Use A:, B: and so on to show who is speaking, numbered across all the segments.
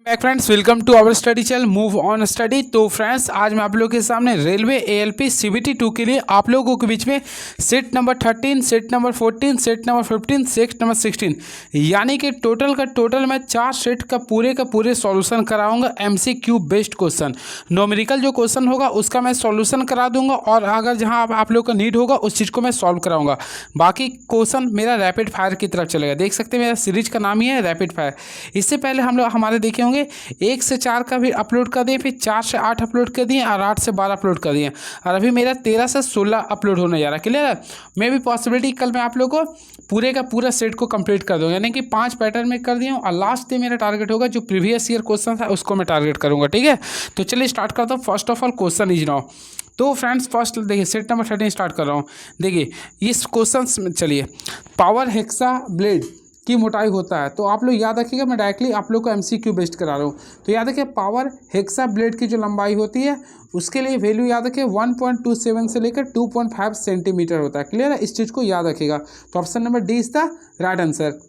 A: Back friends, welcome to our study channel move on study. तो friends, आज मैं आप लोगों के सामने रेलवे एएलपी सीबीटी 2 के लिए आप लोगों के बीच में set number 13, set number 14, set number 15, set number 16 यानी कि टोटल का टोटल मैं 4 सेट का पूरे सॉल्यूशन कराऊंगा। एमसीक्यू बेस्ड क्वेश्चन, न्यूमेरिकल जो क्वेश्चन होगा उसका मैं सॉल्यूशन करा दूंगा, और अगर जहां आप लोग का नीड होगा उस चीज़ को मैं सॉल्व कराऊंगा। बाकी क्वेश्चन मेरा रैपिड फायर की तरफ चलेगा। देख सकते हैं मेरा सीरीज का नाम ही है रैपिड फायर। इससे पहले हम लोग हमारे देखे होंगे 1 से 4 का भी अपलोड कर दिए, फिर 4 से 8 अपलोड कर दिए और 8 से 12 अपलोड कर दिए, और अभी मेरा 13 से 16 अपलोड होने जा रहा है। क्लियर है? मैं भी पॉसिबिलिटी कल मैं आप लोगों को पूरे का पूरा सेट को कंप्लीट कर दूंगा, यानी कि 5 पैटर्न में कर दिया हूँ, और लास्ट डे मेरा टारगेट होगा जो प्रीवियस ईयर क्वेश्चन था उसको मैं टारगेट करूँगा। ठीक है, तो चलिए स्टार्ट करता हूँ। First of all question is now. तो फ्रेंड्स फर्स्ट देखिए सेट नंबर 13 स्टार्ट कर रहा हूँ। देखिए इस क्वेश्चन में चलिए, पावर हेक्सा ब्लेड की मोटाई होता है, तो आप लोग याद रखिएगा, मैं डायरेक्टली आप लोग को एमसीक्यू बेस्ड करा रहा हूँ। तो याद रखिए पावर हेक्सा ब्लेड की जो लंबाई होती है उसके लिए वैल्यू याद रखिए 1.27 से लेकर 2.5 सेंटीमीटर होता है। क्लियर है? इस चीज़ को याद रखिएगा। तो option number D is the right answer.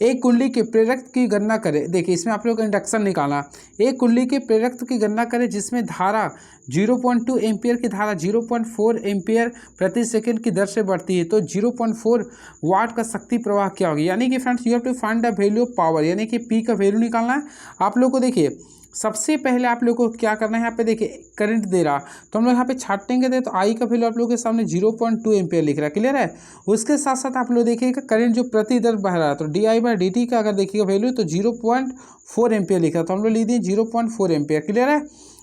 A: एक कुंडली के प्रेरक की गणना करें। देखिए इसमें आप लोग का इंडक्शन निकालना। एक कुंडली के प्रेरक की गणना करें जिसमें धारा 0.2 एम्पियर की धारा 0.4 एम्पियर प्रति सेकंड की दर से बढ़ती है, तो 0.4 वाट का शक्ति प्रवाह क्या होगी। यानी कि friends you have to find the value of power, यानी कि पी का वैल्यू निकालना है आप लोग को। देखिए सबसे पहले आप लोग को क्या करना है, यहाँ पे देखिए करंट दे रहा, तो हम लोग यहाँ पे छाटेंगे दे, तो आई का वैल्यू आप लोग के सामने 0.2 एम्पियर लिख रहा है। क्लियर है? उसके साथ साथ आप लोग देखिएगा करंट जो प्रति दर बह रहा है, तो डी का अगर देखिएगा वैल्यू तो 0.4 एम्पियर लिख रहा है, तो हम लोग लिख दिए 0.4 एम्पियर। क्लियर है?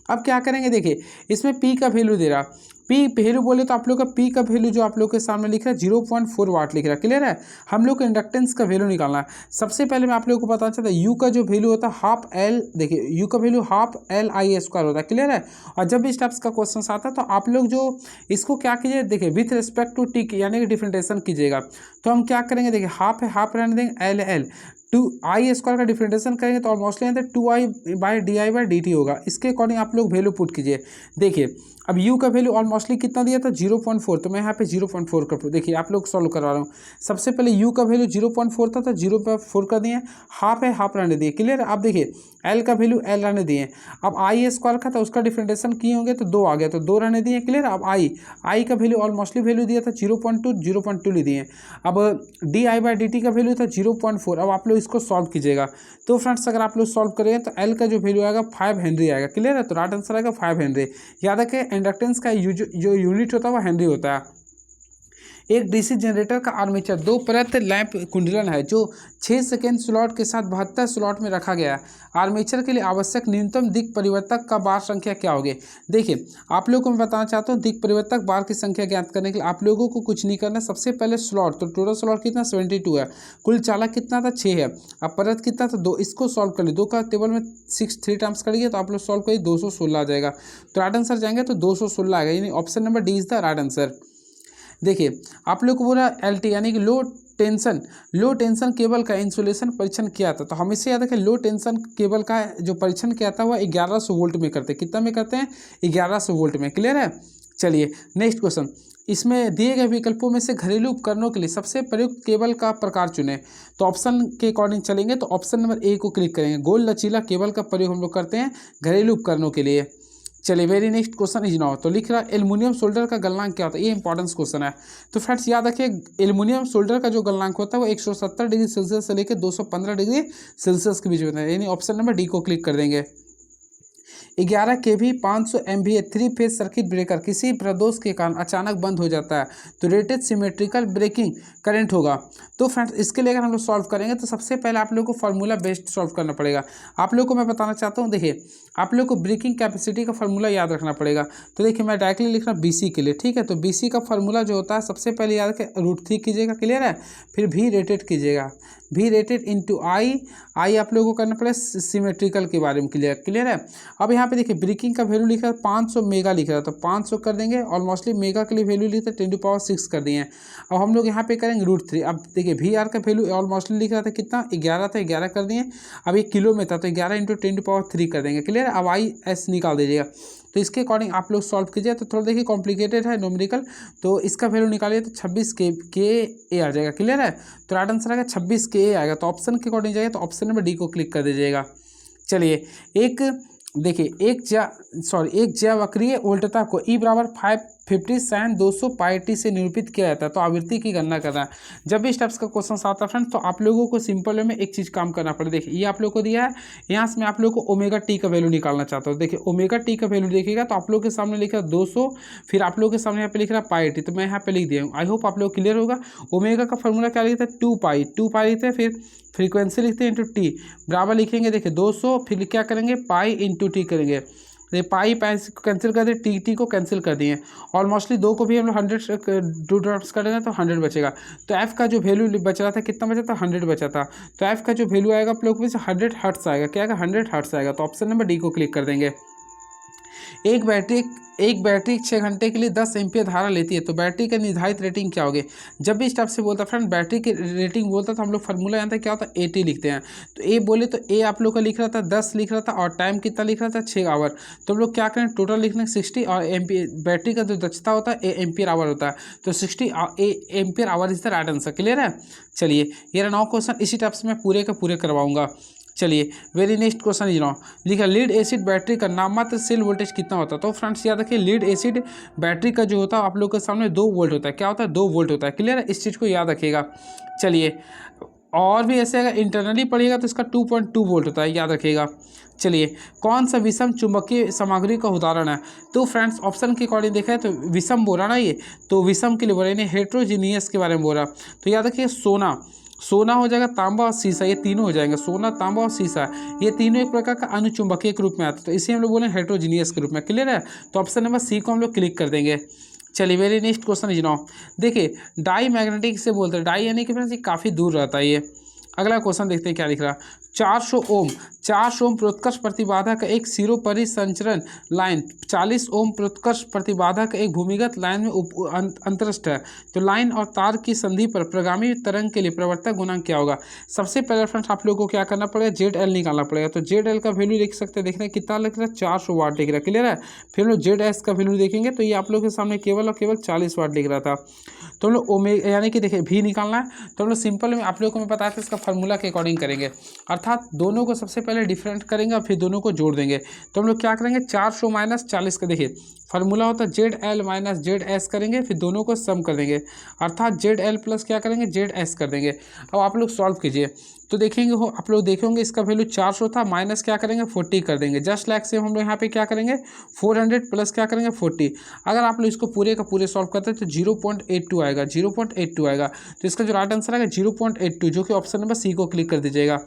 A: अब क्या करेंगे, देखिए इसमें पी का वैल्यू दे रहा, पी वैल्यू बोले तो आप लोग का पी का वैल्यू जो आप लोग के सामने लिख रहा है 0.4 वाट लिख रहा है। क्लियर है? हम लोग को इंडक्टेंस का वैल्यू निकालना है। सबसे पहले मैं आप लोगों को बताना चाहता हूँ यू का जो वैल्यू होता है हाफ एल, देखिए यू का value half L I square होता है। क्लियर है? और जब भी इस टाइप्स का क्वेश्चन आता है तो आप लोग जो इसको क्या कीजिए, देखिए विथ रिस्पेक्ट टू टी यानी कि डिफरेंटेशन कीजिएगा। तो हम क्या करेंगे, देखिए हाफ है हाफ रहने देंगे, एल एल 2 स्क्वायर का डिफरेंटेशन करेंगे तो ऑलमोस्टली यहाँ 2i/डी होगा। इसके अकॉर्डिंग आप लोग वैल्यू पुट कीजिए। देखिए अब u का वैल्यू ऑलमोस्टली कितना दिया था 0.4, तो मैं यहाँ पे 0.4 कर, देखिए आप लोग सॉल्व करवा रहा हूँ। सबसे पहले u का वैल्यू 0.4 था, तो 0.4 कर दिए, हाफ है हाफ रहने दिए। क्लियर? अब देखिए l का वैल्यू l रहने दिए। अब आई स्क्वायर का था उसका डिफरेंटेशन किए होंगे तो 2 आ गया, तो 2 रहने दिए। क्लियर? अब आई का वैल्यू ऑलमोस्टली वैल्यू दिया था 0.2 ले दिए। अब डी का वैल्यू था 0.4। अब आप लोग इसको सॉल्व कीजिएगा। तो फ्रेंड्स अगर आप लोग सॉल्व करेंगे तो एल का जो वैल्यू आएगा 5 हेनरी आएगा। क्लियर है? तो राइट आंसर आएगा 5 हेनरी। याद रखें इंडक्टेंस का जो यूनिट होता है वो हेनरी होता है। एक डीसी जनरेटर का आर्मेचर 2 परत लैंप कुंडलन है जो 6 सेकेंड स्लॉट के साथ 72 स्लॉट में रखा गया है। आर्मेचर के लिए आवश्यक न्यूनतम दिक् परिवर्तक का बार संख्या क्या होगी। देखिए आप लोगों को मैं बताना चाहता हूँ दिक् परिवर्तक बार की संख्या ज्ञात करने के लिए आप लोगों को कुछ नहीं करना। सबसे पहले स्लॉट, तो टोटल स्लॉट कितना 72 है, कुल चालक कितना था 6 है, अब परत कितना था 2, इसको सॉल्व कर लिए। 2 का टेबल में 6 3 टाइम्स करिए तो आप लोग सॉल्व करिए 216 आ जाएगा। तो राइट आंसर जाएंगे तो 216 आएगा, यानी option number D is the right answer. देखिए आप लोग को बोला एलटी यानी कि लो टेंशन केबल का इंसुलेशन परीक्षण किया था, तो हमेशा याद रखें लो टेंशन केबल का जो परीक्षण किया था वह 1100 वोल्ट में करते हैं। कितना में करते हैं? 1100 वोल्ट में। क्लियर है? चलिए नेक्स्ट क्वेश्चन। इसमें दिए गए विकल्पों में से घरेलू उपकरणों के लिए सबसे प्रयुक्त केबल का प्रकार चुनें। तो ऑप्शन के अकॉर्डिंग चलेंगे तो ऑप्शन नंबर ए को क्लिक करेंगे। गोल लचीला केबल का प्रयोग हम लोग करते हैं घरेलू उपकरणों के लिए। चलिए very next question is now. तो लिख रहा है एल्युमिनियम सोल्डर का गलनांक क्या होता है। ये इंपॉर्टेंट क्वेश्चन है। तो फ्रेंड्स याद रखिए एल्युमिनियम सोल्डर का जो गलनांक होता है वो 170 डिग्री सेल्सियस से लेकर 215 डिग्री सेल्सियस के बीच में होता है, यानी ऑप्शन नंबर डी को क्लिक कर देंगे। 11 kV 500 MVA 3 phase circuit breaker किसी प्रदोष के कारण अचानक बंद हो जाता है, तो रेटेड सिमेट्रिकल ब्रेकिंग करंट होगा। तो फ्रेंड्स इसके लिए अगर हम लोग सॉल्व करेंगे तो सबसे पहले आप लोग को फार्मूला बेस्ड सॉल्व करना पड़ेगा। आप लोग को मैं बताना चाहता हूँ, देखिए आप लोग को ब्रेकिंग कैपेसिटी का फार्मूला याद रखना पड़ेगा। तो देखिए मैं डायरेक्टली लिख रहा हूँ BC के लिए। ठीक है? तो BC का फार्मूला जो होता है सबसे पहले याद रखें √3 कीजिएगा। क्लियर है? फिर V रेटेड कीजिएगा, V रेटेड इंटू आई आप लोगों को करना पड़ेगा सिमेट्रिकल के बारे में। क्लियर है? अब यहाँ पे देखिए ब्रेकिंग का वैल्यू लिखा है 500 मेगा लिख रहा है, तो 500 कर देंगे। ऑलमोस्टली मेगा के लिए वैल्यू लिखा है 10⁻6 कर दिए हैं। अब हम लोग यहाँ पे करेंगे √3। अब देखिए VR का वैल्यू ऑलमोस्टली लिख रहा था कितना 11 था, 11 कर दिए। अब ये किलो में था तो 11 × 10⁻3 कर देंगे। क्लियर है? अब IS निकाल दीजिएगा। तो इसके अकॉर्डिंग आप लोग सॉल्व कीजिए। तो थोड़ा देखिए कॉम्प्लिकेटेड है न्यूमेरिकल, तो इसका वैल्यू निकालिए तो 26 के आ जाएगा। क्लियर है? तो राइट आंसर आएगा 26 के आएगा। तो ऑप्शन के अकॉर्डिंग जाएगा तो ऑप्शन नंबर डी को क्लिक कर दीजिएगा। चलिए एक ज्यावक्रीय उल्टता को E बराबर 550 sin 200 पाई टी से निरूपित किया जाता है। तो आवृत्ति की गणना करना है। जब भी इस टाइप्स का क्वेश्चन आता है फ्रेंड, तो आप लोगों को सिंपल वे में एक चीज़ काम करना पड़े। देखिए ये आप लोगों को दिया है, यहाँ से मैं आप लोगों को ओमेगा टी का वैल्यू निकालना चाहता हूँ। देखिए ओमेगा टी का वैल्यू देखिएगा तो आप लोगों के सामने लिखा है 200, फिर आप लोगों के सामने यहाँ पे लिख रहा है पाई टी, तो मैं यहाँ पे लिख दिया हूँ। आई होप आप लोग क्लियर होगा। ओमेगा का फॉर्मूला क्या लिखता है 2 पाई लिखते हैं, फिर फ्रीक्वेंसी लिखते हैं इंटू टी बराबर लिखेंगे। देखिए 200, फिर क्या करेंगे पाई इंटू टी करेंगे। ये पाई को कैंसिल कर दिए, टी को कैंसिल कर दिए, और मोस्टली 2 को भी हम लोग 100 2 ड्रॉप्स करेंगे तो 100 बचेगा। तो एफ का जो वैल्यू बच रहा था कितना बचा था 100 बचा था। तो एफ का जो वैल्यू आएगा आप लोग को 100 हर्ट्स आएगा। क्या आएगा 100 हर्ट्स आएगा। तो ऑप्शन नंबर डी को क्लिक कर देंगे। एक बैटरी 6 घंटे के लिए 10 एम्पियर धारा लेती है, तो बैटरी का निर्धारित रेटिंग क्या होगी। जब भी इस टाइप से बोलता है फ्रेंड बैटरी की रेटिंग बोलता तो हम लोग फार्मूला जानते हैं क्या होता है, AT लिखते हैं। तो ए बोले तो ए आप लोग का लिख रहा था 10 लिख रहा था, और टाइम कितना लिख रहा था 6 आवर। तो हम लोग क्या करें टोटल लिखने 60, और एम्पियर बैटरी का जो दक्षता होता है एम्पियर आवर होता है, तो 60 ampere hour is the right answer. Clear है। चलिए ये 9 क्वेश्चन इसी टाइप से मैं पूरे का पूरे करवाऊंगा। चलिए very next question is now लिखा लीड एसिड बैटरी का नाममात्र सेल वोल्टेज कितना होता है। तो फ्रेंड्स याद रखिए लीड एसिड बैटरी का जो होता है आप लोग के सामने 2 वोल्ट होता है। क्या होता है 2 वोल्ट होता है। क्लियर है, इस चीज़ को याद रखिएगा। चलिए और भी ऐसे अगर इंटरनली पढ़िएगा तो इसका 2.2 वोल्ट होता है, याद रखिएगा। चलिए कौन सा विषम चुंबकीय सामग्री का उदाहरण है। तो फ्रेंड्स ऑप्शन के अकॉर्डिंग देखा है तो विषम बोला ना, ये तो विषम के लिए बोला, यानी हेट्रोजीनियस के बारे में बोला। तो याद रखिए सोना हो जाएगा, तांबा और सीसा, ये तीनों हो जाएंगे। सोना, तांबा और सीसा ये तीनों एक प्रकार का अनुचुंबकीय के रूप में आता है, तो इसे हम लोग बोले हेट्रोजीनियस के रूप में। क्लियर है। तो ऑप्शन नंबर सी को हम लोग क्लिक कर देंगे। चलिए very next question is now देखिए डाई मैग्नेटिक से बोलते हैं, डाई यानी कि फ्रेंड्स ये काफ़ी दूर रहता है। ये अगला क्वेश्चन देखते हैं क्या लिख रहा। 400 ओम प्रोत्कर्ष प्रतिबाधा का एक सिरो परिसंचरण लाइन 40 ओम प्रोत्कर्ष प्रतिबाधा का एक भूमिगत लाइन में अंतरस्थ है। तो लाइन और तार की संधि पर प्रगामी तरंग के लिए प्रवर्तक गुणांक क्या होगा। सबसे पहले फ्रेंड्स आप लोगों को क्या करना पड़ेगा, ZL निकालना पड़ेगा। तो ZL का वैल्यू लिख सकते हैं, देखने कितना लिख रहा है 400 वाट लिख रहा है। क्लियर है। फिर हम लोग ZS का वैल्यू देखेंगे तो ये आप लोगों के सामने केवल और केवल 40 वाट लिख रहा था। तो हम लोग ओमेगा यानी कि देखिए भी निकालना है, तो हम लोग सिंपल में आप लोगों को मैं बताया था इसका फार्मूला के अकॉर्डिंग करेंगे, अर्थात दोनों को सबसे पहले डिफरेंट करेंगे और फिर दोनों को जोड़ देंगे। तो हम लोग क्या करेंगे 400 माइनस 40 का देखिए फार्मूला होता है ZL माइनस ZS करेंगे, फिर दोनों को सम कर देंगे, अर्थात ZL प्लस क्या करेंगे ZS कर देंगे। अब आप लोग सॉल्व कीजिए तो देखेंगे हो आप लोग देखेंगे इसका वैल्यू 400 था, माइनस क्या करेंगे 40 कर देंगे। जस्ट लाइक से हम लोग यहाँ पे क्या करेंगे 400 प्लस क्या करेंगे 40। अगर आप लोग इसको पूरे का पूरे सॉल्व करते हैं तो 0.82 आएगा, 0.82 आएगा। तो इसका जो राइट आंसर आएगा 0.82, जो कि ऑप्शन नंबर सी को क्लिक कर दीजिएगा।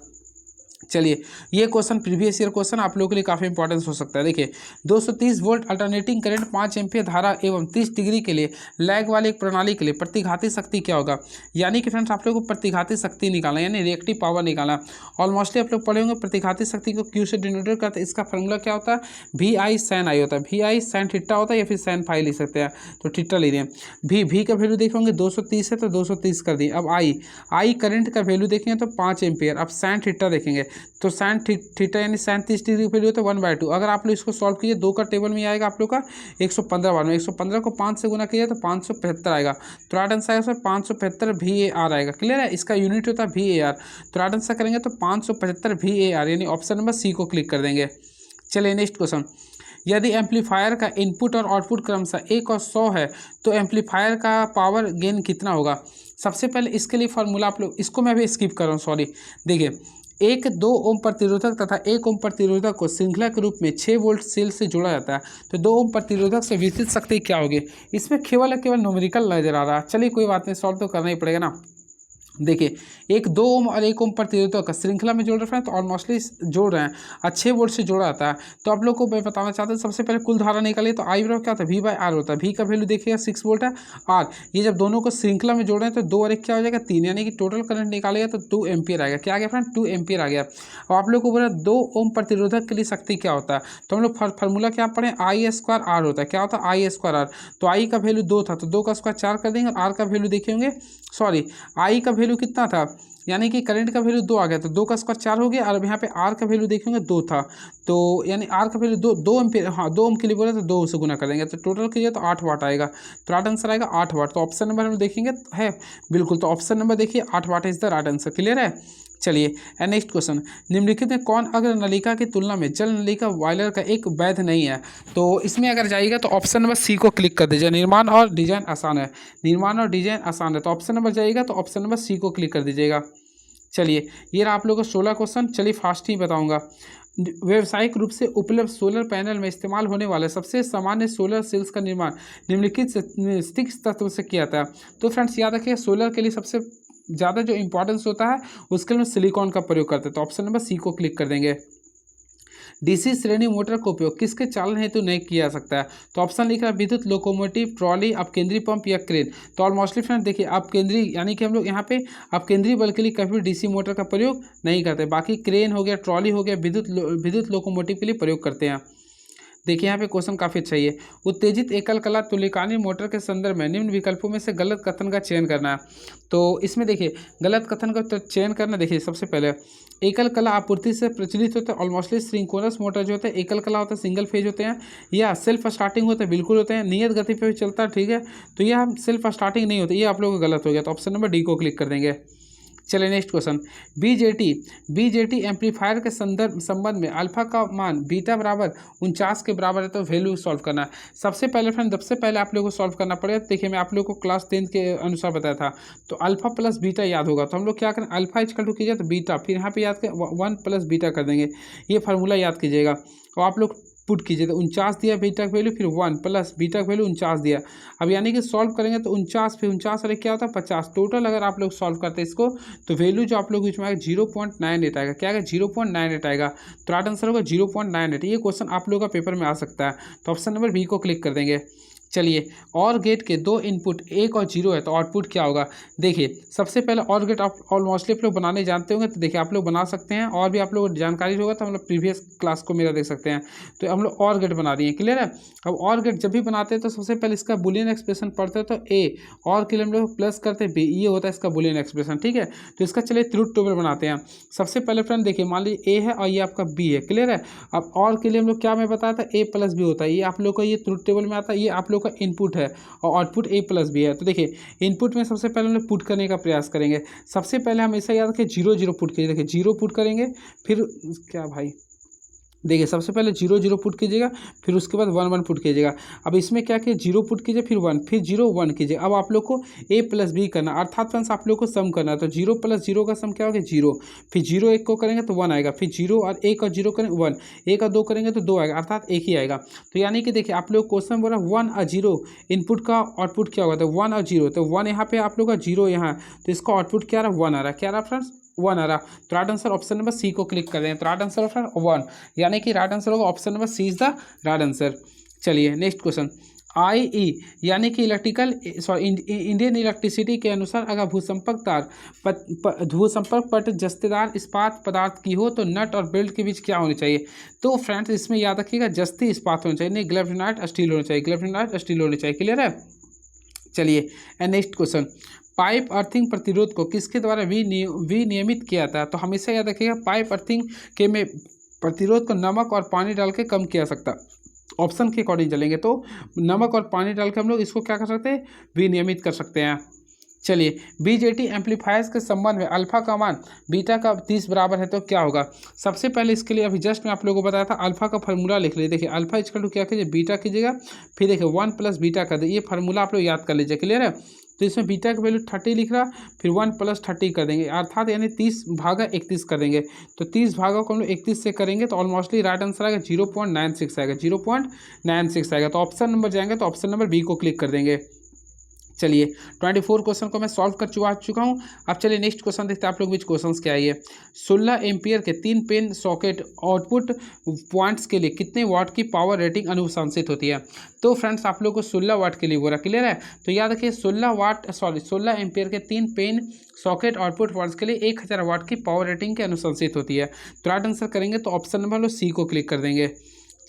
A: चलिए ये क्वेश्चन प्रीवियस ईयर क्वेश्चन आप लोगों के लिए काफ़ी इंपॉर्टेंस हो सकता है। देखिए 230 वोल्ट अल्टरनेटिंग करंट 5 एम्पियर धारा एवं 30 डिग्री के लिए लैग वाली एक प्रणाली के लिए प्रतिघाती शक्ति क्या होगा। यानी कि फ्रेंड्स आप लोगों को प्रतिघाती शक्ति निकालना यानी रिएक्टिव पावर निकालना। ऑलमोस्टली आप लोग पढ़े होंगे प्रतिघाती शक्ति को क्यू से डिनोटेड करते हैं। इसका फॉर्मूला क्या होता है VI sin I होता है, VI sin थीटा होता है या फिर sin फाई लिख सकते हैं। तो थीटा ले रहे हैं। भी का वैल्यू देखेंगे 230 है तो 230 कर दिए। अब आई करंट का वैल्यू देखेंगे तो 5 एम्पियर। अब sin थीटा देखेंगे तो साइन थीटा यानी 37 डिग्री वैल्यू होता है 1/2। अगर आप लोग इसको सॉल्व कीजिए 2 का टेबल में आएगा आप लोग का 115 बार में 115 को 5 से गुना कीजिए तो 575 आएगा। तो राइट आंसर आएगा 575 VAR आएगा। क्लियर है। इसका यूनिट होता है VAR। तो राइट आंसर करेंगे तो 575 VAR यानी ऑप्शन नंबर सी को क्लिक कर देंगे। चलिए नेक्स्ट क्वेश्चन यदि एम्पलीफायर का इनपुट और आउटपुट क्रमशः 1 और 100 है तो एम्पलीफायर का पावर गेन कितना होगा। सबसे पहले इसके लिए फॉर्मूला आप लोग इसको मैं भी स्किप कर रहा हूँ, सॉरी। देखिए एक 2 ओम प्रतिरोधक तथा 1 ओम प्रतिरोधक को श्रृंखला के रूप में 6 वोल्ट सेल से जोड़ा जाता है। तो 2 ओम प्रतिरोधक से विद्युत शक्ति क्या होगी। इसमें केवल न्यूमेरिकल नजर आ रहा है। चलिए कोई बात नहीं, सॉल्व तो करना ही पड़ेगा ना। देखिए एक 2 ओम और 1 ओम प्रतिरोधक श्रृंखला में जोड़ रहे हैं तो ऑलमोस्टली जोड़ रहे हैं, 6 वोल्ट से जोड़ा जाता है। तो आप लोग को मैं बताना चाहता हूँ सबसे पहले कुल धारा निकालिए। तो आई बराबर क्या होता है V/R होता है। V का वैल्यू देखिएगा 6 वोल्ट है। R ये जब दोनों को श्रृंखला में जोड़ रहे हैं तो 2 और 1 क्या हो जाएगा 3, यानी कि टोटल करंट निकालेगा तो 2 एम्पियर आएगा। क्या आ गया फ्रेंड 2 एम्पियर आ गया। अब आप लोग को बोला 2 ओम प्रतिरोधक के लिए शक्ति क्या होता है। तो हम लोग फार्मूला क्या पढ़े I² R होता है। क्या होता है I² R। तो I का वैल्यू 2 था तो 2 का स्क्वायर 4 कर देंगे और R का वैल्यू देखेंगे सॉरी I का वैल्यू कितना था यानी कि करंट का वैल्यू 2 आ गया तो 2 का स्क्वायर 4 हो गया। और यहाँ पे R का वैल्यू देखेंगे 2 था तो यानी R का वैल्यू 2 एम्पियर, हाँ 2 ओम के लिए बोला तो 2 से गुना कर देंगे तो टोटल कीजिए तो 8 वाट आएगा। तो राइट आंसर आएगा 8 वाट। तो ऑप्शन नंबर हम देखेंगे है बिल्कुल, तो ऑप्शन नंबर देखिए 8 what is the right answer. Clear है। चलिए एंड नेक्स्ट क्वेश्चन, निम्नलिखित में कौन अगर नलिका की तुलना में जल नलिका बॉयलर का एक वैध नहीं है? तो इसमें अगर जाइएगा तो ऑप्शन नंबर सी को क्लिक कर दीजिए, निर्माण और डिजाइन आसान है, निर्माण और डिजाइन आसान है, तो ऑप्शन नंबर जाइएगा तो ऑप्शन नंबर सी को क्लिक कर दीजिएगा। चलिए ये रहा आप लोगों को 16 क्वेश्चन। चलिए फास्ट ही बताऊंगा। व्यावसायिक रूप से उपलब्ध सोलर पैनल में इस्तेमाल होने वाले सबसे सामान्य सोलर सेल्स का निर्माण निम्नलिखित तत्व से किया था। तो फ्रेंड्स याद रखिए, सोलर के लिए सबसे ज़्यादा जो इंपॉर्टेंस होता है उसके लिए सिलिकॉन का प्रयोग करते हैं, तो ऑप्शन नंबर सी को क्लिक कर देंगे। डीसी श्रेणी मोटर का उपयोग किसके चालन हेतु नहीं किया जा सकता है? तो ऑप्शन लिख रहा है विद्युत लोकोमोटिव, ट्रॉली, अपकेंद्री पंप या क्रेन। तो ऑलमोस्टली फ्रेंड देखिए अपकेंद्री यानी कि हम लोग यहाँ पे अपकेंद्री बल के लिए कभी डीसी मोटर का प्रयोग नहीं करते, बाकी क्रेन हो गया, ट्रॉली हो गया, विद्युत लोकोमोटिव के लिए प्रयोग करते हैं। देखिए यहाँ पे क्वेश्चन काफ़ी अच्छा ही है। उत्तेजित एकल कला तुल्यकालिक मोटर के संदर्भ में निम्न विकल्पों में से गलत कथन का चयन करना है। तो इसमें देखिए गलत कथन का चयन करना, देखिए सबसे पहले एकल कला आपूर्ति से प्रचलित होते हैं। ऑलमोस्टली सिंक्रोनस मोटर जो होते हैं एकल कला होता है, सिंगल फेज होते हैं, या सेल्फ स्टार्टिंग होते हैं, बिल्कुल होते हैं, नियत गति पे भी चलता है, ठीक है। तो ये हम सेल्फ स्टार्टिंग नहीं होते, ये आप लोगों को गलत हो गया, तो ऑप्शन नंबर डी को क्लिक कर देंगे। चलिए नेक्स्ट क्वेश्चन, बीजेटी एम्पलीफायर के संबंध में अल्फा का मान बीटा बराबर 49 के बराबर है, तो वैल्यू सॉल्व करना है। सबसे पहले आप लोगों को सॉल्व करना पड़ेगा। देखिए मैं आप लोगों को क्लास 10 के अनुसार बताया था, तो अल्फा प्लस बीटा याद होगा, तो हम लोग क्या करें, अल्फा इक्वल टू कीजिए तो बीटा, फिर यहाँ पे याद करें 1 प्लस बीटा कर देंगे, ये फार्मूला याद कीजिएगा। और आप लोग पुट कीजिए, तो 49 दिया बीटा का वैल्यू, फिर 1 प्लस बीटा का वैल्यू 49 दिया। अब यानी कि सॉल्व करेंगे तो 49 फिर 49 वाले क्या होता है 50, टोटल अगर आप लोग सॉल्व करते हैं इसको तो वैल्यू जो आप लोग बीच में आएगा 0.98 आएगा। क्या आएगा 0.98 आएगा, तो राइट आंसर होगा 0.98। ये क्वेश्चन आप लोगों का पेपर में आ सकता है, तो ऑप्शन नंबर बी को क्लिक कर देंगे। चलिए और गेट के दो इनपुट 1 और 0 है, तो आउटपुट क्या होगा? देखिए सबसे पहले और गेट आप ऑलमोस्टली आप लोग बनाने जानते होंगे, तो देखिए आप लोग बना सकते हैं, और भी आप लोग जानकारी होगा तो हम लोग प्रीवियस क्लास को मेरा देख सकते हैं। तो हम लोग और गेट बना दिए, क्लियर है। अब और गेट जब भी बनाते हैं तो सबसे पहले इसका बुलियन एक्सप्रेशन पढ़ते हैं, तो ए और के लिए हम लोग प्लस करते हैं बी, ये होता है इसका बुलियन एक्सप्रेशन, ठीक है। तो इसका चलिए ट्रुथ टेबल बनाते हैं। सबसे पहले फ्रेंड देखिए मान लीजिए ए है और ये आपका बी है, क्लियर है। अब और के लिए हम लोग क्या मैं बताया था, ए प्लस बी होता है, ये आप लोग का ये ट्रुथ टेबल में आता है, ये आप लोग का इनपुट है और आउटपुट ए प्लस बी है। तो देखिए इनपुट में सबसे पहले हम लोग पुट करने का प्रयास करेंगे। सबसे पहले हमेशा याद रखें 0 0 पुट कीजिए, देखिए 0 पुट करेंगे, फिर क्या भाई देखिए सबसे पहले 0 0 पुट कीजिएगा, फिर उसके बाद 1 1 पुट कीजिएगा। अब इसमें क्या किए 0 पुट कीजिए, फिर 1, फिर 0 1 कीजिए। अब आप लोग को ए प्लस बी करना, अर्थात फ्रेंड्स आप लोग को सम करना है, तो 0 प्लस 0 का सम क्या होगा 0, फिर 0 1 को करेंगे तो 1 आएगा, फिर 0 और 1 और 0 करेंगे 1, 1 और 2 करेंगे तो 2 आएगा, अर्थात 1 ही आएगा। तो यानी कि देखिए आप लोग क्वेश्चन बोला 1 और 0 इनपुट का आउटपुट क्या होगा, तो 1 और 0, तो 1 यहाँ पे आप लोग का 0 यहाँ, तो इसका आउटपुट क्या रहा 1 आ रहा, क्या रहा फ्रेंड्स 1 आ रहा। तो right answer option number C को क्लिक कर दें, तो राइट आंसर ऑप्शन 1, यानी कि राइट आंसर होगा option number C is the right answer. चलिए नेक्स्ट क्वेश्चन, IE यानी कि इंडियन इलेक्ट्रिसिटी के अनुसार अगर भूसंपर्क पट जस्तेदार इस्पात पदार्थ की हो तो नट और बेल्ट के बीच क्या होनी चाहिए? तो फ्रेंड्स इसमें याद रखिएगा जस्ती इस्पात होना चाहिए, नहीं ग्लैफ्टिनाइट स्टील होना चाहिए, ग्लैफ्टिनाइट स्टील होनी चाहिए, क्लियर है। चलिए and next question, pipe earthing प्रतिरोध को किसके द्वारा विनियमित किया जाता है? तो हमेशा याद रखिएगा पाइप अर्थिंग के में प्रतिरोध को नमक और पानी डाल के कम किया सकता है। ऑप्शन के अकॉर्डिंग चलेंगे तो नमक और पानी डाल के हम लोग इसको क्या कर सकते हैं, विनियमित कर सकते हैं। चलिए बीजेटी एम्पलीफायर्स के संबंध में अल्फा का मान बीटा का 30 बराबर है, तो क्या होगा? सबसे पहले इसके लिए अभी जस्ट मैं आप लोगों को बताया था, अल्फा का फार्मूला लिख लीजिए। देखिए अल्फा इक्वल टू क्या कीजिए बीटा कीजिएगा, फिर देखिए 1 प्लस बीटा कर दे, ये फार्मूला आप लोग याद कर लीजिए, क्लियर है। तो इसमें बीटा का वैल्यू 30 लिख रहा, फिर 1 प्लस 30 कर देंगे, अर्थात यानी 30 भागा 31 कर देंगे। तो 30 भागा को हम लोग 31 से करेंगे तो ऑलमोस्टली राइट आंसर आएगा 0.96 आएगा, 0.96 आएगा। तो ऑप्शन नंबर जाएंगे तो ऑप्शन नंबर बी को क्लिक कर देंगे। चलिए 24 क्वेश्चन को मैं सॉल्व कर चुका हूँ। अब चलिए नेक्स्ट क्वेश्चन देखते हैं आप लोग बीच क्वेश्चन क्या है। 16 एम्पियर के 3 पेन सॉकेट आउटपुट पॉइंट्स के लिए कितने वाट की पावर रेटिंग अनुशंसित होती है? तो फ्रेंड्स आप लोग को 16 वाट के लिए बोला, क्लियर है। तो याद रखिए 16 एम्पियर के 3 पेन सॉकेट आउटपुट पॉइंट्स के लिए 1000 वाट की पावर रेटिंग की अनुशंसित होती है। तो राइट आंसर करेंगे तो ऑप्शन नंबर सी को क्लिक कर देंगे।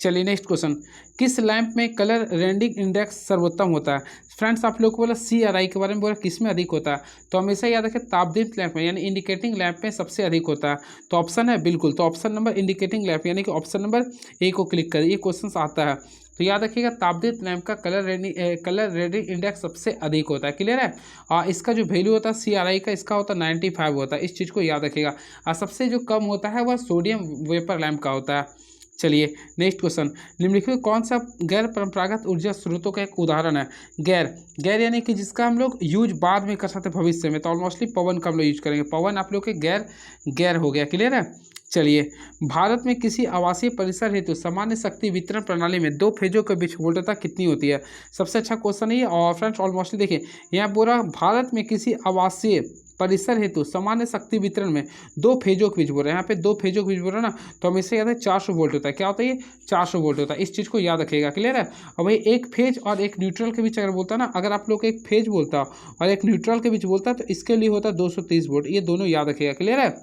A: चलिए नेक्स्ट क्वेश्चन, किस लैंप में कलर रेंडिंग इंडेक्स सर्वोत्तम होता है? फ्रेंड्स आप लोग को बोला CRI के बारे में बोला, किस में अधिक होता है? तो हमेशा याद रखें तापदीप्त लैंप में यानी इंडिकेटिंग लैंप में सबसे अधिक होता है। तो ऑप्शन है बिल्कुल, तो ऑप्शन नंबर इंडिकेटिंग लैंप यानी कि ऑप्शन नंबर ए को क्लिक करिए, ये क्वेश्चन आता है। तो याद रखिएगा तापदीप्त लैंप का कलर रेडिंग इंडेक्स सबसे अधिक होता है। क्लियर है? और इसका जो वैल्यू होता है CRI का, इसका होता है 95 होता है। इस चीज़ को याद रखिएगा। और सबसे जो कम होता है वह सोडियम वेपर लैंप का होता है। चलिए नेक्स्ट क्वेश्चन, निम्नलिखित में कौन सा गैर परंपरागत ऊर्जा स्रोतों का एक उदाहरण है? गैर यानी कि जिसका हम लोग यूज बाद में कर सकते हैं भविष्य में, तो ऑलमोस्टली पवन का हम लोग यूज करेंगे। पवन आप लोग के गैर हो गया। क्लियर है? चलिए, भारत में किसी आवासीय परिसर हेतु सामान्य शक्ति वितरण प्रणाली में 2 फेजों के बीच वोल्टता कितनी होती है? सबसे अच्छा क्वेश्चन है ये। और फ्रेंड्स ऑलमोस्टली देखिए यहाँ पूरा भारत में किसी आवासीय परिसर हेतु सामान्य शक्ति वितरण में 2 फेजों के बीच बोल रहे हैं। यहाँ पे 2 फेजों के बीच बोल रहे हैं ना, तो हमेशा याद है 400 वोल्ट होता है। क्या होता है ये? 400 वोल्ट होता है। इस चीज़ को याद रखिएगा। क्लियर है? और भाई एक फेज और एक न्यूट्रल के बीच अगर बोलता है ना, अगर आप लोग एक फेज बोलता और एक न्यूट्रल के बीच बोलता है तो इसके लिए होता है 230 वोल्ट। ये दोनों याद रखिएगा। क्लियर है?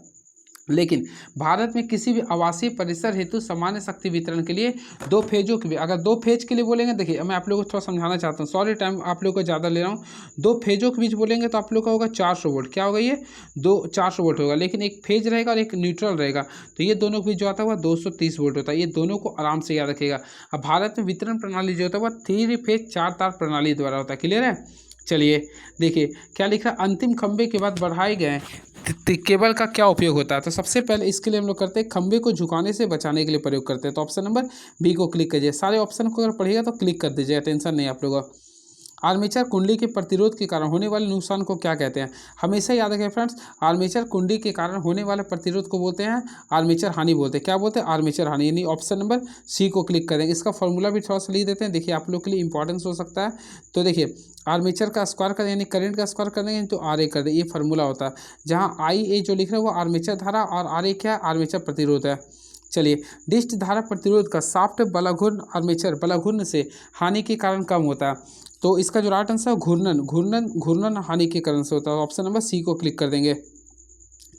A: लेकिन भारत में किसी भी आवासीय परिसर हेतु सामान्य शक्ति वितरण के लिए 2 फेजों के भी, अगर 2 फेज के लिए बोलेंगे, देखिए मैं आप लोगों को थोड़ा समझाना चाहता हूँ, सॉरी टाइम आप लोगों को ज़्यादा ले रहा हूँ। 2 फेजों के बीच बोलेंगे तो आप लोग का होगा 400 वोल्ट। क्या होगा ये? 400 वोल्ट होगा। लेकिन एक फेज रहेगा और एक न्यूट्रल रहेगा, तो ये दोनों के बीच जो आता है वह 230 वोल्ट होता है। ये दोनों को आराम से याद रखिएगा। अब भारत में वितरण प्रणाली जो होता है वह 3 फेज 4 तार प्रणाली द्वारा होता है। क्लियर है? चलिए देखिए क्या लिखा है, अंतिम खंभे के बाद बढ़ाए गए केबल का क्या उपयोग होता है? तो सबसे पहले इसके लिए हम लोग करते हैं खंभे को झुकाने से बचाने के लिए प्रयोग करते हैं। तो ऑप्शन नंबर बी को क्लिक कीजिए। सारे ऑप्शन को अगर पढ़िएगा तो क्लिक कर दीजिएगा, टेंशन नहीं आप लोगों का। आर्मेचर कुंडली के प्रतिरोध के कारण होने वाले नुकसान को क्या कहते हैं? हमेशा याद रखें फ्रेंड्स, आर्मेचर कुंडली के कारण होने वाले प्रतिरोध को बोलते हैं आर्मेचर हानि बोलते हैं। क्या बोलते हैं? आर्मेचर हानि। यानी ऑप्शन नंबर सी को क्लिक करें। इसका फॉर्मूला भी थोड़ा सा लिख देते हैं, देखिए आप लोग के लिए इंपॉर्टेंस हो सकता है। तो देखिए आर्मेचर का स्क्वायर करें यानी करंट का स्क्वायर करेंगे तो RA कर दे, ये फार्मूला होता है। जहाँ IA जो लिख रहे हैं वो आर्मेचर धारा और RA क्या है? आर्मेचर प्रतिरोध है। चलिए, डिस्ट धारा प्रतिरोध का साफ्ट बलाघूर्ण आर्मेचर बलाघूर्ण से हानि के कारण कम होता है। तो इसका जो राइट आंसर है घूर्णन हानि के कारण से होता है। ऑप्शन नंबर सी को क्लिक कर देंगे।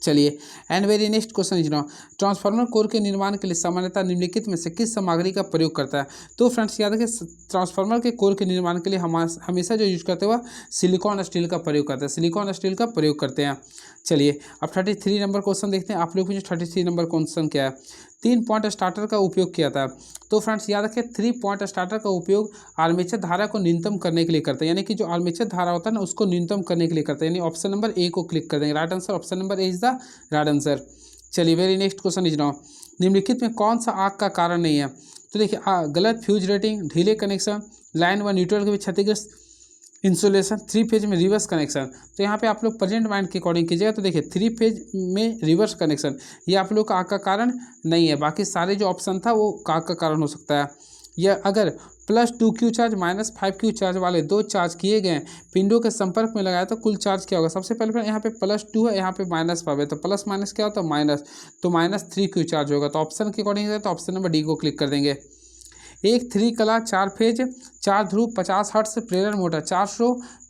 A: चलिए, and very next question is now, transformer core के निर्माण के लिए सामान्यतः निम्नलिखित में से किस सामग्री का प्रयोग करता है? तो फ्रेंड्स याद रखें, ट्रांसफार्मर के कोर के निर्माण के लिए हम हमेशा जो यूज करते हैं वह सिलिकॉन स्टील का प्रयोग करते हैं। सिलिकॉन स्टील का प्रयोग करते हैं। चलिए अब 33 नंबर क्वेश्चन देखते हैं। आप लोग मुझे 33 नंबर क्वेश्चन क्या है? 3 पॉइंट स्टार्टर का उपयोग किया था। तो फ्रेंड्स याद रखें 3 पॉइंट स्टार्टर का उपयोग आर्मेचर धारा को न्यूनतम करने के लिए करते हैं। यानी कि जो आर्मेचर धारा होता है ना उसको न्यूनतम करने के लिए करते हैं। यानी ऑप्शन नंबर ए को क्लिक कर देंगे। Right answer option number A is the right answer. चलिए very next question is now, निम्नलिखित में कौन सा आग का कारण नहीं है? तो देखिए गलत फ्यूज रेटिंग, ढीले कनेक्शन, लाइन व न्यूट्रल के बीच क्षतिग्रस्त इंसुलेशन, 3 फेज में रिवर्स कनेक्शन। तो यहाँ पे आप लोग प्रेजेंट माइंड के अकॉर्डिंग कीजिएगा। तो देखिए 3 फेज में रिवर्स कनेक्शन ये आप लोग का आग का कारण नहीं है। बाकी सारे जो ऑप्शन था वो आग का कारण हो सकता है। या अगर +2Q चार्ज -5Q चार्ज वाले 2 चार्ज किए गए पिंडों के संपर्क में लगाया तो कुल चार्ज क्या होगा? सबसे पहले यहाँ पे +2 है, यहाँ पे -5 है, तो प्लस माइनस क्या होता है? माइनस, तो -3Q चार्ज होगा। तो ऑप्शन के अकॉर्डिंग है तो ऑप्शन नंबर डी को क्लिक कर देंगे। एक 3 कला 4 फेज 4 ध्रुव 50 हर्ट्ज प्रेरण मोटर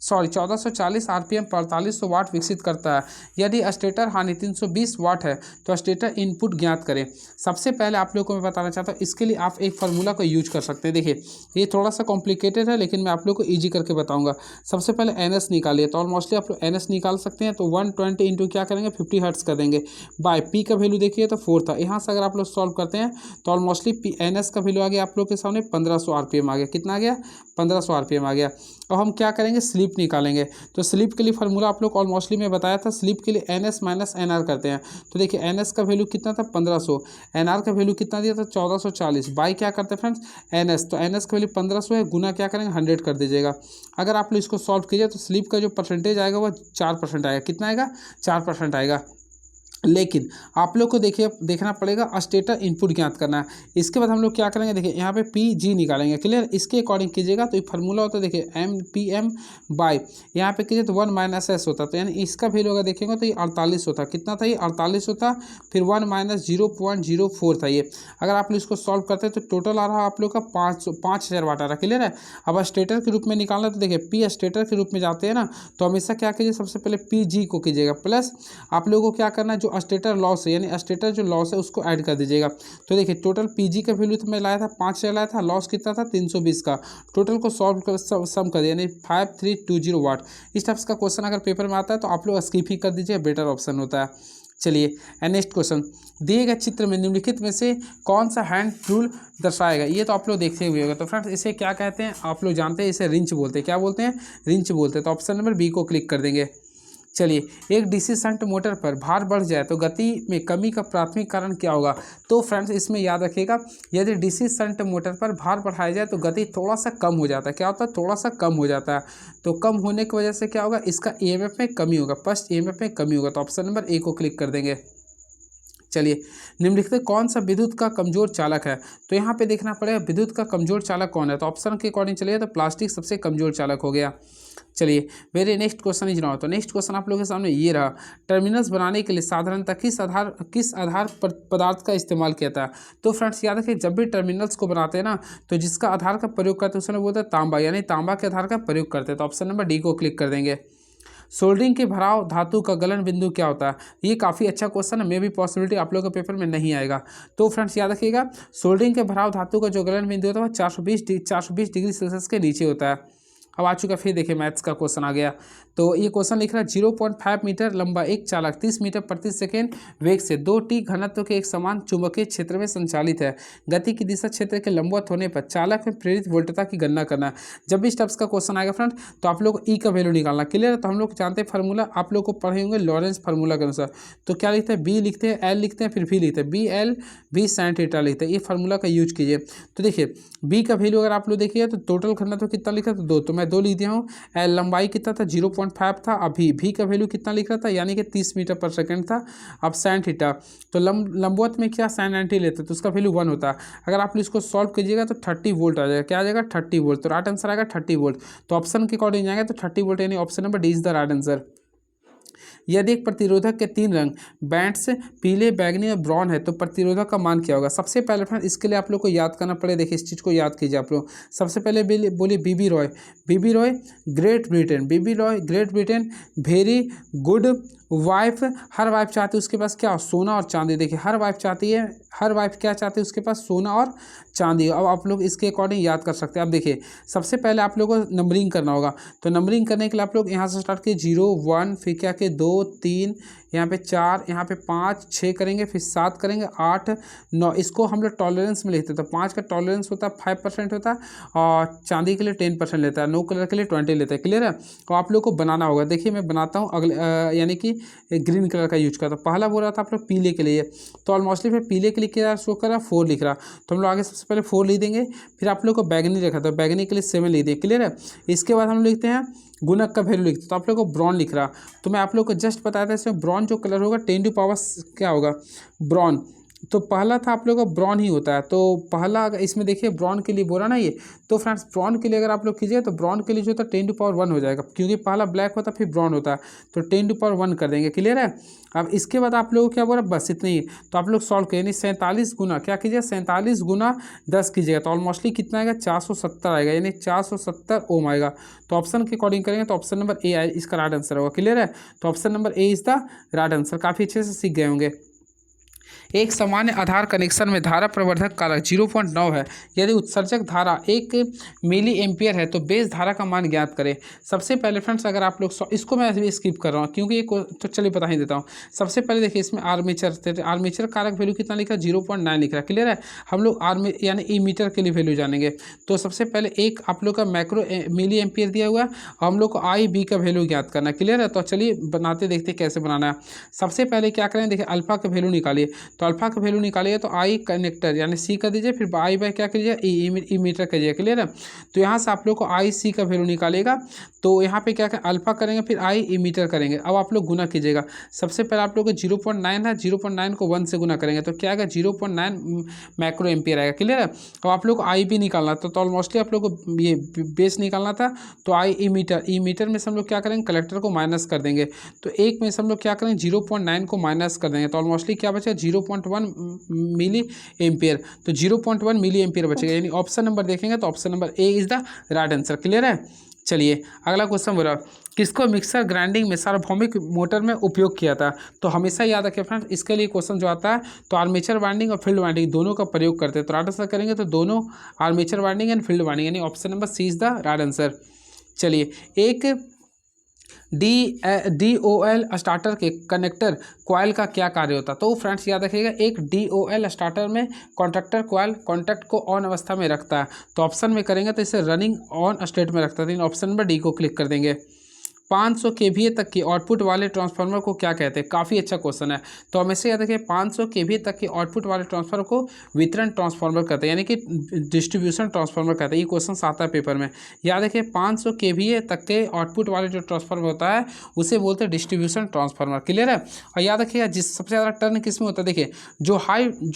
A: 1440 RPM 4500 वाट विकसित करता है। यदि स्टेटर हानि 320 वाट है तो स्टेटर इनपुट ज्ञात करें। सबसे पहले आप लोगों को मैं बताना चाहता हूँ, इसके लिए आप एक फार्मूला को यूज कर सकते हैं। देखिए ये थोड़ा सा कॉम्प्लिकेटेड है लेकिन मैं आप लोग को ईजी करके बताऊंगा। सबसे पहले NS निकालिए। तो ऑलमोस्टली आप लोग NS निकाल सकते हैं। तो 120 इंटू क्या करेंगे 50 हर्ट्ज कर देंगे बाय P का वैल्यू देखिए तो 4 था। यहाँ से अगर आप लोग सॉल्व करते हैं तो ऑलमोस्टली NS का वैल्यू आ गया आप लोग के सामने 1500 RPM आ गया। कितना आ गया? 1500 RPM आ गया। अब हम क्या करेंगे? स्लिप निकालेंगे। तो स्लिप के लिए फार्मूला आप लोग ऑलमोस्टली मैं बताया था। स्लिप के लिए NS माइनस NR करते हैं। तो देखिए NS का वैल्यू कितना था? 1500। NR का वैल्यू कितना दिया था? 1440। बाई क्या करते हैं फ्रेंड्स? NS। तो NS का वैल्यू 1500 है, गुना क्या करेंगे? 100 कर दीजिएगा। अगर आप लोग इसको सॉल्व कीजिए तो स्लिप का जो परसेंटेज आएगा वह 4% आएगा। कितना आएगा? 4% आएगा। लेकिन आप लोग को देखिए देखना पड़ेगा स्टेटर इनपुट ज्ञात करना है। इसके बाद हम लोग क्या करेंगे? देखिए यहाँ पे PG निकालेंगे। क्लियर? इसके अकॉर्डिंग कीजिएगा। तो ये फार्मूला होता है देखिए MPM बाय यहाँ पे कीजिए तो 1 - S होता है। तो यानी इसका वैल्यू अगर देखेंगे तो ये 48 होता। कितना था ये? 48 होता। फिर 1 - 0.04 था ये। अगर आप लोग इसको सॉल्व करते हैं तो टोटल आ रहा आप लोग का 5000 वाट आ रहा। क्लियर है? अब स्टेटर के रूप में निकालना तो देखिए P स्टेटर के रूप में जाते हैं ना, तो हमेशा क्या कीजिए? सबसे पहले PG को कीजिएगा प्लस आप लोगों को क्या करना है? जो स्टेटर लॉस है यानी स्टेटर जो लॉस है उसको ऐड कर दीजिएगा। तो देखिए टोटल पीजी का वैल्यू तो मैं लाया था 5 लाया था, लॉस कितना था 320 का, टोटल को सॉल्व कर सम कर दिया यानी 5320 वाट। इस टाइप्स का क्वेश्चन अगर पेपर में आता है तो आप लोग स्किप ही कर दीजिए, बेटर ऑप्शन होता है। चलिए नेक्स्ट क्वेश्चन, दिए गए चित्र में निम्नलिखित में से कौन सा हैंड टूल दर्शाएगा। ये तो आप लोग देखते हुए होगा। तो फ्रेंड्स इसे क्या कहते हैं, आप लोग जानते हैं, इसे रिंच बोलते हैं। क्या बोलते हैं, रिंच बोलते हैं। तो ऑप्शन नंबर बी को क्लिक कर देंगे। चलिए, एक डीसी शंट मोटर पर भार बढ़ जाए तो गति में कमी का प्राथमिक कारण क्या होगा। तो फ्रेंड्स इसमें याद रखिएगा, यदि डीसी शंट मोटर पर भार बढ़ाया जाए तो गति थोड़ा सा कम हो जाता है। क्या होता है, थोड़ा सा कम हो जाता है। तो कम होने की वजह से क्या होगा, इसका ईएमएफ में कमी होगा, फर्स्ट ईएमएफ में कमी होगा। तो ऑप्शन नंबर ए को क्लिक कर देंगे। चलिए, निम्नलिखित कौन सा विद्युत का कमजोर चालक है। तो यहाँ पे देखना पड़ेगा विद्युत का कमजोर चालक कौन है। तो ऑप्शन के अकॉर्डिंग चलिए तो प्लास्टिक सबसे कमजोर चालक हो गया। चलिए, very next question is now. तो नेक्स्ट क्वेश्चन आप लोगों के सामने ये रहा, टर्मिनल्स बनाने के लिए साधारणतः किस आधार पदार्थ का इस्तेमाल किया था। तो फ्रेंड्स याद रखिए, जब भी टर्मिनल्स को बनाते हैं ना तो जिसका आधार का प्रयोग करते हैं उसने बोलते हैं तांबा, यानी तांबा के आधार का प्रयोग करते हैं। तो ऑप्शन नंबर डी को क्लिक कर देंगे। सोल्डरिंग के भराव धातु का गलन बिंदु क्या होता है। ये काफ़ी अच्छा क्वेश्चन है, मे भी पॉसिबिलिटी आप लोगों के पेपर में नहीं आएगा। तो फ्रेंड्स याद रखिएगा, सोल्डरिंग के भराव धातु का जो गलन बिंदु होता है वह 420 डिग्री सेल्सियस के नीचे होता है। अब आ चुका, फिर देखिए मैथ्स का क्वेश्चन आ गया। तो ये क्वेश्चन लिख रहा है 0.5 मीटर लंबा एक चालक 30 मीटर प्रति सेकेंड वेग से 2t घनत्व के एक समान चुंबकीय क्षेत्र में संचालित है। गति की दिशा क्षेत्र के लंबवत होने पर चालक में प्रेरित वोल्टता की गणना करना। जब भी स्टेप्स का क्वेश्चन आएगा फ्रेंड तो आप लोग ई का वैल्यू निकालना। क्लियर है। तो हम लोग जानते हैं फार्मूला, आप लोग को पढ़े होंगे लॉरेंस फार्मूला के अनुसार। तो क्या लिखते हैं, बी लिखते हैं, एल लिखते हैं, फिर भी लिखते हैं, B L B sine theta लिखते हैं। ये फार्मूला का यूज कीजिए। तो देखिए बी का वैल्यू अगर आप लोग देखिए तो टोटल घनत्व कितना लिखा था 2, तो मैं 2 लिख दिया हूँ। लंबाई कितना था 0.5 था। अभी भी का वैल्यू कितना लिख रहा था, यानी कि 30 मीटर पर सेकंड था। अब साइन थीटा, तो लंबवत में क्या साइन 90 लेते तो उसका वैल्यू 1 होता है। अगर आप इसको सॉल्व कीजिएगा तो 30 वोल्ट आ जाएगा। क्या आ जाएगा, 30 वोल्ट। तो राइट आंसर आएगा 30 वोल्ट। तो ऑप्शन के अकॉर्डिंग जाएगा तो 30 वोल्ट, यानी option number D is the right answer. यदि एक प्रतिरोधक के 3 रंग बैंड्स पीले, बैगनी और ब्राउन है तो प्रतिरोधक का मान क्या होगा। सबसे पहले फ्रेंड इसके लिए आप लोग को याद करना पड़ेगा। देखिए इस चीज़ को याद कीजिए आप लोग। सबसे पहले बोलिए Bibi Roy Great Britain, Bibi Roy Great Britain very good wife. हर वाइफ चाहती है उसके पास क्या, सोना और चांदी। देखिए हर वाइफ चाहती है, हर वाइफ क्या चाहती है, उसके पास सोना और चांदी। अब आप लोग इसके अकॉर्डिंग याद कर सकते हैं। अब देखिए सबसे पहले आप लोगों को नंबरिंग करना होगा। तो नंबरिंग करने के लिए आप लोग यहाँ से स्टार्ट किए 0 1, फिर क्या कि 2 3, यहाँ पे 4, यहाँ पे 5 6 करेंगे, फिर 7 करेंगे, 8 9। इसको हम लोग टॉलरेंस में लिखते हैं। तो 5 का टॉलरेंस होता है 5% होता है, और चांदी के लिए 10% लेता है, 9 कलर के लिए 20 लेता है। क्लियर है। तो आप लोग को बनाना होगा। देखिए मैं बनाता हूँ अगले, यानी कि ग्रीन कलर का यूज करता हूँ। पहला बोल रहा था आप लोग पीले के लिए, तो ऑलमोस्टली फिर पीले के लिए क्या शो कर रहा है, 4 लिख रहा। तो हम लोग आगे सबसे पहले 4 लिख देंगे। फिर आप लोग को बैगनी रखा था, बैगनी के लिए 7 लिख देंगे। क्लियर है। इसके बाद हम लिखते हैं गुणक का वैल्यू लिखते हैं। तो आप लोग को ब्राउन लिख रहा। तो मैं आप लोग को जस्ट बताया था इसमें ब्राउन जो कलर होगा 10 टू पावर क्या होगा, ब्राउन। तो पहला था आप लोगों का ब्राउन ही होता है। तो पहला अगर इसमें देखिए ब्राउन के लिए बोला ना ये, तो फ्रेंड्स ब्राउन के लिए अगर आप लोग कीजिए तो ब्राउन के लिए जो होता है 10 टू पावर 1 हो जाएगा, क्योंकि पहला ब्लैक होता है फिर ब्राउन होता है। तो 10 टू पावर 1 कर देंगे। क्लियर है। अब इसके बाद आप लोगों को क्या बोला, बस इतना ही। तो आप लोग सॉल्व करिए, यानी 47 गुना क्या कीजिए, 47 गुना 10 कीजिएगा। तो ऑलमोस्टली कितना आएगा, 470 आएगा, यानी 470 ओम आएगा। तो ऑप्शन के अकॉर्डिंग करेंगे तो ऑप्शन नंबर ए आए, इसका राइट आंसर होगा। क्लियर है। तो option number A is the right answer. काफ़ी अच्छे से सीख गए होंगे। एक सामान्य आधार कनेक्शन में धारा प्रवर्धक कारक 0.9 है। यदि उत्सर्जक धारा 1 मिली एम्पियर है तो बेस धारा का मान ज्ञात करें। सबसे पहले फ्रेंड्स अगर आप लोग इसको मैं अभी स्किप कर रहा हूँ क्योंकि तो चलिए बता ही देता हूँ। सबसे पहले देखिए इसमें आर्मेचर कारक वैल्यू कितना लिखा है, 0.9 लिख रहा है। क्लियर है। हम लोग यानी ई मीटर के लिए वैल्यू जानेंगे। तो सबसे पहले एक आप लोग का मैक्रो मिली एम्पियर दिया हुआ है और हम लोग को आई बी का वैल्यू ज्ञात करना। क्लियर है। तो चलिए बनाते देखते कैसे बनाना है। सबसे पहले क्या करें, देखिए अल्फा का वैल्यू निकालिए। तो अल्फा का वैल्यू निकालिए तो आई कनेक्टर यानी सी कर दीजिए, फिर आई बाय क्या करिए, ई मीटर करिए। क्लियर है। तो यहाँ से आप लोग को आई सी का वैल्यू निकालेगा। तो यहाँ पे क्या करें, अल्फा करेंगे फिर आई ई मीटर करेंगे। अब आप लोग गुना कीजिएगा। सबसे पहले आप लोग को 0.9 है, 0.9 को 1 से गुना करेंगे तो क्या आएगा, 0.9 माइक्रो एम्पियर आएगा। क्लियर है। अब आप लोग को आई भी निकालना था। तो ऑलमोस्टली आप लोग को ये बेस निकालना था। तो आई ई मीटर में से हम लोग क्या करेंगे, कलेक्टर को माइनस कर देंगे। तो एक में से हम लोग क्या करेंगे, 0.9 को माइनस कर देंगे। तो ऑलमोस्टली क्या बचेगा, 0.1 मिली एम्पियर, तो 0.1 मिली एम्पियर बचेगा, यानी ऑप्शन नंबर देखेंगे तो option number A is the right answer. Clear है। चलिए अगला क्वेश्चन बोला, किसको मिक्सर ग्राइंडिंग में सार्वभौमिक मोटर में उपयोग किया था। तो हमेशा याद रखें फ्रेंड्स, इसके लिए क्वेश्चन जो आता है तो आर्मेचर वाइंडिंग और फील्ड वाइंडिंग दोनों का प्रयोग करते हैं। तो राइट आंसर करेंगे तो दोनों, armature winding and field winding, यानी option number C is the right answer. चलिए, एक DOL स्टार्टर के कनेक्टर कॉयल का क्या कार्य होता है। तो फ्रेंड्स याद रखिएगा, एक DOL स्टार्टर में कॉन्ट्रैक्टर कॉयल कॉन्टैक्ट को ऑन अवस्था में रखता है। तो ऑप्शन में करेंगे तो इसे रनिंग ऑन स्टेट में रखता है, ऑप्शन नंबर डी को क्लिक कर देंगे। 500 kVA तक की आउटपुट वाले ट्रांसफार्मर को क्या कहते हैं। काफ़ी अच्छा क्वेश्चन है। तो हमेशा याद रखिए 500 kVA तक की आउटपुट वाले ट्रांसफार्मर को वितरण ट्रांसफार्मर कहते हैं, यानी कि डिस्ट्रीब्यूशन ट्रांसफार्मर कहते हैं। ये क्वेश्चन आता है पेपर में। याद रखिए 500 kVA तक के आउटपुट वाले जो ट्रांसफार्मर होता है उसे बोलते हैं डिस्ट्रीब्यूशन ट्रांसफार्मर। क्लियर है। और याद रखिएगा जिस सबसे ज़्यादा टर्न किस में होता है, देखिए जो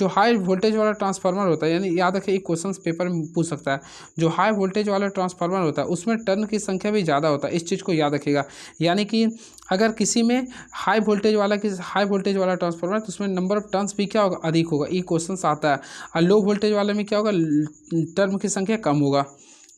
A: हाई वोल्टेज वाला ट्रांसफार्मर होता है, यानी याद रखिए एक क्वेश्चन पेपर में पूछ सकता है, जो हाई वोल्टेज वाला ट्रांसफार्मर होता है उसमें टर्न की संख्या भी ज़्यादा होता है। इस चीज़ को याद रखिएगा, यानी कि अगर किसी में हाई वोल्टेज वाला ट्रांसफार्मर है तो उसमें नंबर ऑफ टर्न्स भी क्या होगा, अधिक होगा। ये क्वेश्चन आता है। और लो वोल्टेज वाले में क्या होगा, टर्न की संख्या कम होगा।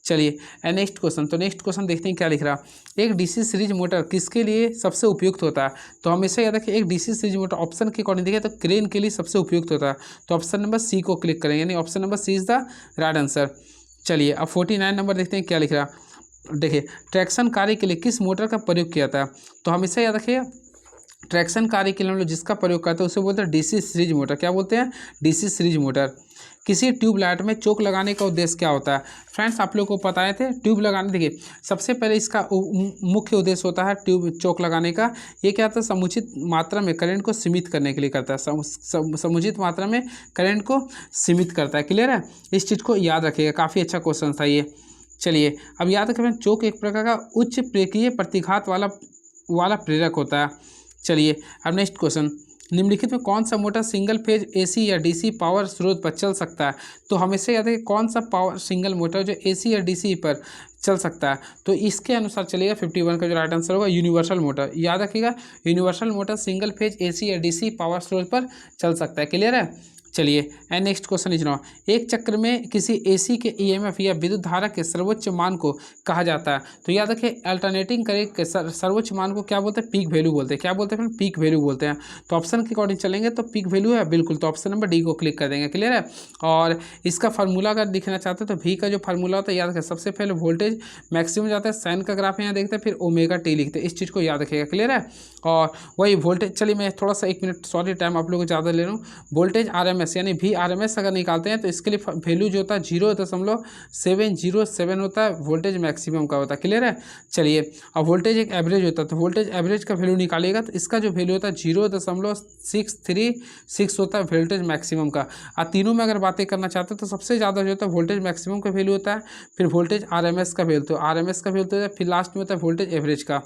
A: चलिए नेक्स्ट क्वेश्चन। तो नेक्स्ट क्वेश्चन देखते हैं क्या लिख रहा है। एक डीसी सीरीज मोटर किसके लिए सबसे उपयुक्त होता है। तो हमेशा याद रखिए एक डीसी सीरीज मोटर ऑप्शन के अकॉर्डिंग देखिए तो क्रेन के लिए सबसे उपयुक्त होता है। तो ऑप्शन नंबर सी को क्लिक करेंगे, यानी option number C is the right answer. चलिए अब 49 नंबर देखते हैं क्या लिख रहा है। देखिए ट्रैक्शन कार्य के लिए किस मोटर का प्रयोग किया था। तो हमेशा याद रखिए ट्रैक्शन कार्य के लिए हम लोग जिसका प्रयोग करते हैं उसे बोलते हैं डीसी सीरीज मोटर। क्या बोलते हैं, डीसी सीरीज मोटर। किसी ट्यूब लाइट में चोक लगाने का उद्देश्य क्या होता है। फ्रेंड्स आप लोग को बताए थे ट्यूब लगाने, देखिए सबसे पहले इसका मुख्य उद्देश्य होता है ट्यूब चोक लगाने का, ये क्या होता है, समुचित मात्रा में करंट को सीमित करने के लिए करता है। समुचित मात्रा में करंट को सीमित करता है। क्लियर है। इस चीज़ को याद रखिएगा, काफ़ी अच्छा क्वेश्चन था ये। चलिए अब याद रखें चोक एक प्रकार का उच्च प्रेरकीय प्रतिघात वाला प्रेरक होता है। चलिए अब नेक्स्ट क्वेश्चन, निम्नलिखित में कौन सा मोटर सिंगल फेज एसी या डीसी पावर स्रोत पर चल सकता है। तो हमेशा याद है कौन सा पावर सिंगल मोटर जो एसी या डीसी पर चल सकता है। तो इसके अनुसार चलिएगा 51 का जो राइट आंसर होगा यूनिवर्सल मोटर। याद रखिएगा universal motor single phase AC या डीसी पावर स्रोत पर चल सकता है। क्लियर है। चलिए and next question is now, एक चक्र में किसी एसी के ईएमएफ या विद्युत धारा के सर्वोच्च मान को कहा जाता है। तो याद रखिए अल्टरनेटिंग करंट के सर्वोच्च मान को क्या बोलते हैं, पीक वैल्यू बोलते हैं। क्या बोलते हैं, पीक वैल्यू बोलते हैं। तो ऑप्शन के अकॉर्डिंग चलेंगे तो पीक वैल्यू है बिल्कुल, तो ऑप्शन नंबर डी को क्लिक कर देंगे। क्लियर है। और इसका फार्मूला अगर दिखना चाहते हैं तो भी का जो फार्मूला होता है याद रखें, सबसे पहले वोल्टेज मैक्सिमम जाता है, साइन का ग्राफ यहाँ देखते हैं, फिर ओमेगा टी लिखते हैं। इस चीज़ को याद रखिएगा। क्लियर है। और वही वोल्टेज, चलिए मैं थोड़ा सा 1 मिनट सॉरी टाइम आप लोगों को ज़्यादा ले रहा हूँ। वोल्टेज RMS यानी VRMS अगर निकालते हैं तो इसके लिए वैल्यू जो होता है 0.707 होता है, वोल्टेज मैक्सिमम का होता है। क्लियर है। चलिए अब वोल्टेज एक एवरेज होता है, तो वोल्टेज एवरेज का वैल्यू निकालिएगा तो इसका जो वैल्यू होता है 0.636 होता है वोल्टेज मैक्सिमम का। और तीनों में अगर बातें करना चाहते हैं तो सबसे ज़्यादा जो होता है वोल्टेज मैक्सिमम का वैल्यू होता है, फिर वोल्टेज RMS का वैल्यू, तो RMS का वैल्यू होता है, फिर लास्ट में होता है वोल्टेज एवरेज का।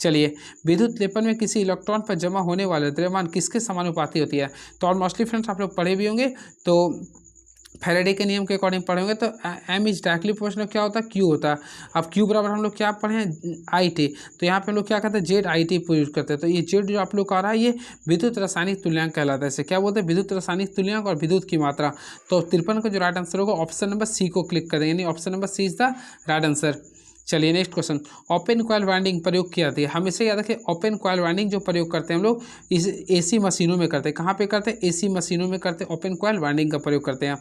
A: चलिए विद्युत लेपन में किसी इलेक्ट्रॉन पर जमा होने वाले द्रव्यमान किसके समानुपाती होती है। तो और मोस्टली फ्रेंड्स आप लोग पढ़े भी होंगे, तो फैराडे के नियम के अकॉर्डिंग पढ़े होंगे। तो M इज डायरेक्टली प्रोपोर्शनल क्या होता है, Q होता है। अब Q बराबर हम लोग क्या पढ़े हैं, IT। तो यहाँ पे हम लोग क्या करते हैं, ZIT यूज करते हैं। तो ये Z जो आप लोग का आ रहा है ये विद्युत रासायनिक तुल्यांक कहलाता है। इसे क्या बोलते हैं, विद्युत रासायनिक तुल्यांक और विद्युत की मात्रा। तो 53 का जो राइट आंसर होगा ऑप्शन नंबर सी को क्लिक करेंगे, यानी option number C is the right answer. चलिए next question, open coil winding प्रयोग किया जाती है। हमेशा याद रखें ओपन कॉइल वाइंडिंग जो प्रयोग करते हैं हम लोग इस एसी मशीनों में करते हैं। कहाँ पे करते हैं, एसी मशीनों में करते हैं, ओपन कॉइल वाइंडिंग का प्रयोग करते हैं।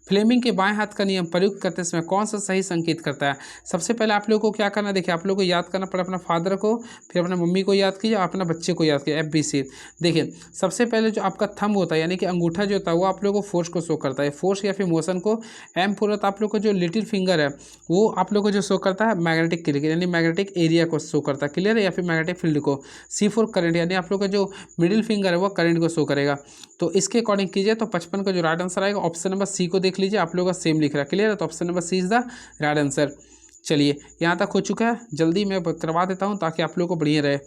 A: फ्लेमिंग के बाएं हाथ का नियम प्रयुक्त करते समय कौन सा सही संकेत करता है। सबसे पहले आप लोगों को क्या करना है, देखिए आप लोगों को याद करना पड़ा अपना फादर को, फिर अपना मम्मी को याद कीजिए, अपना बच्चे को याद कीजिए, FBC। देखिए सबसे पहले जो आपका थंब होता है यानी कि अंगूठा जो होता है वो आप लोगों को फोर्स को शो करता है, फोर्स या फिर मोशन को। M4 होता है आप लोग को जो लिटिल फिंगर है वो आप लोग को जो शो करता है मैग्नेटिक के लिए, यानी मैग्नेटिक एरिया को शो करता है। क्लियर है, या फिर मैग्नेटिक फील्ड को। C4 करंट यानी आप लोग का जो मिडिल फिंगर है वो करंट को शो करेगा। तो इसके अकॉर्डिंग कीजिए तो 55 का जो राइट आंसर आएगा ऑप्शन नंबर सी को देख लीजिए, आप लोगों का सेम लिख रहा है। क्लियर है, तो option number C is the right answer. चलिए यहाँ तक हो चुका है, जल्दी मैं करवा देता हूँ ताकि आप लोगों को बढ़िया रहे।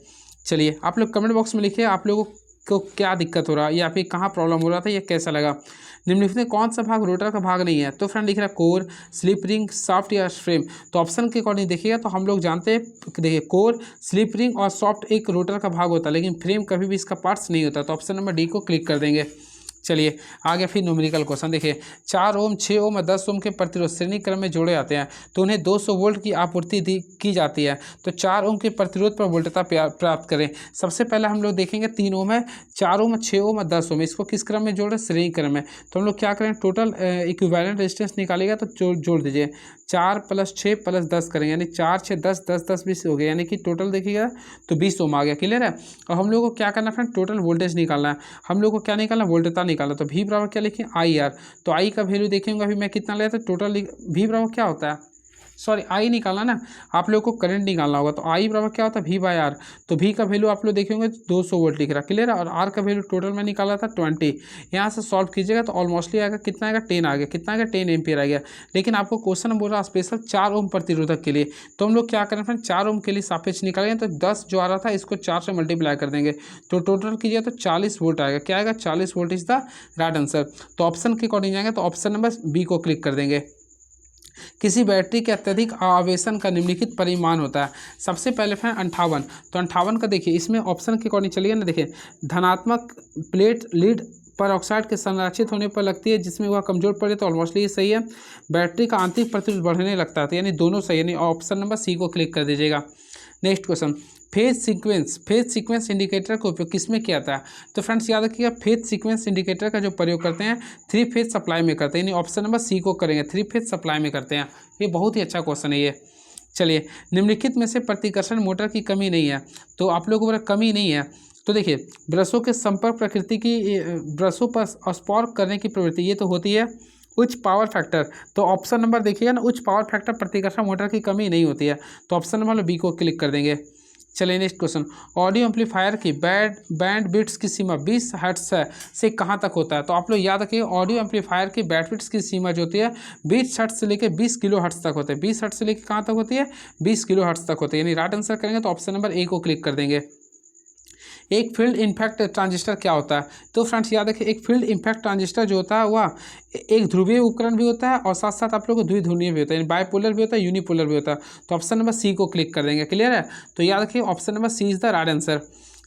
A: चलिए आप लोग कमेंट बॉक्स में लिखिए आप लोगों को क्या दिक्कत हो रहा है या फिर कहाँ प्रॉब्लम हो रहा था, या कैसा लगा। निम्नलिखित में कौन सा भाग रोटर का भाग नहीं है। तो फ्रेंड लिख रहा है कोर, स्लिप रिंग, सॉफ्ट या फ्रेम। तो ऑप्शन के अकॉर्डिंग देखिएगा तो हम लोग जानते हैं, देखिए कोर, स्लिप रिंग और सॉफ्ट एक रोटर का भाग होता है, लेकिन फ्रेम कभी भी इसका पार्ट्स नहीं होता। तो ऑप्शन नंबर डी को क्लिक कर देंगे। चलिए आगे फिर न्यूमेरिकल क्वेश्चन देखिए, 4 ओम, 6 ओम और 10 ओम के प्रतिरोध श्रेणी क्रम में जोड़े जाते हैं तो उन्हें 200 वोल्ट की आपूर्ति की जाती है, तो 4 ओम के प्रतिरोध पर वोल्टता प्राप्त करें। सबसे पहले हम लोग देखेंगे 3 ओम है, 4 ओम, 6 ओम और 10 ओम, इसको किस क्रम में जोड़ रहे हैं, श्रेणी क्रम में। तो हम लोग क्या करें, टोटल इक्विवेलेंट रेजिस्टेंस निकालेगा तो जोड़ दीजिए, 4 + 6 + 10 करेंगे, यानी 4 6 10 10 10 20 हो गया, यानी कि टोटल देखिएगा तो 20 ओम आ गया। क्लियर है। और हम लोग को क्या करना है फ्रेंड, टोटल वोल्टेज निकालना है। हम लोग को क्या निकालना, वोल्टता निकालना। तो V बराबर क्या लिखें, IR। तो I का वैल्यू देखेंगे अभी मैं कितना लिया था, टोटल V बराबर क्या होता है, सॉरी I निकालना ना, आप लोग को करंट निकालना होगा। तो I बराबर क्या होता है, V/R। तो V का वैल्यू आप लोग देखेंगे 200 वोल्ट लिख रहा, क्लियर है। और R का वैल्यू टोटल में निकाला था 20। यहाँ से सॉल्व कीजिएगा तो ऑलमोस्टली आएगा, कितना आएगा, 10 आ गया। कितना आ गया, 10 एम्पियर आ गया। लेकिन आपको क्वेश्चन बोल रहा स्पेशल 4 ओम प्रतिरोधक के लिए, तो हम लोग क्या करें फ्रेंड, 4 ओम के लिए सापेक्ष निकालेंगे तो 10 जो आ रहा था इसको 4 से मल्टीप्लाई कर देंगे, तो टोटल कीजिए तो 40 वोल्ट आएगा। क्या आएगा, 40 volt is the right answer. तो ऑप्शन के अकॉर्डिंग जाएंगे तो ऑप्शन नंबर बी को क्लिक कर देंगे। किसी बैटरी के अत्यधिक आवेशन का निम्नलिखित परिमाण होता है। सबसे पहले है 58, तो 58 का देखिए, इसमें ऑप्शन के अकॉर्डिंग चलिए ना, देखिए धनात्मक प्लेट लीड पर ऑक्साइड के संरक्षित होने पर लगती है, जिसमें वह कमजोर पड़े तो ऑलमोस्टली ये सही है। बैटरी का आंतरिक प्रतिरोध बढ़ने लगता है, तो यानी दोनों सही, यानी ऑप्शन नंबर सी को क्लिक कर दीजिएगा। Next question, phase sequence indicator का उपयोग किसमें किया जाता है। तो फ्रेंड्स याद रखिएगा, फेज सीक्वेंस इंडिकेटर का जो प्रयोग करते हैं 3 फेज सप्लाई में करते हैं, यानी ऑप्शन नंबर सी को करेंगे, 3 फेज सप्लाई में करते हैं। ये बहुत ही अच्छा क्वेश्चन है ये। चलिए, निम्नलिखित में से प्रतिकर्षण मोटर की कमी नहीं है, तो आप लोगों को कमी नहीं है। तो देखिए, ब्रशों के संपर्क प्रकृति की, ब्रशों पर स्पार्क करने की प्रवृत्ति ये तो होती है। उच्च पावर फैक्टर, तो ऑप्शन नंबर देखिएगा ना, उच्च पावर फैक्टर प्रतिकर्षण मोटर की कमी नहीं होती है, तो ऑप्शन नंबर बी को क्लिक कर देंगे। चलिए नेक्स्ट क्वेश्चन, ऑडियो एम्पलीफायर की बैंड बिट्स की सीमा 20 हर्ट्ज से कहाँ तक होता है। तो आप लोग याद रखिए, ऑडियो एम्पलीफायर की बैंड बिट्स की सीमा जो होती है 20 हर्ट्ज से लेकर 20 किलो हर्ट्ज तक होते हैं। 20 हर्ट्ज से लेकर कहाँ तक होती है, 20 किलो हर्ट्ज तक होती है, यानी राइट आंसर करेंगे तो ऑप्शन नंबर ए को क्लिक कर देंगे। एक फील्ड इम्पैक्ट ट्रांजिस्टर क्या होता है। तो फ्रेंड्स याद रखिए, एक फील्ड इम्पैक्ट ट्रांजिस्टर जो होता है वह एक ध्रुवीय उपकरण भी होता है और साथ साथ आप लोग को द्विध्रुवीय भी होता है, यानी बायपोलर भी होता है, यूनिपोलर भी होता है। तो ऑप्शन नंबर सी को क्लिक कर देंगे। क्लियर है। तो याद रखिए, option number C is the right answer.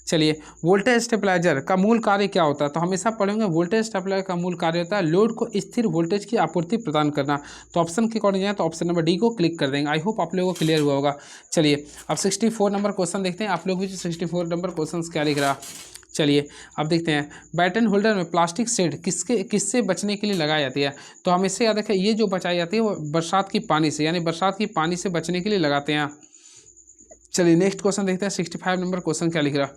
A: चलिए, वोल्टेज स्टेबलाइजर का मूल कार्य क्या होता है। तो हमेशा पढ़ेंगे, वोल्टेज स्टेबलाइजर का मूल कार्य होता है लोड को स्थिर वोल्टेज की आपूर्ति प्रदान करना। तो ऑप्शन के अकॉर्डिंग जाए तो ऑप्शन नंबर डी को क्लिक कर देंगे। आई होप आप लोगों को क्लियर हुआ होगा। चलिए, अब 64 नंबर क्वेश्चन देखते हैं, आप लोग भी 64 नंबर क्वेश्चन क्या लिख रहा। चलिए अब देखते हैं, बैटन होल्डर में प्लास्टिक शेड किससे बचने के लिए लगाई जाती है। तो हमेशा याद रखें, ये जो बचाई जाती है वो बरसात की पानी से, यानी बरसात की पानी से बचने के लिए लगाते हैं। चलिए नेक्स्ट क्वेश्चन देखते हैं, 65 नंबर क्वेश्चन क्या लिख रहा।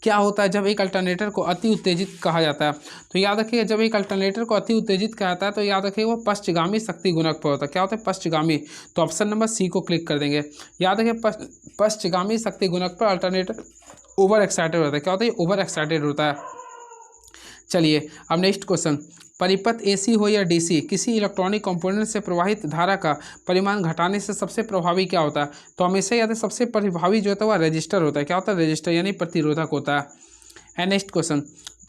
A: क्या होता है जब एक अल्टरनेटर को अति उत्तेजित कहा जाता है। तो याद रखिए, जब एक अल्टरनेटर को अति उत्तेजित कहा जाता है तो याद रखिए वो पश्चगामी शक्ति गुणक पर होता है। क्या होता है, पश्चगामी। तो ऑप्शन नंबर सी को क्लिक कर देंगे। याद रखिए, पश्चगामी शक्ति गुणक पर अल्टरनेटर ओवर एक्साइटेड होता है। क्या होता है, ओवर एक्साइटेड होता है। चलिए अब नेक्स्ट क्वेश्चन, परिपथ एसी हो या डीसी, किसी इलेक्ट्रॉनिक कंपोनेंट से प्रवाहित धारा का परिमाण घटाने से सबसे प्रभावी क्या होता है। तो हमेशा याद है, सबसे प्रभावी जो होता है वह रजिस्टर होता है। क्या होता है, रजिस्टर, यानी प्रतिरोधक होता है। And next question,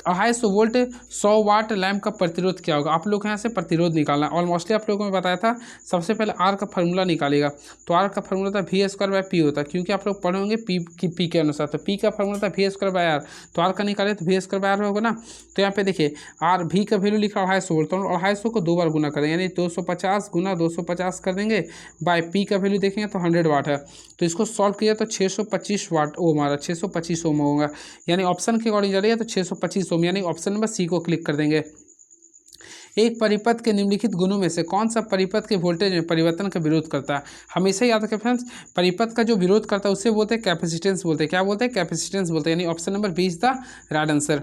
A: 250 volt 100 watt lamp का प्रतिरोध क्या होगा। आप लोग यहाँ से प्रतिरोध निकालना, ऑलमोस्टली आप लोगों को मैं बताया था। सबसे पहले आर का फार्मूला निकालेगा, तो आर का फार्मूला था V²/P होता है, क्योंकि आप लोग पढ़े होंगे पी के अनुसार। तो पी का फार्मूला था V²/R, तो आर का निकाले तो V²/R होगा ना। तो यहाँ पे देखिए, आर भी का वैल्यू लिखा 250 वोल्ट, तो 250 को 2 बार गुना करेंगे, यानी 250 गुना 250 कर देंगे, बाय पी का वैल्यू देखेंगे तो 100 वाट है। तो इसको सॉल्व किया तो 625 वाट ओम हमारा 625 ओम होगा, यानी ऑप्शन के अकॉर्डिंग जा रही है तो 625 ओम, यानी ऑप्शन नंबर सी को क्लिक कर देंगे। एक परिपथ के निम्नलिखित गुणों में से कौन सा परिपथ के वोल्टेज में परिवर्तन का विरोध करता है। हमेशा याद रखें फ्रेंड्स, परिपथ का जो विरोध करता है उसे बोलते हैं कैपेसिटेंस बोलते हैं। क्या बोलते हैं, कैपेसिटेंस बोलते हैं, यानी option number B is the right answer.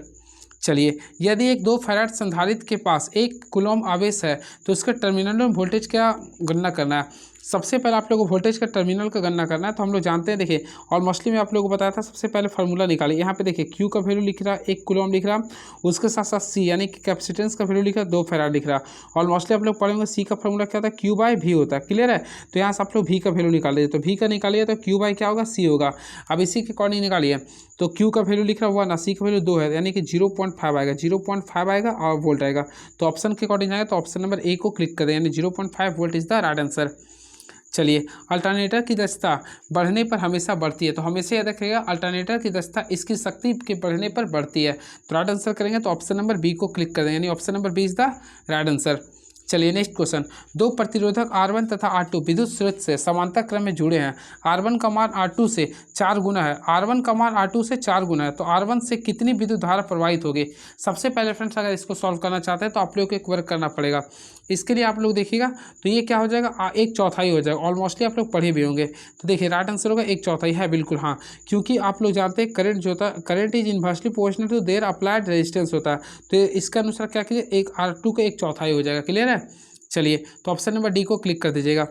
A: चलिए, यदि एक 2 फैराड संधारित्र के पास 1 कूलम आवेश है तो उसके टर्मिनल में वोल्टेज क्या गणना करना है। सबसे पहले आप लोगों को वोल्टेज का टर्मिनल का गणना करना है। तो हम लोग जानते हैं, देखिए ऑलमोस्टली मैं आप लोगों को बताया था। सबसे पहले फार्मूला निकालिए, यहाँ पे देखिए क्यू का वैल्यू लिख रहा 1 कूलम लिख रहा, उसके साथ साथ सी यानी कि कैपेसिटेंस का वैल्यू लिख रहा 2 फैराड लिख रहा। ऑलमोस्टली आप लोग पढ़ेंगे, सी का फार्मूला क्या होता है, Q/V होता है। क्लियर है। तो यहाँ से आप लोग V का वैल्यू निकाल लीजिए, तो V का निकालिए तो Q/, क्या होगा, C होगा। अब इसी के अकॉर्डिंग निकालिए, तो Q का वैल्यू लिख रहा 1, C का वैल्यू 2 है, यानी कि 0.5 आएगा, 0.5 आएगा और वोल्ट आएगा। तो ऑप्शन के अकॉर्डिंग आएगा तो ऑप्शन नंबर ए को क्लिक करें, यानी 0.5 volt is the right answer. चलिए, अल्टरनेटर की दक्षता बढ़ने पर हमेशा बढ़ती है, तो हमेशा याद रखिएगा अल्टरनेटर की दक्षता इसकी शक्ति के बढ़ने पर बढ़ती है। तो राइट आंसर करेंगे तो ऑप्शन नंबर बी को क्लिक कर देंगे, यानी option number B is the right answer. चलिए नेक्स्ट क्वेश्चन, दो प्रतिरोधक R1 तथा R2 विद्युत स्रोत से समांतर क्रम में जुड़े हैं। R1 का मान R2 से 4 गुना है, R1 का मान R2 से 4 गुना है, तो R1 से कितनी विद्युत धारा प्रवाहित होगी। सबसे पहले फ्रेंड्स अगर इसको सॉल्व करना चाहते हैं तो आप लोग को एक वर्क करना पड़ेगा। इसके लिए आप लोग देखिएगा तो ये क्या हो जाएगा, 1/4 हो जाएगा। ऑलमोस्टली आप लोग पढ़े भी होंगे, तो देखिए राइट आंसर होगा 1/4 है, बिल्कुल हाँ, क्योंकि आप लोग जानते हैं करंट जो होता है, current is inversely proportional to their applied resistance होता है, तो इसके अनुसार क्या कीजिए, एक R2 का 1/4 हो जाएगा। क्लियर है। चलिए, तो ऑप्शन नंबर डी को क्लिक कर दीजिएगा।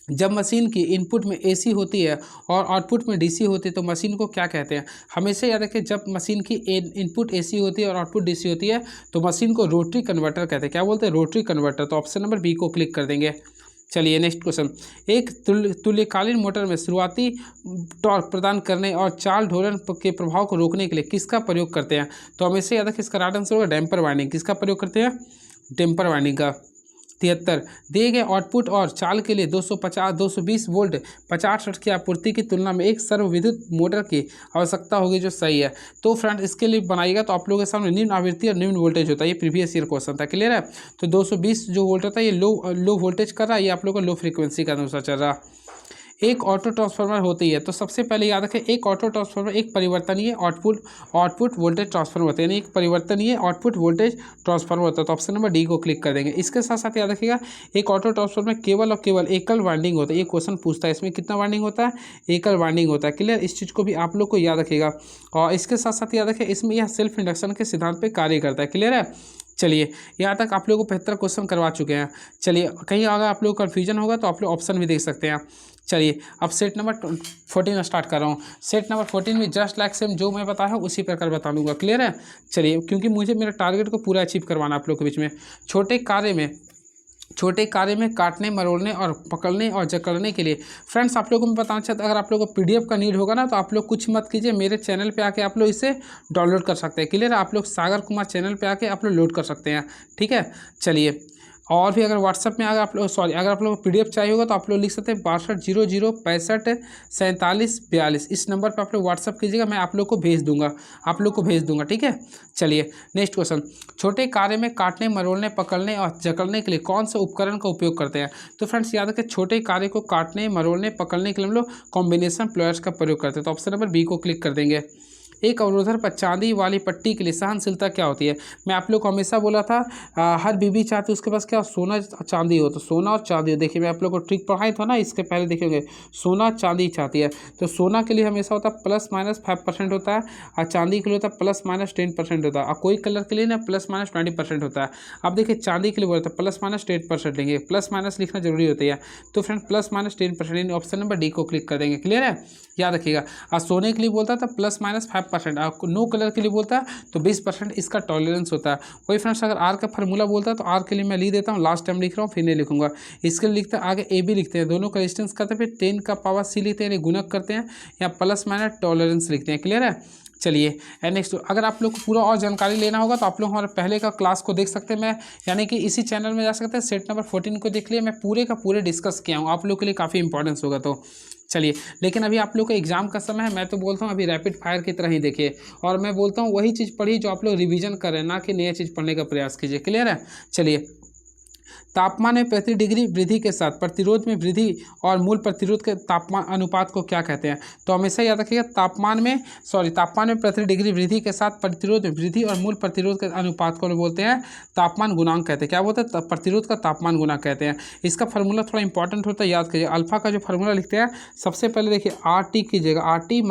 A: जब मशीन की इनपुट में एसी होती है और आउटपुट में डीसी होती है तो मशीन को क्या कहते हैं। हमेशा याद रखें, जब मशीन की इनपुट एसी होती है और आउटपुट डीसी होती है तो मशीन को रोटरी कन्वर्टर कहते हैं। क्या बोलते हैं, रोटरी कन्वर्टर। तो ऑप्शन नंबर बी को क्लिक कर देंगे। चलिए नेक्स्ट क्वेश्चन, एक तुल्यकालीन मोटर में शुरुआती टॉर्क प्रदान करने और चाल ढोलन के प्रभाव को रोकने के लिए किसका प्रयोग करते हैं। तो हमेशा याद रखें इसका राइट आंसर होगा डैम्पर वाइंडिंग। किसका प्रयोग करते हैं, डैम्पर वाइंडिंग का। 73, दिए गए आउटपुट और चाल के लिए 220 वोल्ट 50 हर्ट्ज की आपूर्ति की तुलना में एक सर्व विद्युत मोटर की आवश्यकता होगी जो सही है। तो फ्रेंड इसके लिए बनाइएगा तो आप लोगों के सामने निम्न आवृत्ति और निम्न वोल्टेज होता है, ये प्रीवियस ईयर क्वेश्चन था। क्लियर है। तो 220 जो वोल्ट होता है ये लो वोल्टेज कर रहा है, ये आप लोगों को लो फ्रीक्वेंसी का अनुसार चल रहा है। एक ऑटो ट्रांसफार्मर होती है, तो सबसे पहले याद रखें एक ऑटो ट्रांसफार्मर एक परिवर्तनीय आउटपुट वोल्टेज ट्रांसफार्मर होता है, यानी एक परिवर्तनीय आउटपुट वोल्टेज ट्रांसफार्मर होता है। तो ऑप्शन नंबर डी को क्लिक कर देंगे। इसके साथ साथ याद रखिएगा एक ऑटो ट्रांसफार्मर में केवल और केवल एकल वाइंडिंग होता है। ये क्वेश्चन पूछता है इसमें कितना वाइंडिंग होता है, एकल वाइंडिंग होता है। क्लियर, इस चीज़ को भी आप लोग को याद रखिएगा। और इसके साथ साथ याद रखें इसमें यह सेल्फ इंडक्शन के सिद्धांत पर कार्य करता है। क्लियर है। चलिए, यहाँ तक आप लोगों को 75 क्वेश्चन करवा चुके हैं। चलिए, कहीं अगर आप लोग को कन्फ्यूजन होगा तो आप लोग ऑप्शन भी देख सकते हैं। चलिए, अब सेट नंबर 14 स्टार्ट कर रहा हूँ। सेट नंबर 14 में जस्ट लाइक सेम जो मैं बताया हूँ उसी प्रकार बता दूंगा। क्लियर है। चलिए, क्योंकि मुझे मेरे टारगेट को पूरा अचीव करवाना आप लोग के बीच में। छोटे कार्य में काटने, मरोड़ने और पकड़ने और जकड़ने के लिए फ्रेंड्स आप लोगों को मैं बताना चाहता हूँ, अगर आप लोगों को पीडीएफ का नीड होगा ना तो आप लोग कुछ मत कीजिए, मेरे चैनल पे आके आप लोग इसे डाउनलोड कर सकते हैं। क्लियर है। आप लोग सागर कुमार चैनल पे आके आप लोग लोड कर सकते हैं। ठीक है। चलिए, और भी अगर व्हाट्सअप में अगर आप लोग को पीडीएफ चाहिए होगा तो आप लोग लिख सकते हैं 6200654742। इस नंबर पर आप लोग व्हाट्सअप कीजिएगा, मैं आप लोग को भेज दूंगा। ठीक है। चलिए नेक्स्ट क्वेश्चन, छोटे कार्य में काटने, मरोड़ने, पकड़ने और जकड़ने के लिए कौन सा उपकरण का उपयोग करते हैं। तो फ्रेंड्स याद रखें छोटे कार्य को काटने, मरोड़ने, पकड़ने के लिए हम लोग कॉम्बिनेशन प्लेयर्स का प्रयोग करते हैं। तो ऑप्शन नंबर बी को क्लिक कर देंगे। एक अवरोधक पर चांदी वाली पट्टी के लिए सहनशीलता क्या होती है। मैं आप लोग को हमेशा बोला था हर बीबी चाहती है उसके पास क्या, सोना चांदी हो। तो सोना और चांदी हो, देखिए मैं आप लोग को ट्रिक पढ़ाई था ना इसके पहले, देखेंगे सोना चांदी चाहती है। तो सोना के लिए हमेशा होता है +-5% होता है और चांदी के लिए होता है +-10% होता है, और कोई कलर के लिए ना +-20% होता है। अब देखिए चांदी के लिए बोलता है +-10% लेंगे, प्लस माइनस लिखना जरूरी होती है। तो फ्रेंड +-10% ऑप्शन नंबर डी को क्लिक कर देंगे। क्लियर है। याद रखिएगा। और सोने के लिए बोलता था +-5%, आपको नो कलर के लिए बोलता है तो 20% इसका टॉलरेंस होता है। वही फ्रेंड्स अगर आर का फार्मूला बोलता है तो आर के लिए मैं लिख देता हूँ, लास्ट टाइम लिख रहा हूँ फिर नहीं लिखूंगा। इसके लिए लिखते हैं आगे ए बी लिखते हैं, दोनों का डिस्टेंस करते हैं, फिर 10 का पावर सी लिखते हैं, गुणक करते हैं, या +- टॉलरेंस लिखते हैं। क्लियर है। चलिए नेक्स्ट, अगर आप लोग को पूरा और जानकारी लेना होगा तो आप लोग हमारे पहले का क्लास को देख सकते हैं। मैं यानी कि इसी चैनल में जा सकते हैं, सेट नंबर 14 को देख लिए, मैं पूरे का पूरे डिस्कस किया हूँ, आप लोग के लिए काफ़ी इंपॉर्टेंस होगा। तो चलिए, लेकिन अभी आप लोग का एग्जाम का समय है, मैं तो बोलता हूँ अभी रैपिड फायर की तरह ही देखिए, और मैं बोलता हूँ वही चीज़ पढ़िए जो आप लोग रिवीजन करें, ना कि नया चीज़ पढ़ने का प्रयास कीजिए। क्लियर है। चलिए, तापमान में प्रति डिग्री वृद्धि के साथ प्रतिरोध में वृद्धि और मूल प्रतिरोध के तापमान अनुपात को क्या कहते हैं। तो हमेशा याद रखिएगा तापमान में प्रति डिग्री वृद्धि के साथ प्रतिरोध में वृद्धि और मूल प्रतिरोध के अनुपात को बोलते हैं तापमान गुणांक कहते हैं। क्या बोलते हैं, प्रतिरोध का तापमान गुणांक कहते हैं। इसका फार्मूला थोड़ा इंपॉर्टेंट होता है, याद करिए। अल्फा का जो फार्मूला लिखते हैं सबसे पहले देखिए RT कीजिएगा, RT -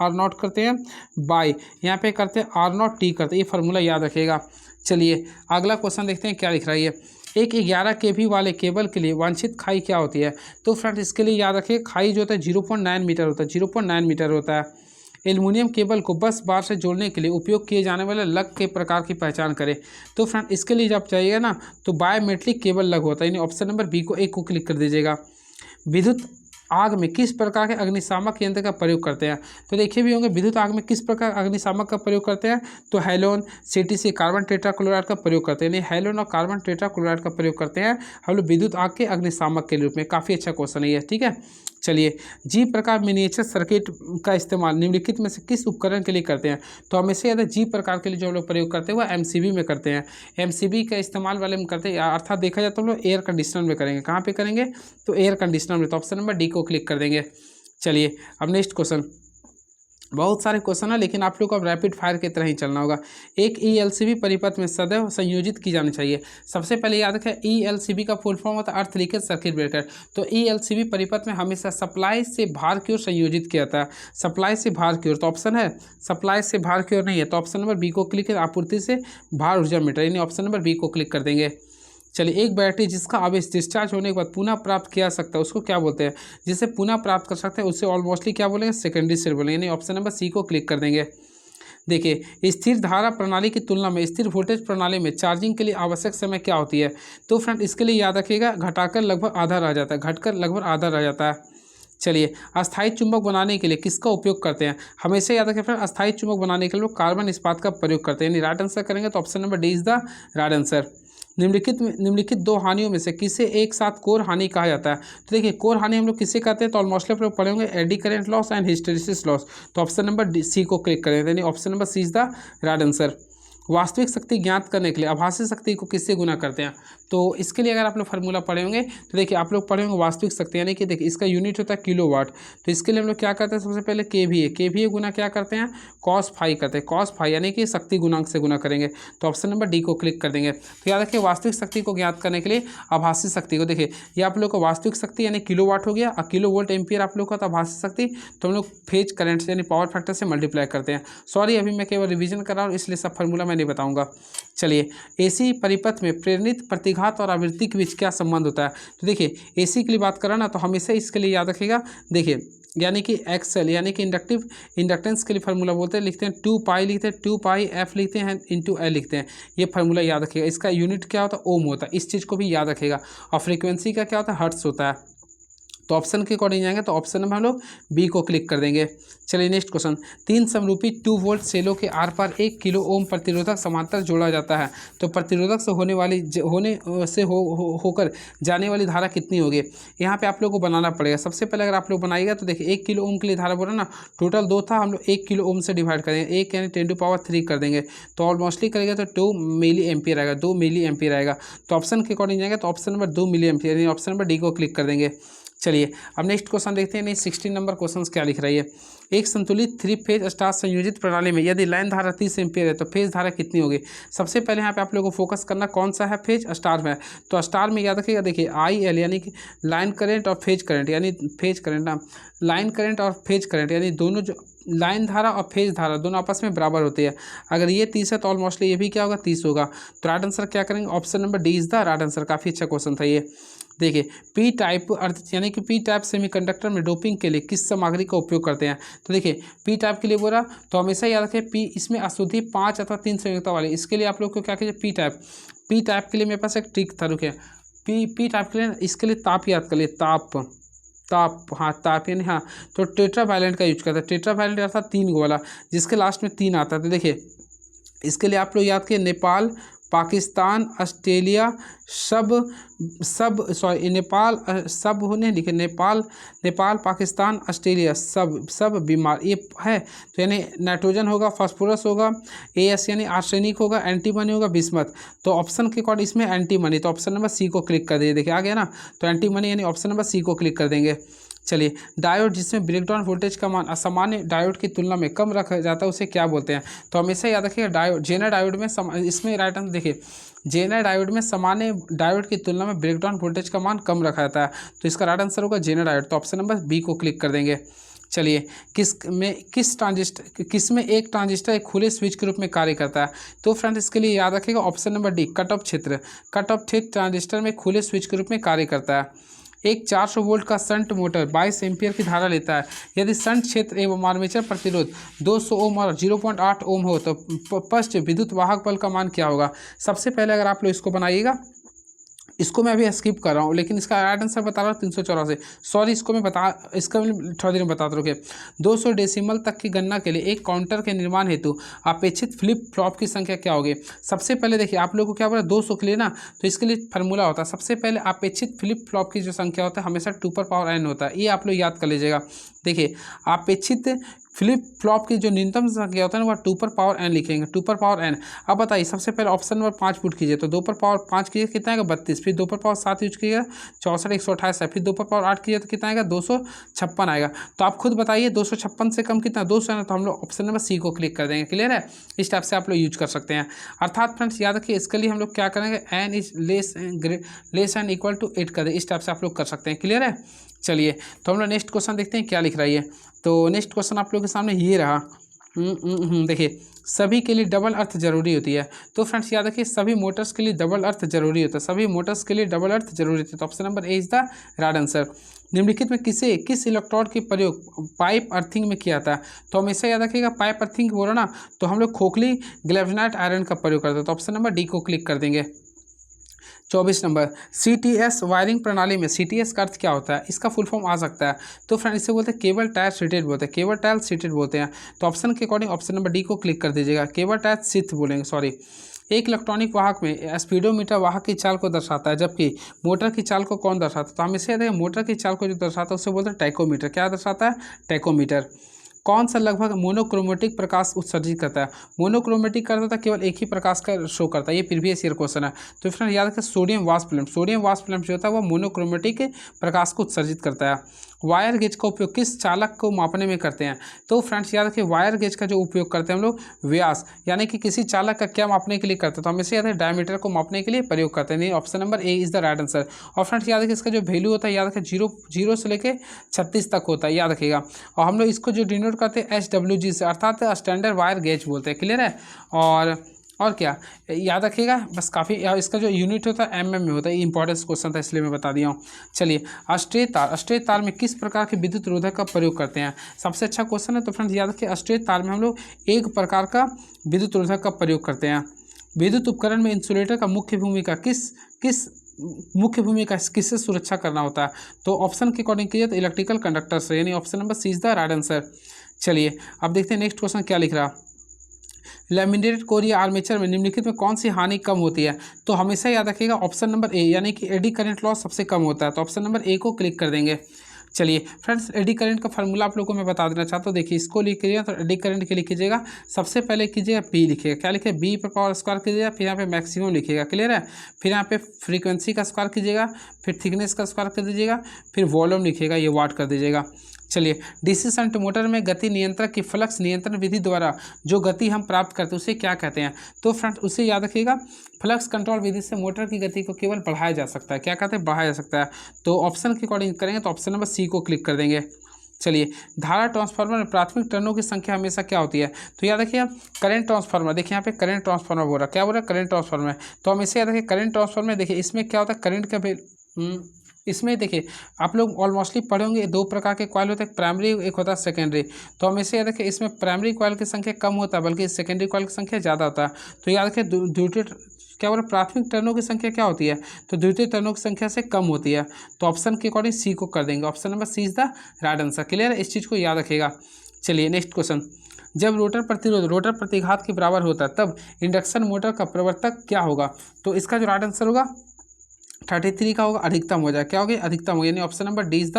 A: R0 करते हैं बाई यहाँ पे करते हैं R0T करते हैं, ये फार्मूला याद रखिएगा। चलिए अगला क्वेश्चन देखते हैं क्या लिख रहा है ये। एक 11 kV वाले केबल के लिए वांछित खाई क्या होती है। तो फ्रेंड्स इसके लिए याद रखिए खाई जो होता है 0.9 मीटर होता है, 0.9 मीटर होता है। एल्युमिनियम केबल को बस बार से जोड़ने के लिए उपयोग किए जाने वाले लग के प्रकार की पहचान करें। तो फ्रेंड इसके लिए जब चाहिए ना तो बायोमेट्रिक केबल लग होता है, यानी ऑप्शन नंबर बी को एक को क्लिक कर दीजिएगा। विद्युत आग में किस प्रकार के अग्निशामक यंत्र का प्रयोग करते हैं? तो देखिए भी होंगे, विद्युत आग में किस प्रकार अग्निशामक का प्रयोग करते हैं? तो हैलोन, सीटीसी, कार्बन टेट्राक्लोराइड का प्रयोग करते हैं। यानी हैलोन और कार्बन टेट्राक्लोराइड का प्रयोग करते हैं हम लोग विद्युत आग के अग्निशामक के रूप में। काफ़ी अच्छा क्वेश्चन है ये, ठीक है। चलिए, जी प्रकार मिनिएचर सर्किट का इस्तेमाल निम्नलिखित में से किस उपकरण के लिए करते हैं? तो हमेशा याद है, जी प्रकार के लिए जो हम लोग प्रयोग करते हैं वह एमसीबी में करते हैं। एमसीबी का इस्तेमाल वाले में करते हैं, अर्थात देखा जाए तो हम लोग एयर कंडीशनर में करेंगे। कहाँ पे करेंगे? तो एयर कंडीशनर में। तो ऑप्शन नंबर डी को क्लिक कर देंगे। चलिए, अब नेक्स्ट क्वेश्चन। बहुत सारे क्वेश्चन है, लेकिन आप लोग को अब रैपिड फायर की तरह ही चलना होगा। एक ईएलसीबी परिपथ में सदैव संयोजित की जानी चाहिए। सबसे पहले याद रखें, ईएलसीबी का फुल फॉर्म होता है अर्थ लीकेज सर्किट ब्रेकर। तो ईएलसीबी परिपथ में हमेशा सप्लाई से भार की ओर संयोजित किया जाता है। सप्लाई से भार की ओर, तो ऑप्शन है सप्लाई से भार की ओर नहीं है, तो ऑप्शन नंबर बी को क्लिक करें, आपूर्ति से भार ऊर्जा मीटर, यानी ऑप्शन नंबर बी को क्लिक कर देंगे। चलिए, एक बैटरी जिसका आवेश डिस्चार्ज होने के बाद पुनः प्राप्त किया जा सकता है उसको क्या बोलते हैं? जिसे पुनः प्राप्त कर सकते हैं उससे ऑलमोस्टली क्या बोलेंगे? सेकेंडरी सेल बोलेंगे, यानी ऑप्शन नंबर सी को क्लिक कर देंगे। देखिए, स्थिर धारा प्रणाली की तुलना में स्थिर वोल्टेज प्रणाली में चार्जिंग के लिए आवश्यक समय क्या होती है? तो फ्रेंड इसके लिए याद रखिएगा, घटाकर लगभग आधा रह जाता है, घटकर लगभग आधा रह जाता है। चलिए, अस्थायी चुंबक बनाने के लिए किसका उपयोग करते हैं? हमेशा याद रखें फ्रेंड, अस्थायी चुंबक बनाने के लिए लोग कार्बन इस्पात का प्रयोग करते हैं, यानी राइट आंसर करेंगे तो option number D is the right answer. निम्नलिखित दो हानियों में से किसे एक साथ कोर हानि कहा जाता है? तो देखिए, कोर हानि हम लोग किसे कहते हैं? तो ऑलमोस्ट आप लोग पढ़ेंगे eddy current loss and hysteresis loss. तो ऑप्शन नंबर सी को क्लिक करें, यानी option number C is the right answer. वास्तविक शक्ति ज्ञात करने के लिए आभासी शक्ति को किससे गुना करते हैं? तो इसके लिए अगर आप लोग फार्मूला पढ़े होंगे तो देखिए, आप लोग पढ़े होंगे वास्तविक शक्ति, यानी कि देखिए इसका यूनिट होता है किलोवाट। तो इसके लिए हम लोग क्या करते हैं? सबसे पहले केवीए गुना क्या करते हैं? कॉस फाई करते हैं। कॉस फाई यानी कि शक्ति गुणांक से गुना करेंगे। तो ऑप्शन नंबर डी को क्लिक कर देंगे। तो याद रखिए, वास्तविक शक्ति को ज्ञात करने के लिए आभासी शक्ति को, देखिए ये आप लोग को वास्तविक शक्ति यानी किलोवाट हो गया, और किलो वोल्ट एम्पियर आप लोग का था आभासी शक्ति, तो हम लोग फेज करंट से यानी पावर फैक्टर से मल्टीप्लाई करते हैं। सॉरी, अभी मैं केवल रिवीजन कर रहा हूँ, इसलिए सब फार्मूला मैं नहीं बताऊँगा। चलिए, एसी परिपथ में प्रेरित प्रतिघात और आवृत्ति के बीच क्या संबंध होता है? तो देखिए, एसी के लिए बात करा ना, तो हमेशा इसके लिए याद रखिएगा, देखिए यानी कि एक्सएल यानी कि इंडक्टेंस के लिए फार्मूला बोलते हैं, लिखते हैं 2 पाई, लिखते हैं 2 पाई एफ, लिखते हैं इंटू एल लिखते हैं। ये फार्मूला याद रखिएगा। इसका यूनिट क्या होता है? ओम होता है, इस चीज़ को भी याद रखिएगा। और फ्रीक्वेंसी का क्या होता है? हर्ट्स होता है। तो ऑप्शन के अकॉर्डिंग जाएंगे, तो ऑप्शन में हम लोग बी को क्लिक कर देंगे। चलिए, नेक्स्ट क्वेश्चन। 3 समरूपी 2 वोल्ट सेलों के आर पार 1 किलो ओम प्रतिरोधक समांतर जोड़ा जाता है, तो प्रतिरोधक से होकर जाने वाली धारा कितनी होगी? यहाँ पे आप लोग को बनाना पड़ेगा। सबसे पहले अगर आप लोग बनाइएगा तो देखिए, 1 किलो ओम के लिए धारा बोला ना, टोटल 2 था, हम लोग 1 किलो ओम से डिवाइड करेंगे, 1 यानी 10⁻³ कर देंगे, तो ऑलमोस्टली करेंगे तो 2 मिली एम्पियर आएगा, 2 मिली एम्पियर आएगा। तो ऑप्शन के अकॉर्डिंग जाएंगे, तो ऑप्शन नंबर 2 मिली एम्पियर, यानी ऑप्शन नंबर डी को क्लिक कर देंगे। चलिए, अब नेक्स्ट क्वेश्चन देखते हैं। नहीं, 16 नंबर क्वेश्चन क्या लिख रही है? एक संतुलित 3 फेज स्टार संयोजित प्रणाली में यदि लाइन धारा 30 एम्पियर है तो फेज धारा कितनी होगी? सबसे पहले यहाँ पे आप लोगों को फोकस करना कौन सा है? फेज स्टार में। तो स्टार में याद रखिएगा, देखिए IL यानी कि लाइन करंट और फेज करंट, यानी फेज करंट ना, लाइन करंट और फेज करंट यानी दोनों जो लाइन धारा और फेज धारा दोनों आपस में बराबर होती है। अगर ये 30 है तो ऑलमोस्टली ये भी क्या होगा? 30 होगा। तो राइट आंसर क्या करेंगे? Option number D is the right answer. काफ़ी अच्छा क्वेश्चन था ये। देखिए, पी टाइप अर्थ यानी कि पी टाइप सेमीकंडक्टर में डोपिंग के लिए किस सामग्री का उपयोग करते हैं? तो देखिए, पी टाइप के लिए बोला तो हमेशा याद रखें, पी इसमें अशुद्धि 5 अथवा 3 संयुक्ता वाले, इसके लिए आप लोग को क्या कीजिए? पी टाइप के लिए मेरे पास एक ट्रिक था, रुके। पी टाइप के लिए इसके लिए ताप याद कर लिए, ताप हाँ, ताप यानी हाँ, तो टेट्रावैलेंट का यूज करता है। टेट्रावैलेंट अर्थात 3 गो वाला, जिसके लास्ट में 3 आता है। तो देखिए, इसके लिए आप लोग याद किए, नेपाल, पाकिस्तान, ऑस्ट्रेलिया, नेपाल सब होने लिखे, नेपाल पाकिस्तान ऑस्ट्रेलिया सब बीमार ये है। तो यानी नाइट्रोजन होगा, फास्फोरस होगा, AS यानी आर्सेनिक होगा, एंटीमनी होगा, बिस्मथ। तो ऑप्शन के अकॉर्डिंग इसमें एंटीमनी, तो ऑप्शन नंबर सी को क्लिक कर दीजिए। देखिए आ गया ना, तो एंटीमनी यानी ऑप्शन नंबर सी को क्लिक कर देंगे। चलिए, डायोड जिसमें ब्रेकडाउन वोल्टेज का मान असामान्य डायोड की तुलना में कम रखा जाता है उसे क्या बोलते हैं? तो हमेशा याद रखिएगा, डायोड जेनर डायोड में इसमें राइट आंसर देखिए, जेनर डायोड में सामान्य डायोड की तुलना में ब्रेकडाउन वोल्टेज का मान कम रखा जाता है, तो इसका राइट आंसर होगा जेनर डायोड। तो ऑप्शन नंबर बी को क्लिक कर देंगे। चलिए, किसमें एक ट्रांजिस्टर एक खुले स्विच के रूप में कार्य करता है? तो फ्रेंड्स इसके लिए याद रखिएगा option number D, cut off क्षेत्र ट्रांजिस्टर में खुले स्विच के रूप में कार्य करता है। एक 400 वोल्ट का शंट मोटर 22 एम्पियर की धारा लेता है। यदि शंट क्षेत्र एवं आर्मेचर प्रतिरोध 200 ओम और 0.8 ओम हो तो पृष्ठ विद्युत वाहक बल का मान क्या होगा? सबसे पहले अगर आप लोग इसको बनाइएगा इसको मैं अभी स्किप कर रहा हूँ, लेकिन इसका राइट आंसर बता रहा हूँ 384। सॉरी, इसको मैं थोड़ा देर में बताता रुके। 200 डेसिमल तक की गणना के लिए एक काउंटर के निर्माण हेतु अपेक्षित फ्लिप फ्लॉप की संख्या क्या होगी। सबसे पहले देखिए आप लोगों को क्या बोला, 200 के लिए ना, तो इसके लिए फार्मूला होता है। सबसे पहले अपेक्षित फ्लिप फ्लॉप की जो संख्या होता है हमेशा 2n होता है, ये आप लोग याद कर लीजिएगा। देखिए अपेक्षित फ्लिप फ्लॉप की जो न्यूनतम संख्या होता है ना वह 2n लिखेंगे, 2n। अब बताइए सबसे पहले ऑप्शन नंबर 5 पुट कीजिए, तो 2/5 कीजिए कितना आएगा 32, फिर 2/7 यूज कीजिएगा 64 128 है, फिर 2/8 कीजिए तो कितना आएगा 256 आएगा। तो आप खुद बताइए 256 से कम कितना 200 है ना, तो हम लोग ऑप्शन नंबर सी को क्लिक कर देंगे। क्लियर है, इस टाइप से आप लोग यूज कर सकते हैं। अर्थात फ्रेंड्स याद रखिए इसके लिए हम लोग क्या करेंगे, n is less and equal to 8 कर दें, इस टाइप से आप लोग कर सकते हैं। क्लियर है, चलिए तो हम लोग नेक्स्ट क्वेश्चन देखते हैं क्या लिख रहा है ये। तो नेक्स्ट क्वेश्चन आप लोगों के सामने ये रहा। देखिए सभी के लिए डबल अर्थ जरूरी होती है, तो फ्रेंड्स याद रखिए सभी मोटर्स के लिए डबल अर्थ जरूरी होता है, सभी मोटर्स के लिए डबल अर्थ जरूरी होती है। तो option number A is the right answer. निम्नलिखित में किस इलेक्ट्रोड के प्रयोग पाइप अर्थिंग में किया था। तो हमेशा याद रखिएगा पाइप अर्थिंग बोला ना, तो हम लोग खोखली ग्लेवनाइट आयरन का प्रयोग करते हैं, तो ऑप्शन नंबर डी को क्लिक कर देंगे। 24 नंबर, CTS वायरिंग प्रणाली में CTS का अर्थ क्या होता है, इसका फुल फॉर्म आ सकता है। तो फ्रेंड इसे बोलते हैं केबल टायर सीटेड बोलते हैं, केबल टायर सीटेड बोलते हैं। तो ऑप्शन के अकॉर्डिंग ऑप्शन नंबर डी को क्लिक कर दीजिएगा, केबल टायर सीट बोलेंगे, सॉरी। एक इलेक्ट्रॉनिक वाहक में स्पीडोमीटर वाहक की चाल को दर्शाता है, जबकि मोटर की चाल को कौन दर्शाता है। तो हम इसे मोटर की चाल को जो दर्शाता है उसे बोलते हैं टैकोमीटर। क्या दर्शाता है, टैकोमीटर। कौन सा लगभग मोनोक्रोमेटिक प्रकाश उत्सर्जित करता है। मोनोक्रोमेटिक करता था केवल एक ही प्रकाश का शो करता है, ये प्रीवियस ईयर क्वेश्चन है। तो फ्रेंड याद रखें सोडियम वाष्प लैंप, सोडियम वाष्प लैंप जो होता है वह मोनोक्रोमेटिक प्रकाश को उत्सर्जित करता है। वायर गेज का उपयोग किस चालक को मापने में करते हैं। तो फ्रेंड्स याद रखिए वायर गेज का जो उपयोग करते हैं हम लोग व्यास यानी कि किसी चालक का क्या मापने के लिए करते हैं, तो हम इसे याद है डायमीटर को मापने के लिए प्रयोग करते हैं। Option number A is the right answer. और फ्रेंड्स याद रखिए इसका जो वैल्यू होता है याद रखिए 0 से लेकर 36 तक होता है, याद रखिएगा। और हम लोग इसको जो डिनोट करते हैं SWG से, अर्थात स्टैंडर्ड वायर गेज बोलते हैं। क्लियर है, और क्या याद रखिएगा बस काफ़ी। इसका जो यूनिट होता है mm में होता है, इंपॉर्टेंस क्वेश्चन था इसलिए मैं बता दिया हूँ। चलिए अष्टय तार में किस प्रकार के विद्युत रोधक का प्रयोग करते हैं, सबसे अच्छा क्वेश्चन है। तो फ्रेंड्स याद रखिए अष्टय तार में हम लोग एक प्रकार का विद्युत रोधक का प्रयोग करते हैं। विद्युत उपकरण में इंसुलेटर का मुख्य भूमिका किससे सुरक्षा करना होता है। तो ऑप्शन के अकॉर्डिंग कीजिए तो इलेक्ट्रिकल कंडक्टर से, यानी option number C is the right answer. चलिए अब देखते हैं नेक्स्ट क्वेश्चन क्या लिख रहा। लैमिनेटेड कोर या आर्मेचर में निम्नलिखित में कौन सी हानि कम होती है। तो हमेशा याद रखिएगा ऑप्शन नंबर ए, यानी कि एडी करंट लॉस सबसे कम होता है। तो ऑप्शन नंबर ए को क्लिक कर देंगे। चलिए फ्रेंड्स एडी करंट का फार्मूला आप लोगों को मैं बता देना चाहता हूँ। देखिए इसको लिखिएगा तो एडी करंट के लिखिएगा, सबसे पहले कीजिएगा बी लिखिएगा, क्या लिखिए बी पर पावर स्क्वायर कीजिएगा, फिर यहाँ पे मैक्सिमम लिखिएगा। क्लियर है, फिर यहाँ पे फ्रीक्वेंसी का स्क्वायर कीजिएगा, फिर थिकनेस का स्क्वायर कर दीजिएगा, फिर वॉल्यूम लिखिएगा, ये वाट कर दीजिएगा। चलिए डीसी शंट मोटर में गति नियंत्रक की फ्लक्स नियंत्रण विधि द्वारा जो गति हम प्राप्त करते हैं उसे क्या कहते हैं। तो फ्रेंड्स उसे याद रखिएगा फ्लक्स कंट्रोल विधि से मोटर की गति को केवल बढ़ाया जा सकता है। क्या कहते हैं, बढ़ाया जा सकता है। तो ऑप्शन के अकॉर्डिंग करेंगे तो ऑप्शन नंबर सी को क्लिक कर देंगे। चलिए धारा ट्रांसफार्मर में प्राथमिक टर्नों की संख्या हमेशा क्या होती है। तो याद रखिए करंट ट्रांसफार्मर, देखिए यहाँ पे करंट ट्रांसफार्मर बोल रहा है, क्या बोल रहा है करंट ट्रांसफार्मर। तो हम इसे याद रखिए करंट ट्रांसफार्मर में देखिए इसमें क्या होता है करंट का इसमें देखिए आप लोग ऑलमोस्टली पढ़े होंगे, दो प्रकार के कॉइल होते हैं, प्राइमरी एक होता है सेकेंडरी। तो हम इसे याद रखें इसमें प्राइमरी कॉइल की संख्या कम होता है बल्कि सेकेंडरी कॉइल की संख्या ज़्यादा होता है। तो याद रखें द्वितीय क्या बोला प्राथमिक टर्नों की संख्या क्या होती है, तो द्वितीय टर्नों की संख्या से कम होती है। तो ऑप्शन के अकॉर्डिंग सी को कर देंगे, option number C is the right answer. Clear है, इस चीज़ को याद रखेगा। चलिए नेक्स्ट क्वेश्चन, जब रोटर प्रतिरोध रोटर प्रतिघात के बराबर होता है तब इंडक्शन मोटर का प्रवर्तक क्या होगा। तो इसका जो राइट आंसर होगा 33 का होगा, अधिकतम हो जाए, क्या होगा अधिकतम हो, यानी option number D is the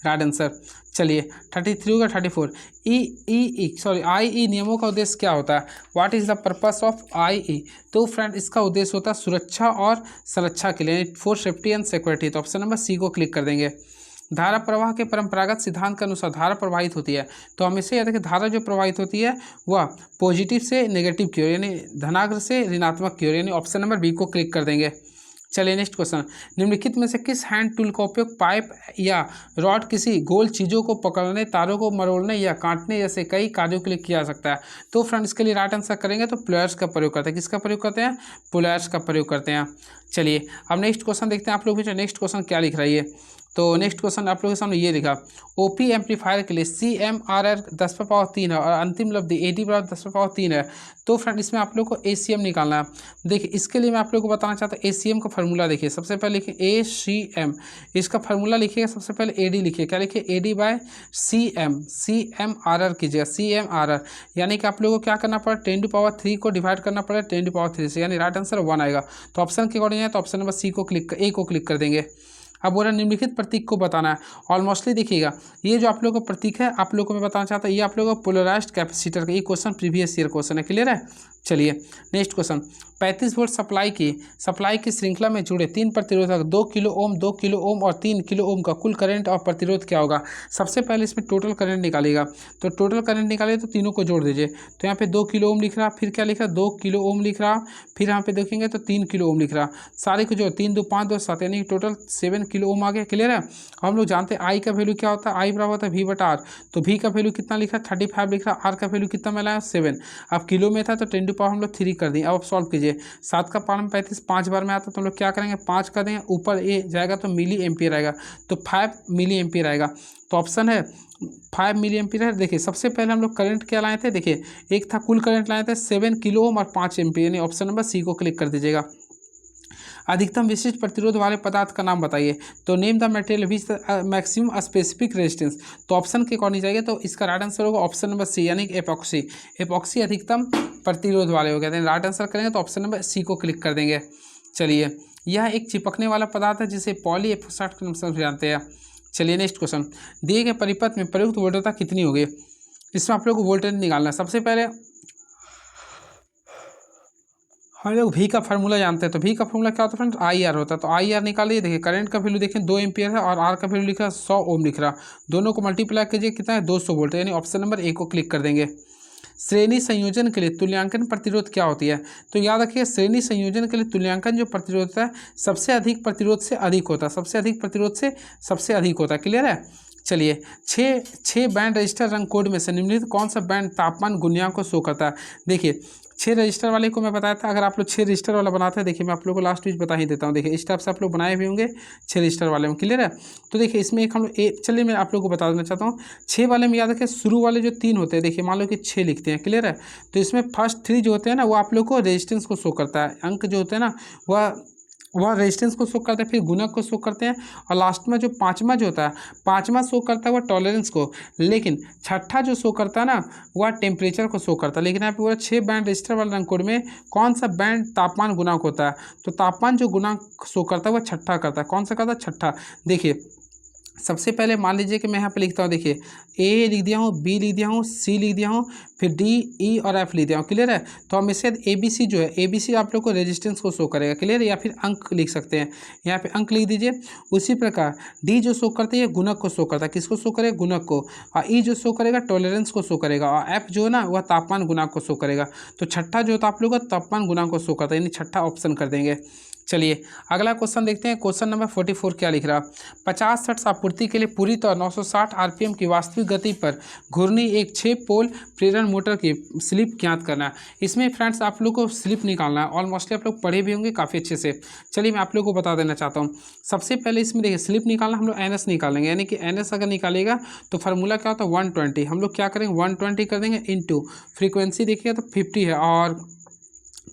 A: right answer. चलिए 33 होगा 34। आई नियमों का उद्देश्य क्या होता है, what is the purpose of I. तो फ्रेंड इसका उद्देश्य होता है सुरक्षा और संरक्षा के लिए, फॉर सेफ्टी एंड सिक्योरिटी। तो ऑप्शन नंबर सी को क्लिक कर देंगे। धारा प्रवाह के परंपरागत सिद्धांत के अनुसार धारा प्रवाहित होती है। तो हमेशा याद रखें धारा जो प्रवाहित होती है वह पॉजिटिव से नेगेटिव की ओर, यानी धनाग्र से ऋणात्मक की ओर, यानी ऑप्शन नंबर बी को क्लिक कर देंगे। चलिए नेक्स्ट क्वेश्चन, निम्नलिखित में से किस हैंड टूल का उपयोग पाइप या रॉड किसी गोल चीज़ों को पकड़ने, तारों को मरोड़ने या काटने जैसे कई कार्यों के लिए किया जा सकता है। तो फ्रेंड्स इसके लिए राइट आंसर करेंगे तो प्लेयर्स का प्रयोग करते हैं। किसका प्रयोग करते हैं, प्लेयर्स का प्रयोग करते हैं। चलिए अब नेक्स्ट क्वेश्चन देखते हैं आप लोग भी, नेक्स्ट क्वेश्चन क्या लिख रही है। तो नेक्स्ट क्वेश्चन आप लोगों के सामने ये लिखा, ओपी एम्पलीफायर के लिए CMRR 10⁻³ है और अंतिम लब्धि AD बराबर 10⁻³ है। तो फ्रेंड इसमें आप लोग को ACM निकालना है। देखिए इसके लिए मैं आप लोग को बताना चाहता हूँ ACM का फार्मूला देखिए। सबसे पहले लिखिए ACM, इसका फार्मूला लिखिएगा। सबसे पहले AD लिखिए, क्या लिखिए AD/CM, CMRR कीजिएगा CMRR, यानी कि आप लोगों को क्या करना पड़ा 10⁻³ को डिवाइड करना पड़ेगा 10⁻³ से, यानी राइट आंसर 1 आएगा। तो ऑप्शन के अकॉर्डिंग है तो ऑप्शन नंबर A को क्लिक कर देंगे। अब बोला निम्नलिखित प्रतीक को बताना है। ऑलमोस्टली देखिएगा ये जो आप लोगों का प्रतीक है आप लोगों को मैं बताना चाहता हूँ, ये आप लोगों का पोलराइज्ड कैपेसिटर का, ये क्वेश्चन प्रीवियस ईयर क्वेश्चन है। क्लियर है। चलिए नेक्स्ट क्वेश्चन, 35 वोल्ट सप्लाई की श्रृंखला में जुड़े 3 प्रतिरोधक 2 किलो ओम, 2 किलो ओम और 3 किलो ओम का कुल करंट और प्रतिरोध क्या होगा। सबसे पहले इसमें टोटल करंट निकालेगा। तो टोटल करंट निकाले तो तीनों को जोड़ दीजिए। तो यहाँ पे 2 किलो ओम लिख रहा, फिर क्या लिख रहा 2 किलो ओम लिख रहा, फिर यहाँ पे देखेंगे तो 3 किलो ओम लिख रहा। सारे को जो 3 2 5 2 7 यानी टोटल 7 किलो ओम आ गया। क्लियर है। हम लोग जानते हैं आई का वैल्यू क्या होता है, आई बराबर होता है V/R। तो V का वैल्यू कितना लिखा 35 लिख रहा, R का वैल्यू कितना मिला है 7। अब किलो में था तो 10 टू पावर हम लोग 3 कर दिए। अब सॉल्व कीजिए, 7 का पावर में 35 5 बार में आता तो हम लोग क्या करेंगे 5 कर देंगे, ऊपर ए जाएगा तो मिली एम्पियर आएगा, तो 5 मिली एम्पियर आएगा। तो ऑप्शन है 5 मिली एम्पियर है। देखिए सबसे पहले हम लोग करंट क्या लाए थे, देखिए एक था कुल करंट लाए थे 7 किलो ओम और 5 एम्पियर, यानी ऑप्शन नंबर C को क्लिक कर दीजिएगा। अधिकतम विशिष्ट प्रतिरोध वाले पदार्थ का नाम बताइए। तो name the material which maximum specific resistance. तो ऑप्शन के अकॉर्डिंग जाएगा तो इसका राइट आंसर होगा ऑप्शन नंबर C, यानी कि एपॉक्सी। एपॉक्सी अधिकतम प्रतिरोध वाले हो गए। राइट आंसर करेंगे तो ऑप्शन नंबर C को क्लिक कर देंगे। चलिए यह एक चिपकने वाला पदार्थ है जिसे पॉलीएफोसाट के नाम से जानते हैं। चलिए नेक्स्ट क्वेश्चन, दिए गए परिपथ में प्रयुक्त वोल्टता कितनी होगी। इसमें आप लोग को वोल्टेज निकालना है। सबसे पहले हम लोग V का फार्मूला जानते हैं। तो V का फार्मूला क्या होता है फ्रेंड्स, IR होता है। तो IR निकालिए। देखिए करंट का वैल्यू देखें 2 एम्पियर है और R का वैल्यू लिखा 100 ओम लिख रहा, दोनों को मल्टीप्लाई कीजिए कितना है 200 वोल्ट, यानी ऑप्शन नंबर A को क्लिक कर देंगे। श्रेणी संयोजन के लिए तुल्यांकन प्रतिरोध क्या होती है। तो याद रखिए श्रेणी संयोजन के लिए तुल्यांकन जो प्रतिरोध होता है सबसे अधिक प्रतिरोध से अधिक होता है, सबसे अधिक प्रतिरोध से सबसे अधिक होता है। क्लियर है। चलिए छः बैंड रजिस्टर रंग कोड में से निम्नलिखित कौन सा बैंड तापमान गुणियांक को शो करता है। देखिए 6 रजिस्टर वाले को मैं बताया था, अगर आप लोग 6 रजिस्टर वाला बनाते हैं, देखिए मैं आप लोग को लास्ट वीक बता ही देता हूँ। देखिए इस टाइप से आप लोग बनाए भी होंगे 6 रजिस्टर वाले में। क्लियर है। तो देखिए इसमें एक हम लोग चलिए मैं आप लोग को बता देना चाहता हूँ। 6 वाले में याद रखिए शुरू वाले जो 3 होते हैं, देखिए मान लो कि 6 लिखते हैं। क्लियर है। तो इसमें फर्स्ट 3 जो होते हैं ना वो आप लोग को रेजिस्टेंस को शो करता है, अंक जो होते हैं ना वह रेजिस्टेंस को शो करते हैं, फिर गुणक को शो करते हैं, और लास्ट में जो पाँचवा जो होता है पाँचवा शो करता है वह टॉलरेंस को, लेकिन छठा जो शो करता है ना वह टेम्परेचर को शो करता है। लेकिन यहाँ पे पूरा 6 बैंड रजिस्टर वाले रंग कोड में कौन सा बैंड तापमान गुणांक होता है। तो तापमान जो गुणांक शो करता है वह छठा करता है। कौन सा करता है, छठा। देखिए सबसे पहले मान लीजिए कि मैं यहाँ पे लिखता हूँ, देखिए A लिख दिया हूँ, B लिख दिया हूँ, C लिख दिया हूँ, फिर D E और F लिख दिया हूँ। क्लियर है। तो हम इससे ABC जो है ABC आप लोग को रेजिस्टेंस को शो करेगा। क्लियर है। या फिर अंक लिख सकते हैं, यहाँ पे अंक लिख दीजिए। उसी प्रकार D जो शो करते हैं गुणक को शो करता है, किसको शो करेगा, गुणक को, और E जो शो करेगा टॉलरेंस को शो करेगा, और F जो है ना वह तापमान गुणांक को शो करेगा। तो छठा जो होता है आप लोग का तापमान गुणांक को शो करता है, यानी छठा ऑप्शन कर देंगे। चलिए अगला क्वेश्चन देखते हैं। क्वेश्चन नंबर 44 क्या लिख रहा, 50 हर्ट्ज आपूर्ति के लिए पूरी तरह 960 RPM की वास्तविक गति पर घूर्णी एक 6 पोल प्रेरण मोटर की स्लिप ज्ञात करना है। इसमें फ्रेंड्स आप लोग को स्लिप निकालना है। ऑलमोस्टली आप लोग पढ़े भी होंगे काफ़ी अच्छे से। चलिए मैं आप लोग को बता देना चाहता हूँ। सबसे पहले इसमें देखिए स्लिप निकालना, हम लोग NS निकालेंगे, यानी कि NS अगर निकालेगा तो फार्मूला क्या होता है 120। हम लोग क्या करेंगे 120 कर देंगे इंटू फ्रीक्वेंसी देखिएगा तो 50 है, और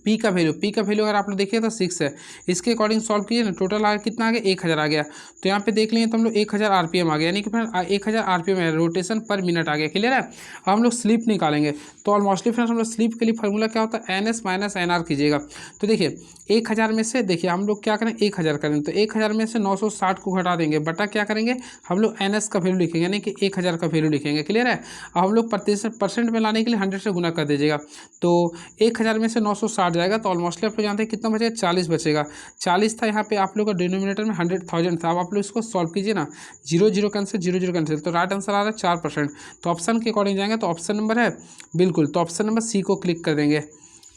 A: पी का वैल्यू अगर आप लोग देखिए तो 6 है। इसके अकॉर्डिंग सॉल्व कीजिए ना, टोटल आ कितना आ गया 1000 आ गया। तो यहाँ पे देख लेंगे तो हम लोग 1000 RPM आ गया, यानी कि फ्रेंड 1000 RPM है, रोटेशन पर मिनट आ गया। क्लियर है। अब हम लोग स्लिप निकालेंगे। तो ऑलमोस्टली फ्रेंड्स हम लोग स्लिप के लिए फार्मूला क्या होता है NS माइनस NR कीजिएगा। तो देखिए 1000 में से देखिए हम लोग क्या करें 1000 करेंगे, तो 1000 में से 960 को घटा देंगे, बटा क्या करेंगे हम लोग NS का वैल्यू लिखेंगे, यानी कि 1000 का वैल्यू लिखेंगे। क्लियर है। अब हम लोग % में लाने के लिए 100 से गुना कर दीजिएगा। तो 1000 में से 960 जाएगा, तो ऑलमोस्टली आप लोग जानते हैं कितना बचेगा 40 बचेगा। 40 था यहाँ पे आप लोग का डिनोमिनेटर में 100,000 था। अब आप लोग इसको सॉल्व कीजिए ना, 0 0 कैंसिल 0 0 कैंसिल, तो राइट आंसर आ रहा है 4%। तो ऑप्शन के अकॉर्डिंग जाएंगे तो ऑप्शन नंबर है बिल्कुल, तो ऑप्शन नंबर C को क्लिक कर देंगे।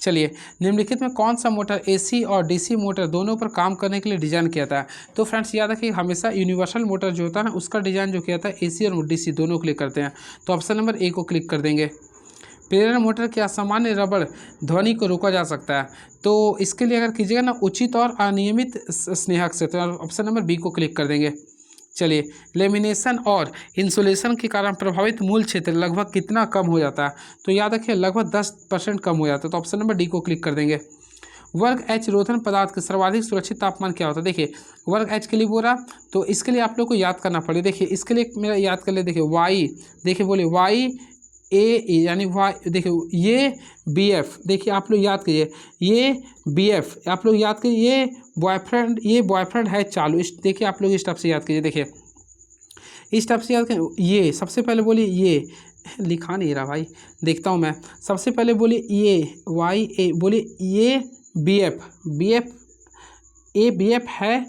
A: चलिए निम्नलिखित में कौन सा मोटर AC और DC मोटर दोनों पर काम करने के लिए डिजाइन किया था। तो फ्रेंड्स याद रखिए हमेशा यूनिवर्सल मोटर जो होता है ना उसका डिजाइन जो किया था AC और DC दोनों क्लिक करते हैं। तो ऑप्शन नंबर A को क्लिक कर देंगे। प्रेरण मोटर के असामान्य रबड़ ध्वनि को रोका जा सकता है। तो इसके लिए अगर कीजिएगा ना उचित और अनियमित स्नेहक से, तो ऑप्शन नंबर B को क्लिक कर देंगे। चलिए, लेमिनेशन और इंसुलेशन के कारण प्रभावित मूल क्षेत्र लगभग कितना कम हो जाता है? तो याद रखिए लगभग 10% कम हो जाता है। तो ऑप्शन नंबर डी को क्लिक कर देंगे। वर्ग एच रोधन पदार्थ का सर्वाधिक सुरक्षित तापमान क्या होता है? देखिए वर्ग एच के लिए बोला, तो इसके लिए आप लोग को याद करना पड़ेगा। देखिए इसके लिए मेरा याद कर ले, देखिए वाई, देखिए बोले वाई ए यानी वाई, देखिए ये बी एफ, देखिए आप लोग याद कीजिए ये बी एफ, आप लोग याद कीजिए ये बॉयफ्रेंड है चालू। इस देखिए आप लोग इस टाइप से याद कीजिए, देखिए इस टाइप से याद करें। ये सबसे पहले बोलिए, ये लिखा नहीं रहा भाई, देखता हूँ मैं। सबसे पहले बोलिए ये वाई ए, बोलिए ये बी एफ है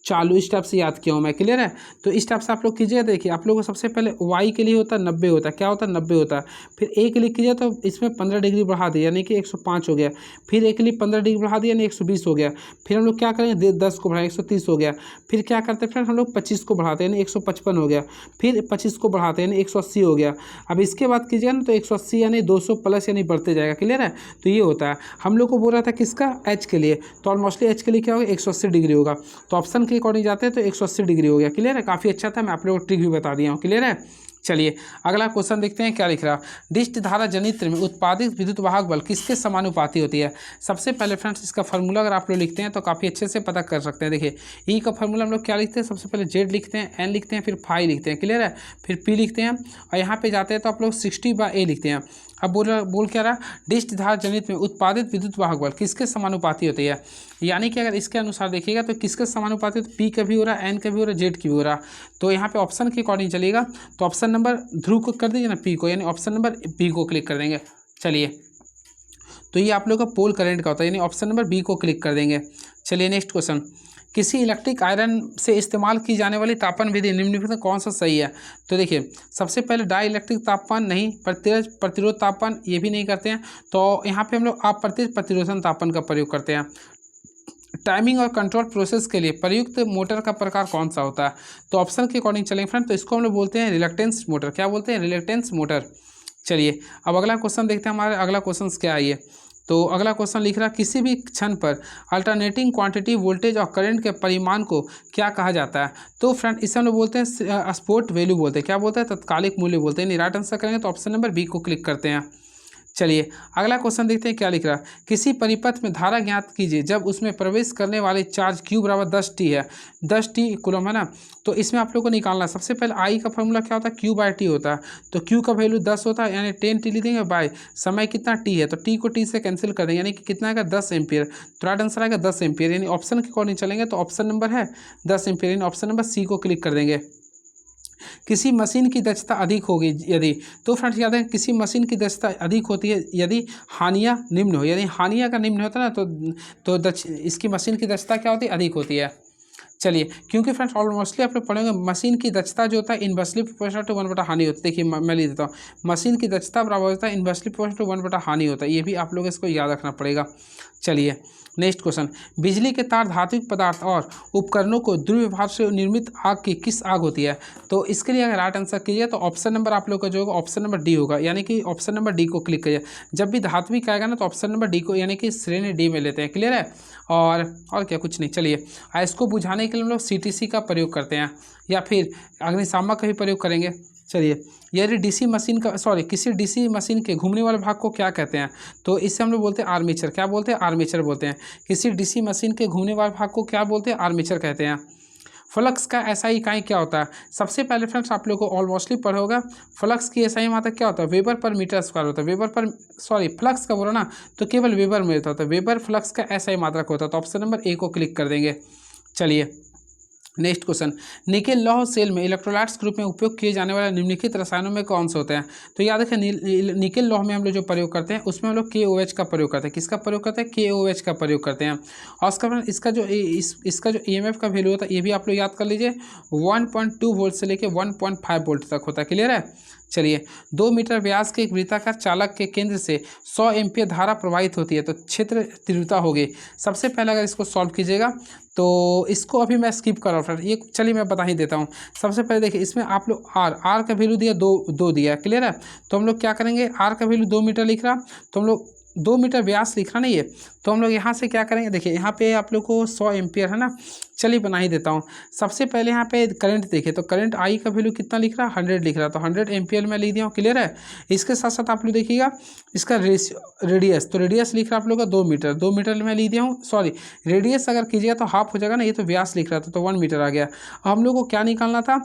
A: चालू। इस टाइप से याद किया हूँ मैं, क्लियर है? तो इस टाइप से आप लोग कीजिएगा। देखिए आप लोगों को सबसे पहले वाई के लिए होता है 90 होता है, क्या होता है 90 होता है। फिर ए के लिए कीजिए तो इसमें 15 डिग्री बढ़ा दिया यानी कि 105 हो गया। फिर ए के लिए 15 डिग्री बढ़ा दिया यानी 120 हो गया। फिर हम लोग क्या करेंगे 10 को बढ़ाएं 130 हो गया। फिर क्या करते हैं फ्रेंड हम लोग 25 को बढ़ाते हैं यानी 155 हो गया। फिर 25 को बढ़ाते हैं यानी 180 हो गया। अब इसके बाद कीजिएगा ना तो 180 यानी 200 प्लस यानी बढ़ते जाएगा, क्लियर है? तो ये होता है। हम लोग को बोल रहा था किसका, एच के लिए, तो ऑलमोस्टली एच के लिए क्या होगा 180 डिग्री होगा। तो ऑप्शन के अकॉर्डिंग जाते हैं तो 180 डिग्री हो गया, क्लियर है? काफ़ी अच्छा था, मैं आप लोगों को ट्रिक भी बता दिया हूँ, क्लियर है? चलिए अगला क्वेश्चन देखते हैं क्या लिख रहा। डिस्ट धारा जनित्र में उत्पादित विद्युत वाहक बल किसके समानुपाती होती है? सबसे पहले फ्रेंड्स इसका फार्मूला अगर आप लोग लिखते हैं तो काफ़ी अच्छे से पता कर सकते हैं। देखिए ई का फार्मूला हम लोग क्या लिखते हैं, सबसे पहले जेड लिखते हैं, एन लिखते हैं, फिर फाई लिखते हैं, क्लियर है? फिर पी लिखते हैं और यहाँ पे जाते हैं तो आप लोग 60/A लिखते हैं। अब बोल क्या रहा, डिस्ट धारा जनित में उत्पादित विद्युत वाहक बल किसके समानुपाती होती है? यानी कि अगर इसके अनुसार देखिएगा तो किसके समानुपाती, तो पी का भी हो रहा है, एन का भी हो रहा है, जेड की भी हो रहा है। तो यहाँ पे ऑप्शन के अकॉर्डिंग चलिएगा तो ऑप्शन नंबर ध्रुव को कर दीजिए ना पी को, यानी ऑप्शन नंबर बी को क्लिक कर देंगे। चलिए तो ये आप लोग का पोल करंट का होता है, यानी ऑप्शन नंबर बी को क्लिक कर देंगे। चलिए नेक्स्ट क्वेश्चन, किसी इलेक्ट्रिक आयरन से इस्तेमाल की जाने वाली तापन विधि निम्नलिखित में कौन सा सही है? तो देखिए सबसे पहले डाई इलेक्ट्रिक तापन नहीं, प्रतिरोध तापन ये भी नहीं करते हैं। तो यहाँ पे हम लोग अपवर्तित प्रतिरोधन तापन का प्रयोग करते हैं। टाइमिंग और कंट्रोल प्रोसेस के लिए प्रयुक्त मोटर का प्रकार कौन सा होता है? तो ऑप्शन के अकॉर्डिंग चलेंगे फ्रेंड, तो इसको हम लोग बोलते हैं रिलक्टेंस मोटर। क्या बोलते हैं? Reluctance motor. चलिए अब अगला क्वेश्चन देखते हैं, हमारे अगला क्वेश्चन क्या है ये। तो अगला क्वेश्चन लिख रहा, किसी भी क्षण पर अल्टरनेटिंग क्वांटिटी वोल्टेज और करंट के परिमाण को क्या कहा जाता है? तो फ्रेंड इसे हम लोग बोलते हैं स्पॉट वैल्यू बोलते हैं। क्या बोलते हैं? तत्कालिक मूल्य बोलते हैं। राइट आंसर करेंगे तो ऑप्शन नंबर बी को क्लिक करते हैं। चलिए अगला क्वेश्चन देखते हैं क्या लिख रहा है। किसी परिपथ में धारा ज्ञात कीजिए जब उसमें प्रवेश करने वाले चार्ज Q बराबर 10T है, 10T कूलम है ना। तो इसमें आप लोग को निकालना है। सबसे पहले आई का फॉर्मूला क्या होता है, Q/T होता है। तो Q का वैल्यू 10 होता है, यानी 10T लिख देंगे बाय समय कितना T है, तो T को T से कैंसिल कर देंगे, यानी कि कितना आएगा 10 एम्पियर। तो राइट आंसर आएगा 10 एम्पियर, यानी ऑप्शन के अकॉर्डिंग चलेंगे तो ऑप्शन नंबर है 10 एम्पियर, यानी ऑप्शन नंबर सी को क्लिक कर देंगे। किसी मशीन की दक्षता अधिक होगी यदि, तो फ्रेंड्स याद है किसी मशीन की दक्षता अधिक होती है यदि हानियाँ निम्न हो, यानी हानियाँ का निम्न होता है ना तो इसकी मशीन की दक्षता क्या होती है, अधिक होती है। चलिए क्योंकि फ्रेंड्स ऑलमोस्टली आप लोग पढ़ेंगे मशीन की दक्षता जो होता है इनवर्सली प्रोपोर्शनल टू 1/हानि होती है। देखिए मैं लिख देता हूँ, मशीन की दक्षता बराबर होता है इनवर्सली प्रोपोर्शनल टू 1/हानि होता है। ये भी आप लोग इसको याद रखना पड़ेगा। चलिए नेक्स्ट क्वेश्चन, बिजली के तार धात्विक पदार्थ और उपकरणों को द्रव्यभार से निर्मित आग की किस आग होती है? तो इसके लिए अगर राइट आंसर कीजिए तो ऑप्शन नंबर आप लोग का जो होगा ऑप्शन नंबर डी होगा, यानी कि ऑप्शन नंबर डी को क्लिक करिए। जब भी धात्विक आएगा ना तो ऑप्शन नंबर डी को यानी कि श्रेणी डी में लेते हैं, क्लियर है? और क्या कुछ नहीं। चलिए इसको बुझाने के लिए हम लोग CTC का प्रयोग करते हैं या फिर अग्निशामक का भी प्रयोग करेंगे। चलिए यदि किसी डीसी मशीन के घूमने वाले भाग को क्या कहते हैं? तो इससे हम लोग बोलते हैं आर्मेचर। क्या बोलते हैं? आर्मेचर बोलते हैं। किसी डीसी मशीन के घूमने वाले भाग को क्या बोलते हैं? आर्मेचर कहते हैं। फ्लक्स का SI इकाई क्या होता है? सबसे पहले फ्रेंड्स आप लोग को ऑलमोस्टली पढ़ा होगा, फ्लक्स की SI मात्रक क्या होता है? वेबर पर मीटर स्क्वायर होता है। फ्लक्स का बोला ना तो केवल वेबर में होता है, वेबर फ्लक्स का SI मात्रक होता है। तो ऑप्शन नंबर ए को क्लिक कर देंगे। चलिए नेक्स्ट क्वेश्चन, निकेल लौह सेल में इलेक्ट्रोलाइट्स के रूप में उपयोग किए जाने वाले निम्नलिखित रसायनों में कौन से होते हैं? तो याद रखें निकेल लौह में हम लोग जो प्रयोग करते हैं उसमें हम लोग KOH का प्रयोग करते हैं। किसका प्रयोग करते हैं? KOH का प्रयोग करते हैं। और इसका जो EMF का वैल्यू होता है ये भी आप लोग याद कर लीजिए, 1.2 वोल्ट से लेकर 1.5 वोल्ट तक होता है, क्लियर है? चलिए 2 मीटर व्यास के एक वृत्ताकार चालक के केंद्र से 100 एम्पीयर धारा प्रवाहित होती है, तो क्षेत्र तीव्रता होगी। सबसे पहले अगर इसको सॉल्व कीजिएगा तो इसको अभी मैं स्किप कर रहा हूँ फ्रेंड, ये चलिए मैं बता ही देता हूँ। सबसे पहले देखिए इसमें आप लोग आर का वैल्यू दिया दो दिया, क्लियर है? तो हम लोग क्या करेंगे, आर का वैल्यू 2 मीटर लिख रहा, तो हम लोग 2 मीटर व्यास लिखा नहीं है, तो हम लोग यहाँ से क्या करेंगे, देखिए यहाँ पे आप लोग को 100 एम्पियर है ना। चलिए बना ही देता हूँ। सबसे पहले यहाँ पे करंट देखे तो करंट आई का वैल्यू कितना लिख रहा है, 100 लिख रहा है, तो 100 एम्पियर में लिख दिया हूँ। क्लियर है। इसके साथ साथ आप लोग देखिएगा इसका रेडियस, तो रेडियस लिख रहा है आप लोग का 2 मीटर, 2 मीटर में लिख दिया हूँ। सॉरी, रेडियस अगर कीजिएगा तो हाफ हो जाएगा ना, ये तो व्यास लिख रहा था तो 1 मीटर आ गया। हम लोग को क्या निकालना था,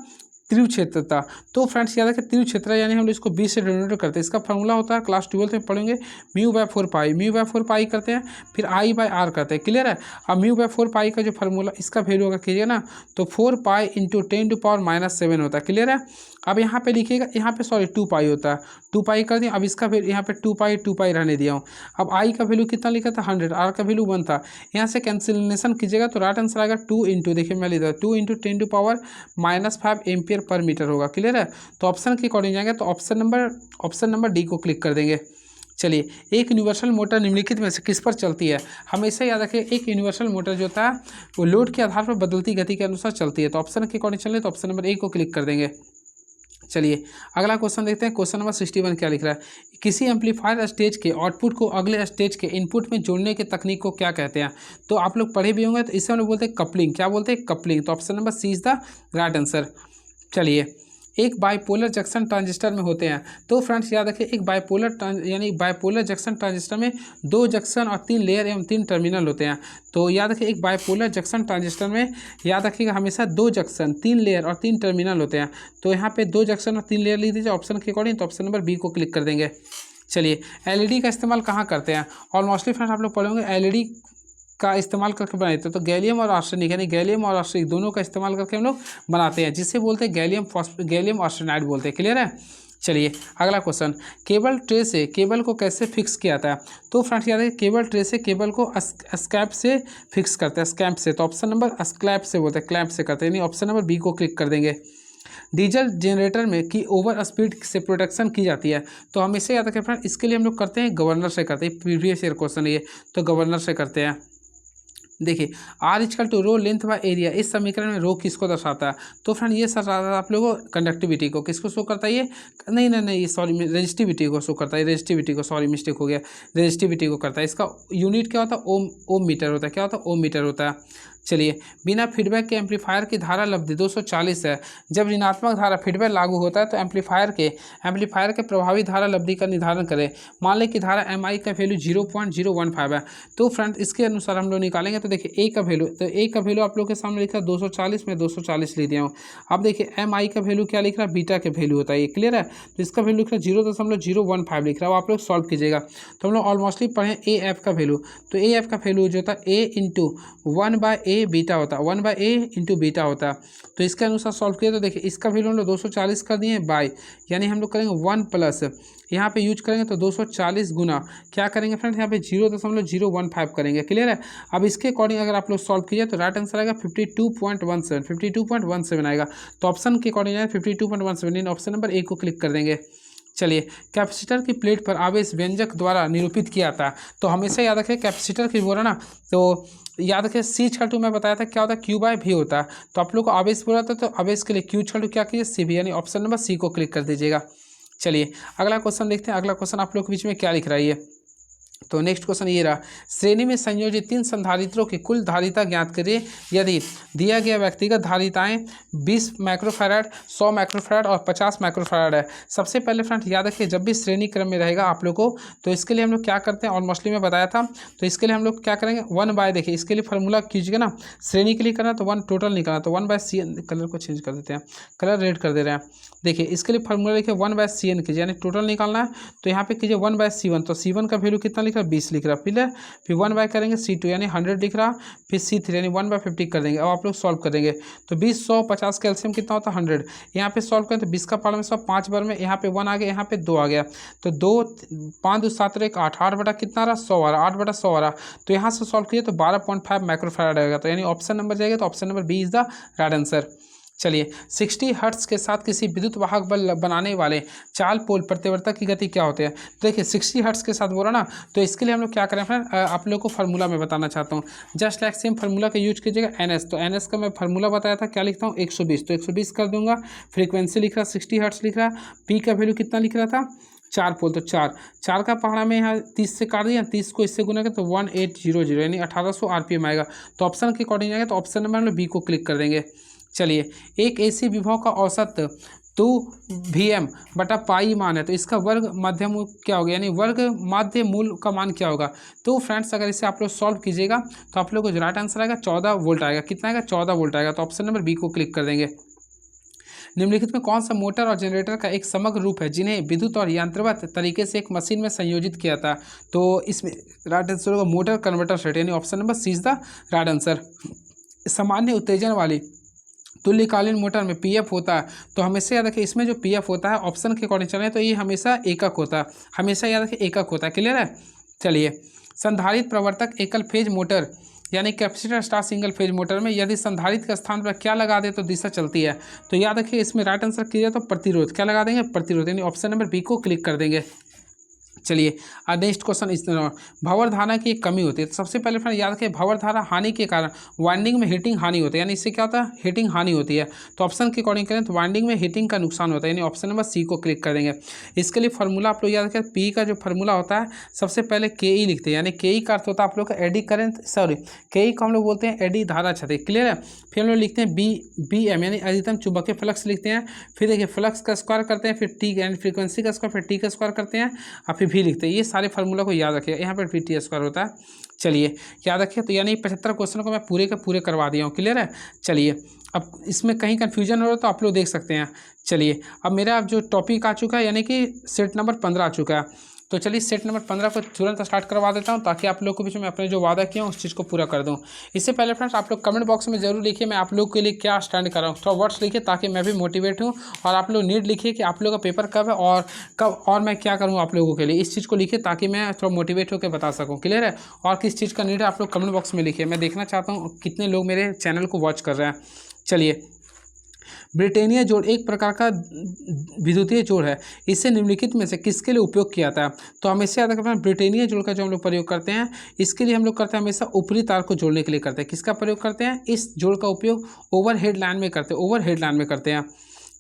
A: त्रिव क्षेत्रता। तो फ्रेंड्स याद रखें त्रिव क्षेत्र यानी हम लोग इसको 20 से डिनोट करते हैं। इसका फॉर्मूला होता है क्लास 12 में पढ़ेंगे, μ/4π, μ/4π करते हैं, फिर I/r करते हैं। क्लियर है। अब μ/4π का जो फार्मूला इसका वैल्यू अगर कीजिएगा ना तो 4π × 10⁻⁻7 होता है। क्लियर है। अब यहाँ पे लिखिएगा, यहाँ पे सॉरी 2π होता है, 2π कर दिया। अब इसका वैल्यू यहाँ पे 2π रहने दिया हूँ। अब I का वैल्यू कितना लिखा था 100, R का वैल्यू 1 था। यहाँ से कैंसिलेशन कीजिएगा तो राइट आंसर आएगा 2 × देखिए मैं लिखा 2 × 10⁻⁻5 एम्पियर पर मीटर होगा। क्लियर है। तो ऑप्शन के अकॉर्डिंग जाएंगे तो ऑप्शन नंबर डी को क्लिक कर देंगे। चलिए, एक यूनिवर्सल मोटर निम्नलिखित में से किस पर चलती है। हमेशा याद रखिए एक यूनिवर्सल मोटर जो होता है वो लोड के आधार पर बदलती गति के अनुसार चलती है। तो ऑप्शन के अकॉर्डिंग चलिए तो ऑप्शन नंबर ए को क्लिक कर देंगे। चलिए अगला क्वेश्चन देखते हैं। क्वेश्चन नंबर 61 क्या लिख रहा है, किसी एम्पलीफायर स्टेज के आउटपुट को अगले स्टेज के इनपुट में जोड़ने के तकनीक को क्या कहते हैं। तो आप लोग पढ़े भी होंगे, तो इसे हम लोग बोलते हैं कपलिंग। क्या बोलते हैं, कपलिंग। तो option number C is the right answer. चलिए, एक बाइपोलर जंक्शन ट्रांजिस्टर में होते हैं। तो फ्रेंड्स याद रखिए एक बाइपोलर जंक्शन ट्रांजिस्टर में 2 जंक्शन और 3 लेयर एवं 3 टर्मिनल होते हैं। तो याद रखिए एक बाइपोलर जंक्शन ट्रांजिस्टर में याद रखिएगा हमेशा 2 जंक्शन, 3 लेयर और 3 टर्मिनल होते हैं। तो यहाँ पे 2 जंक्शन और 3 लेयर लिख दीजिए ऑप्शन के अकॉर्डिंग। तो ऑप्शन नंबर बी को क्लिक कर देंगे। चलिए, एलईडी का इस्तेमाल कहाँ करते हैं। ऑलमोस्टली फ्रेंड्स आप लोग पढ़ेंगे एलईडी का इस्तेमाल करके बनाते हैं। तो गैलियम और आर्सेनिक यानी गैलियम और आर्सेनिक दोनों का इस्तेमाल करके हम लोग बनाते हैं, जिससे बोलते हैं गैलियम आर्सेनाइड बोलते हैं। क्लियर है। चलिए अगला क्वेश्चन, केबल ट्रे से केबल को कैसे फिक्स किया जाता है। तो फ्रेंड्स याद है केबल ट्रे से केबल को स्कैप से फिक्स करते हैं, स्कैप से। तो ऑप्शन नंबर स्क्लैप से बोलते हैं, क्लैप से करते हैं, यानी ऑप्शन नंबर बी को क्लिक कर देंगे। डीजल जनरेटर में की ओवर स्पीड से प्रोटेक्शन की जाती है। तो हमेशा याद रखें फ्रेंड इसके लिए हम लोग करते हैं गवर्नर से करते हैं। प्रीवियस ईयर क्वेश्चन ये, तो गवर्नर से करते हैं। देखिए R = rho length by area, इस समीकरण में रो किसको दर्शाता है। तो फ्रेंड ये सर आप लोगों को कंडक्टिविटी को किसको शो करता है, ये नहीं सॉरी रेजिस्टिविटी को शो करता है, रेजिस्टिविटी को, सॉरी मिस्टेक हो गया, रेजिस्टिविटी को करता है। इसका यूनिट क्या होता है, ओम मीटर होता है। क्या होता है, ओम मीटर होता है। चलिए, बिना फीडबैक के एम्पलीफायर की धारा लब्धि 240 है। जब ऋणात्मक धारा फीडबैक लागू होता है तो एम्पलीफायर के प्रभावी धारा लब्धि का निर्धारण करें। मान लें कि धारा एम आई का वैल्यू 0.015 है। तो फ्रेंड इसके अनुसार हम लोग निकालेंगे। तो देखिए ए का वैल्यू, तो ए का वैल्यू आप लोग के सामने लिखा है 240 में 240 लिख दिया हूँ। अब देखिए एम आई का वैल्यू क्या लिख रहा है, बीटा के वैल्यू होता है ये। क्लियर है। तो इसका वैल्यू लिख रहा है 0.015 लिख रहा है, वो आप लोग सॉल्व कीजिएगा। तो हम लोग ऑलमोस्टली पढ़े ए एफ का वैल्यू। तो ए एफ का वैल्यू जो होता है ए इंटू 1/a बीटा होता है, 1/a इंटू बीटा होता है। तो इसके अनुसार सॉल्व किया तो देखिए इसका वैल्यू हम लोग 240 कर दिए बाई, यानी हम लोग करेंगे 1 प्लस यहाँ पे यूज करेंगे तो 240 गुना क्या करेंगे फ्रेंड्स, यहाँ पे 0.015 करेंगे। क्लियर है। अब इसके अकॉर्डिंग अगर आप लोग सॉल्व कीजिए तो राइट आंसर आएगा 52.17 आएगा। तो ऑप्शन के अकॉर्डिंग आएगा 52.17, ऑप्शन नंबर ए को क्लिक कर देंगे। चलिए, कैपेसिटर की प्लेट पर आवेश व्यंजक द्वारा निरूपित किया जाता है। तो हमेशा याद रखें कैपेसिटर की बोला ना, तो याद रखें C/2 मैं बताया था क्या होता है, Q/V होता है। तो आप लोग को आवेश बोला था, तो आवेश के लिए Q/2 क्या कीजिए, CV, यानी ऑप्शन नंबर सी को क्लिक कर दीजिएगा। चलिए अगला क्वेश्चन देखते हैं। अगला क्वेश्चन आप लोग के बीच में क्या लिख रहा है ये, तो नेक्स्ट क्वेश्चन ये रहा, श्रेणी में संयोजित 3 संधारित्रों की कुल धारिता ज्ञात करिए यदि दिया गया व्यक्तिगत धारिताएं 20 माइक्रोफैराड, 100 माइक्रोफैराड और 50 माइक्रोफैराड है। सबसे पहले फ्रेंड याद रखिए जब भी श्रेणी क्रम में रहेगा आप लोग को, तो इसके लिए हम लोग क्या करते हैं, ऑलमोस्टली मैं बताया था। तो इसके लिए हम लोग क्या करेंगे 1/, देखिए इसके लिए फार्मूला कीजिएगा ना, श्रेणी के लिए करना तो 1 टोटल निकालना, तो 1/CN, कलर को चेंज कर देते हैं, कलर रेड कर दे रहे हैं। देखिए इसके लिए फार्मूला लिखिए 1/CN कीजिए, यानी टोटल निकालना है। तो यहाँ पे कीजिए 1/C1, तो C1 का वैल्यू कितना लिख रहा है, 20 लिख रहा है। फिर 1 करेंगे C2 यानी 100 लिख रहा, फिर C3 यानी 1/50 कर देंगे। अब आप लोग सॉल्व करेंगे तो 20, 100, 50 कैल्शियम कितना होता है 100। यहाँ पे सॉल्व करें तो 20 का पावर में 100, 5 बार में यहाँ पे 1 आ गया, यहाँ पे 2 आ गया। तो 2 5 2 7 1 8, 8 बटा कितना रहा 100 आ रहा, 8/100 आ रहा। तो यहाँ से सॉल्व किए तो 12.5 माइक्रोफैराड आएगा। तो यानी ऑप्शन नंबर जाएगा, तो option number B is the right answer. चलिए, 60 हर्ट्ज के साथ किसी विद्युत वाहक बल बनाने वाले चाल पोल प्रतिवर्तक की गति क्या होती है। तो देखिए 60 हर्ट्ज के साथ बोला ना, तो इसके लिए हम लोग क्या करें फ्रेंड, आप लोग को फार्मूला में बताना चाहता हूँ। जस्ट लाइक सेम फार्मूला का यूज कीजिएगा NS। तो NS का मैं फार्मूला बताया था, क्या लिखता हूँ 120, तो 120 कर दूंगा। फ्रीक्वेंसी लिख रहा 60 हर्ट्ज लिख रहा, पी का वैल्यू कितना लिख रहा था 4 पोल, तो 4 का पहाड़ा में यहाँ 30 से काट दिया, 30 को इससे गुना करें तो 1800 यानी 1800 RPM आएगा। तो ऑप्शन के अकॉर्डिंग जाएगा, तो ऑप्शन नंबर हम लोग बी को क्लिक कर देंगे। चलिए, एक ऐसी विभव का औसत 2 Vm बटा पाई मान है, तो इसका वर्ग माध्य मूल क्या होगा, यानी वर्ग माध्य मूल का मान क्या होगा। तो फ्रेंड्स अगर इसे आप लोग सॉल्व कीजिएगा तो आप लोग को जो राइट आंसर आएगा 14 वोल्ट आएगा। कितना आएगा, 14 वोल्ट आएगा। तो ऑप्शन नंबर बी को क्लिक कर देंगे। निम्नलिखित में कौन सा मोटर और जनरेटर का एक समग्र रूप है जिन्हें विद्युत और यंत्रवत तरीके से एक मशीन में संयोजित किया था। तो इसमें राइट आंसर होगा मोटर कन्वर्टर सेट, यानी option number C is the right answer. सामान्य उत्तेजन वाली तुल्यकालीन मोटर में पीएफ होता है, तो हमेशा याद रखिए इसमें जो पीएफ होता है ऑप्शन के अकॉर्डिंग चलें तो ये हमेशा एकक होता है, हमेशा याद रखिए एकक होता है। क्लियर है। चलिए, संधारित्र प्रवर्तक एकल फेज मोटर यानी capacitor star single phase motor में यदि संधारित्र के स्थान पर क्या लगा दे तो दिशा चलती है। तो याद रखिए इसमें राइट आंसर किया तो प्रतिरोध, क्या लगा देंगे, प्रतिरोध, यानी ऑप्शन नंबर बी को क्लिक कर देंगे। चलिए, नेक्स्ट क्वेश्चन इस भंवर धारा की एक कमी होती है। तो सबसे पहले फ्रेंड याद रखें भंवर धारा हानि के कारण वाइंडिंग में हीटिंग हानि होती है, यानी इससे क्या होता है, हीटिंग हानि होती है। तो ऑप्शन के अकॉर्डिंग करें तो वाइंडिंग में हीटिंग का नुकसान होता है, यानी ऑप्शन नंबर सी को क्लिक कर देंगे। इसके लिए फार्मूला आप लोग याद रखें, पी का जो फार्मूला होता है सबसे पहले के ई लिखते हैं, यानी के ई का अर्थ होता है आप लोग का एडी करेंट, सॉरी के ई को हम लोग बोलते हैं एडी धारा क्षति। क्लियर है। फिर हम लोग लिखते हैं बी एम यानी अधिकतम चुंबकीय फ्लक्स लिखते हैं। फिर देखिए फ्लक्स का स्क्वायर करते हैं, फिर टी यानी फ्रीक्वेंसी का स्क्वायर, फिर टी का स्क्वायर करते हैं और फिर भी लिखते हैं। ये सारे फार्मूला को याद रखिएगा, यहाँ पर पी टी स्क्वायर होता है। चलिए याद रखिए। तो यानी 75 क्वेश्चन को मैं पूरे के पूरे करवा दिया हूँ। क्लियर है। चलिए, अब इसमें कहीं कन्फ्यूजन हो रहा है तो आप लोग देख सकते हैं। चलिए, अब मेरा जो टॉपिक आ चुका है यानी कि सेट नंबर 15 आ चुका है। तो चलिए सेट नंबर 15 को तुरंत स्टार्ट करवा देता हूं ताकि आप लोग के बीच में अपने जो वादा किया उस चीज़ को पूरा कर दूं। इससे पहले फ्रेंड्स आप लोग कमेंट बॉक्स में जरूर लिखिए मैं आप लोग के लिए क्या स्टैंड कर रहा हूँ, थोड़ा वर्ड्स लिखिए ताकि मैं भी मोटिवेट हूँ। और आप लोग नीड लिखिए कि आप लोग का पेपर कब है और मैं क्या करूँ आप लोगों के लिए, इस चीज़ को लिखिए ताकि मैं थोड़ा मोटिवेट होकर बता सकूँ। क्लियर है। और किस चीज़ का नीड है आप लोग कमेंट बॉक्स में लिखिए, मैं देखना चाहता हूँ कितने लोग मेरे चैनल को वॉच कर रहे हैं। चलिए, ब्रिटेनिया जोड़ एक प्रकार का विद्युतीय जोड़ है, इसे निम्नलिखित में से किसके लिए उपयोग किया जाता है। तो हमेशा याद रखना ब्रिटेनिया जोड़ का जो हम लोग प्रयोग करते हैं इसके लिए हम लोग करते हैं हमेशा ऊपरी तार को जोड़ने के लिए करते हैं। किसका प्रयोग करते हैं, इस जोड़ का उपयोग ओवरहेड लाइन में करते हैं, ओवरहेड लाइन में करते हैं।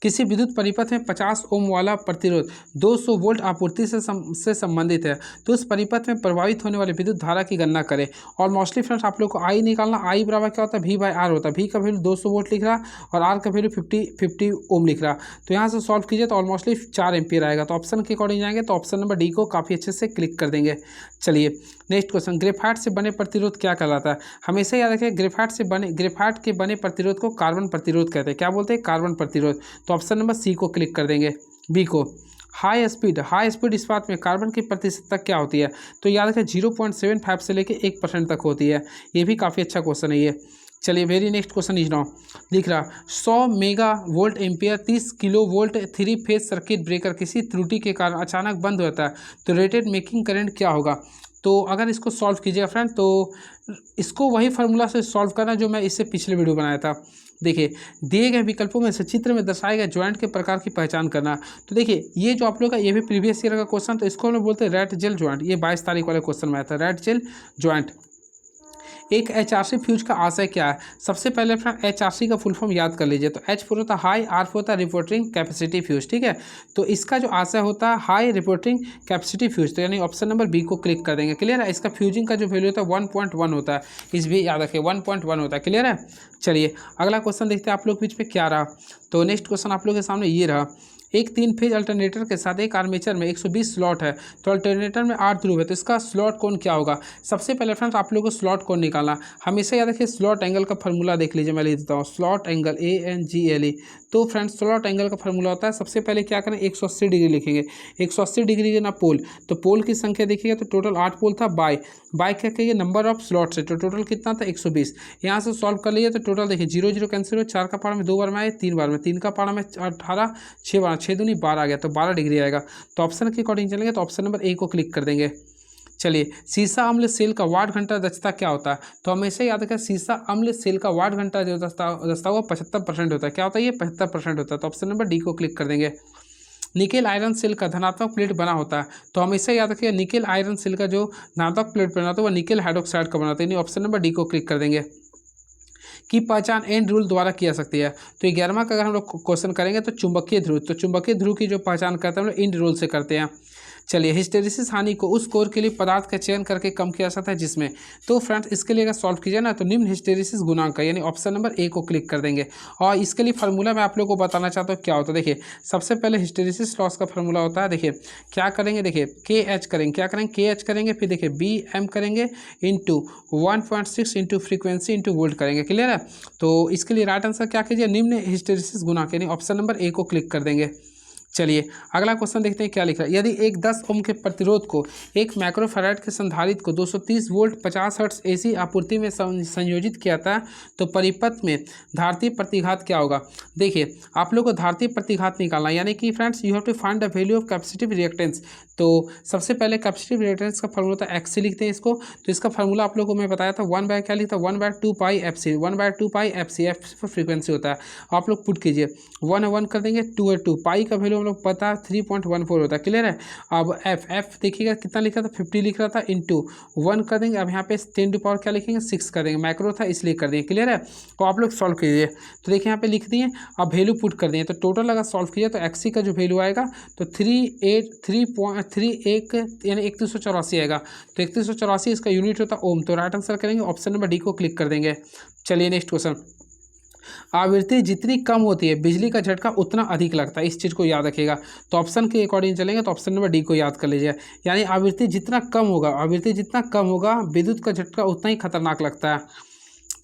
A: किसी विद्युत परिपथ में 50 ओम वाला प्रतिरोध 200 वोल्ट आपूर्ति से संबंधित है, तो उस परिपथ में प्रभावित होने वाले विद्युत धारा की गणना करें। और मोस्टली फ्रेंड्स आप लोग को आई निकालना, आई बराबर क्या होता है, वी बाई आर होता है। वी का वैल्यू 200 वोल्ट लिख रहा और आर का वैल्यू 50 ओम लिख रहा। तो यहाँ से सॉल्व कीजिए तो ऑलमोस्टली 4 एम्पियर आएगा। तो ऑप्शन के अकॉर्डिंग जाएंगे तो ऑप्शन नंबर डी को काफ़ी अच्छे से क्लिक कर देंगे। चलिए नेक्स्ट क्वेश्चन, ग्रेफाइट से बने प्रतिरोध क्या कहलाता है। हमेशा याद रखें ग्रेफाइट के बने प्रतिरोध को कार्बन प्रतिरोध कहते हैं। क्या बोलते हैं, कार्बन प्रतिरोध। तो ऑप्शन नंबर सी को क्लिक कर देंगे, बी को। हाई स्पीड इस्पात में कार्बन की प्रतिशतता क्या होती है। तो याद रखें 0.75 से लेकर 1% तक होती है। ये भी काफ़ी अच्छा क्वेश्चन है ये। चलिए very next question is now दिख रहा 100 mega volt ampere 30 kilo volt 3 phase circuit breaker किसी त्रुटि के कारण अचानक बंद होता है, तो रेटेड मेकिंग करंट क्या होगा। तो अगर इसको सॉल्व कीजिएगा फ्रेंड तो इसको वही फार्मूला से सॉल्व करना जो मैं इससे पिछले वीडियो बनाया था। देखिए दिए गए विकल्पों में से चित्र में दर्शाए गए ज्वाइंट के प्रकार की पहचान करना। तो देखिए ये जो आप लोग का ये भी प्रीवियस ईयर का क्वेश्चन, तो इसको हम लोग बोलते हैं रैट जेल ज्वाइंट। ये 22 तारीख वाले क्वेश्चन में आया था, रैट जेल ज्वाइंट। एक एचआरसी फ्यूज का आशय क्या है। सबसे पहले फ्रेंड एचआरसी का फुल फॉर्म याद कर लीजिए। तो एच फोर होता है हाई, आर फोर होता है रिपोर्टिंग कैपेसिटी फ्यूज। ठीक है, तो इसका जो आशय होता है हाई रिपोर्टिंग कैपेसिटी फ्यूज, तो यानी ऑप्शन नंबर बी को क्लिक कर देंगे। क्लियर है। इसका फ्यूजिंग का जो वैल्यू होता है 1.1 होता है, इस भी याद रखिए 1.1 होता है। क्लियर है। चलिए अगला क्वेश्चन देखते हैं आप लोग बीच में क्या रहा। तो नेक्स्ट क्वेश्चन आप लोग के सामने ये रहा, एक 3 फेज अल्टरनेटर के साथ एक आर्मेचर में 120 स्लॉट है, तो अल्टरनेटर में 8 ध्रुव है, तो इसका स्लॉट कोण क्या होगा। सबसे पहले फ्रेंड्स आप लोगों को स्लॉट कोण निकालना। हमेशा याद रखिए स्लॉट एंगल का फार्मूला देख लीजिए, मैं लिख देता हूँ स्लॉट एंगल ANGLE। तो फ्रेंड्स स्लॉट एंगल का फार्मूला होता है, सबसे पहले क्या करें 180 डिग्री लिखेंगे। 180 डिग्री के ना पोल, तो पोल की संख्या देखिएगा तो टोटल 8 पोल था। बाय क्या कहिए नंबर ऑफ स्लॉट से, तो टोटल कितना था 120। यहाँ से सॉल्व कर लीजिए तो टोटल देखिए 0 0 कैंसिल हो, 4 का पारा में 2 बार में आए, 3 बार में, 3 का पारा में 18, 6 बार, 6 दूनी 12 आ गया, तो 12 डिग्री आएगा। तो ऑप्शन के अकॉर्डिंग चलेंगे तो ऑप्शन नंबर ए को क्लिक कर देंगे। चलिए सीसा अम्ल सेल का वाट घंटा दक्षता क्या होता है। तो हमेशा याद रखें सीसा अम्ल सेल का वाट घंटा जो दक्षता वो 75% होता है। क्या होता है ये 75% होता है। तो ऑप्शन नंबर डी को क्लिक कर देंगे। निकेल आयरन सेल का धनात्मक प्लेट बना होता है, तो हमेशा याद रखिए निकेल आयरन सेल का जो धनात्मक प्लेट बना होता है वो निकेल हाइड्रोक्साइड का बना होता है, यानी ऑप्शन नंबर डी को क्लिक कर देंगे। की पहचान एंड रूल द्वारा की जा सकती है। तो 11वां का अगर हम लोग क्वेश्चन करेंगे तो चुंबकीय ध्रुव, तो चुंबकीय ध्रुव की जो पहचान करते हैं हम लोग एंड रूल से करते हैं। चलिए, हिस्टेरिसिस हानि को उस कोर के लिए पदार्थ का चयन करके कम किया जा सकता है जिसमें, तो फ्रेंड्स इसके लिए अगर सॉल्व कीजिए ना तो निम्न हिस्टेरिसिस गुणांक का यानी ऑप्शन नंबर ए को क्लिक कर देंगे। और इसके लिए फार्मूला मैं आप लोगों को बताना चाहता हूँ क्या होता है। देखिए, सबसे पहले हिस्टेरिसिस लॉस का फार्मूला होता है। देखिए क्या करेंगे, देखिए के एच करेंगे, क्या करेंगे के एच करेंगे, फिर देखिए बी एम करेंगे into 1.6 into frequency into volt करेंगे। क्लियर है। तो इसके लिए राइट आंसर क्या कीजिए, निम्न हिस्टेरिसिस गुणांक यानी ऑप्शन नंबर ए को क्लिक कर देंगे। चलिए अगला क्वेश्चन देखते हैं क्या लिखा है। यदि एक 10 ओम के प्रतिरोध को एक माइक्रोफैराड के संधारित्र को 230 वोल्ट 50 हर्ट्ज एसी आपूर्ति में संयोजित किया था तो परिपथ में धारतीय प्रतिघात क्या होगा। देखिए, आप लोग को धारतीय प्रतिघात निकालना यानी कि friends you have to find the value of capacitive reactance. तो सबसे पहले कैपेसिटिव रिएक्टेंस का फॉर्मूला था एक्स सी लिखते हैं इसको। तो इसका फॉर्मूला आप लोगों को मैं बताया था 1 बाय क्या लिखता है 1/2 पाई एफ सी, 1/2 पाई एफ सी, एफ फ्रीक्वेंसी होता है। आप लोग पुट कीजिए 1 कर देंगे, 2 पाई का वैल्यू हम लोग पता 3.14 होता है। क्लियर है। अब एफ देखिएगा कितना लिखा था 50 लिख रहा था इंटू 1 कर देंगे। अब यहाँ पे 10 टू पावर क्या लिखेंगे 6 कर देंगे, माइक्रो था इसलिए कर देंगे। क्लियर है। तो आप लोग सॉल्व कीजिए। तो देखिए यहाँ पे लिख दिए, अब वैल्यू पुट कर दिए। तो टोटल अगर सॉल्व कीजिए तो एक्सी का जो वैल्यू आएगा तो 3.31 यानी 3184 आएगा। तो 3184 इसका यूनिट होता है ओम। तो राइट आंसर करेंगे ऑप्शन नंबर डी को क्लिक कर देंगे। चलिए नेक्स्ट क्वेश्चन। आवृत्ति जितनी कम होती है बिजली का झटका उतना अधिक लगता है, इस चीज़ को याद रखिएगा। तो ऑप्शन के अकॉर्डिंग चलेंगे तो ऑप्शन नंबर डी को याद कर लीजिए। यानी आवृत्ति जितना कम होगा, आवृत्ति जितना कम होगा विद्युत का झटका उतना ही खतरनाक लगता है।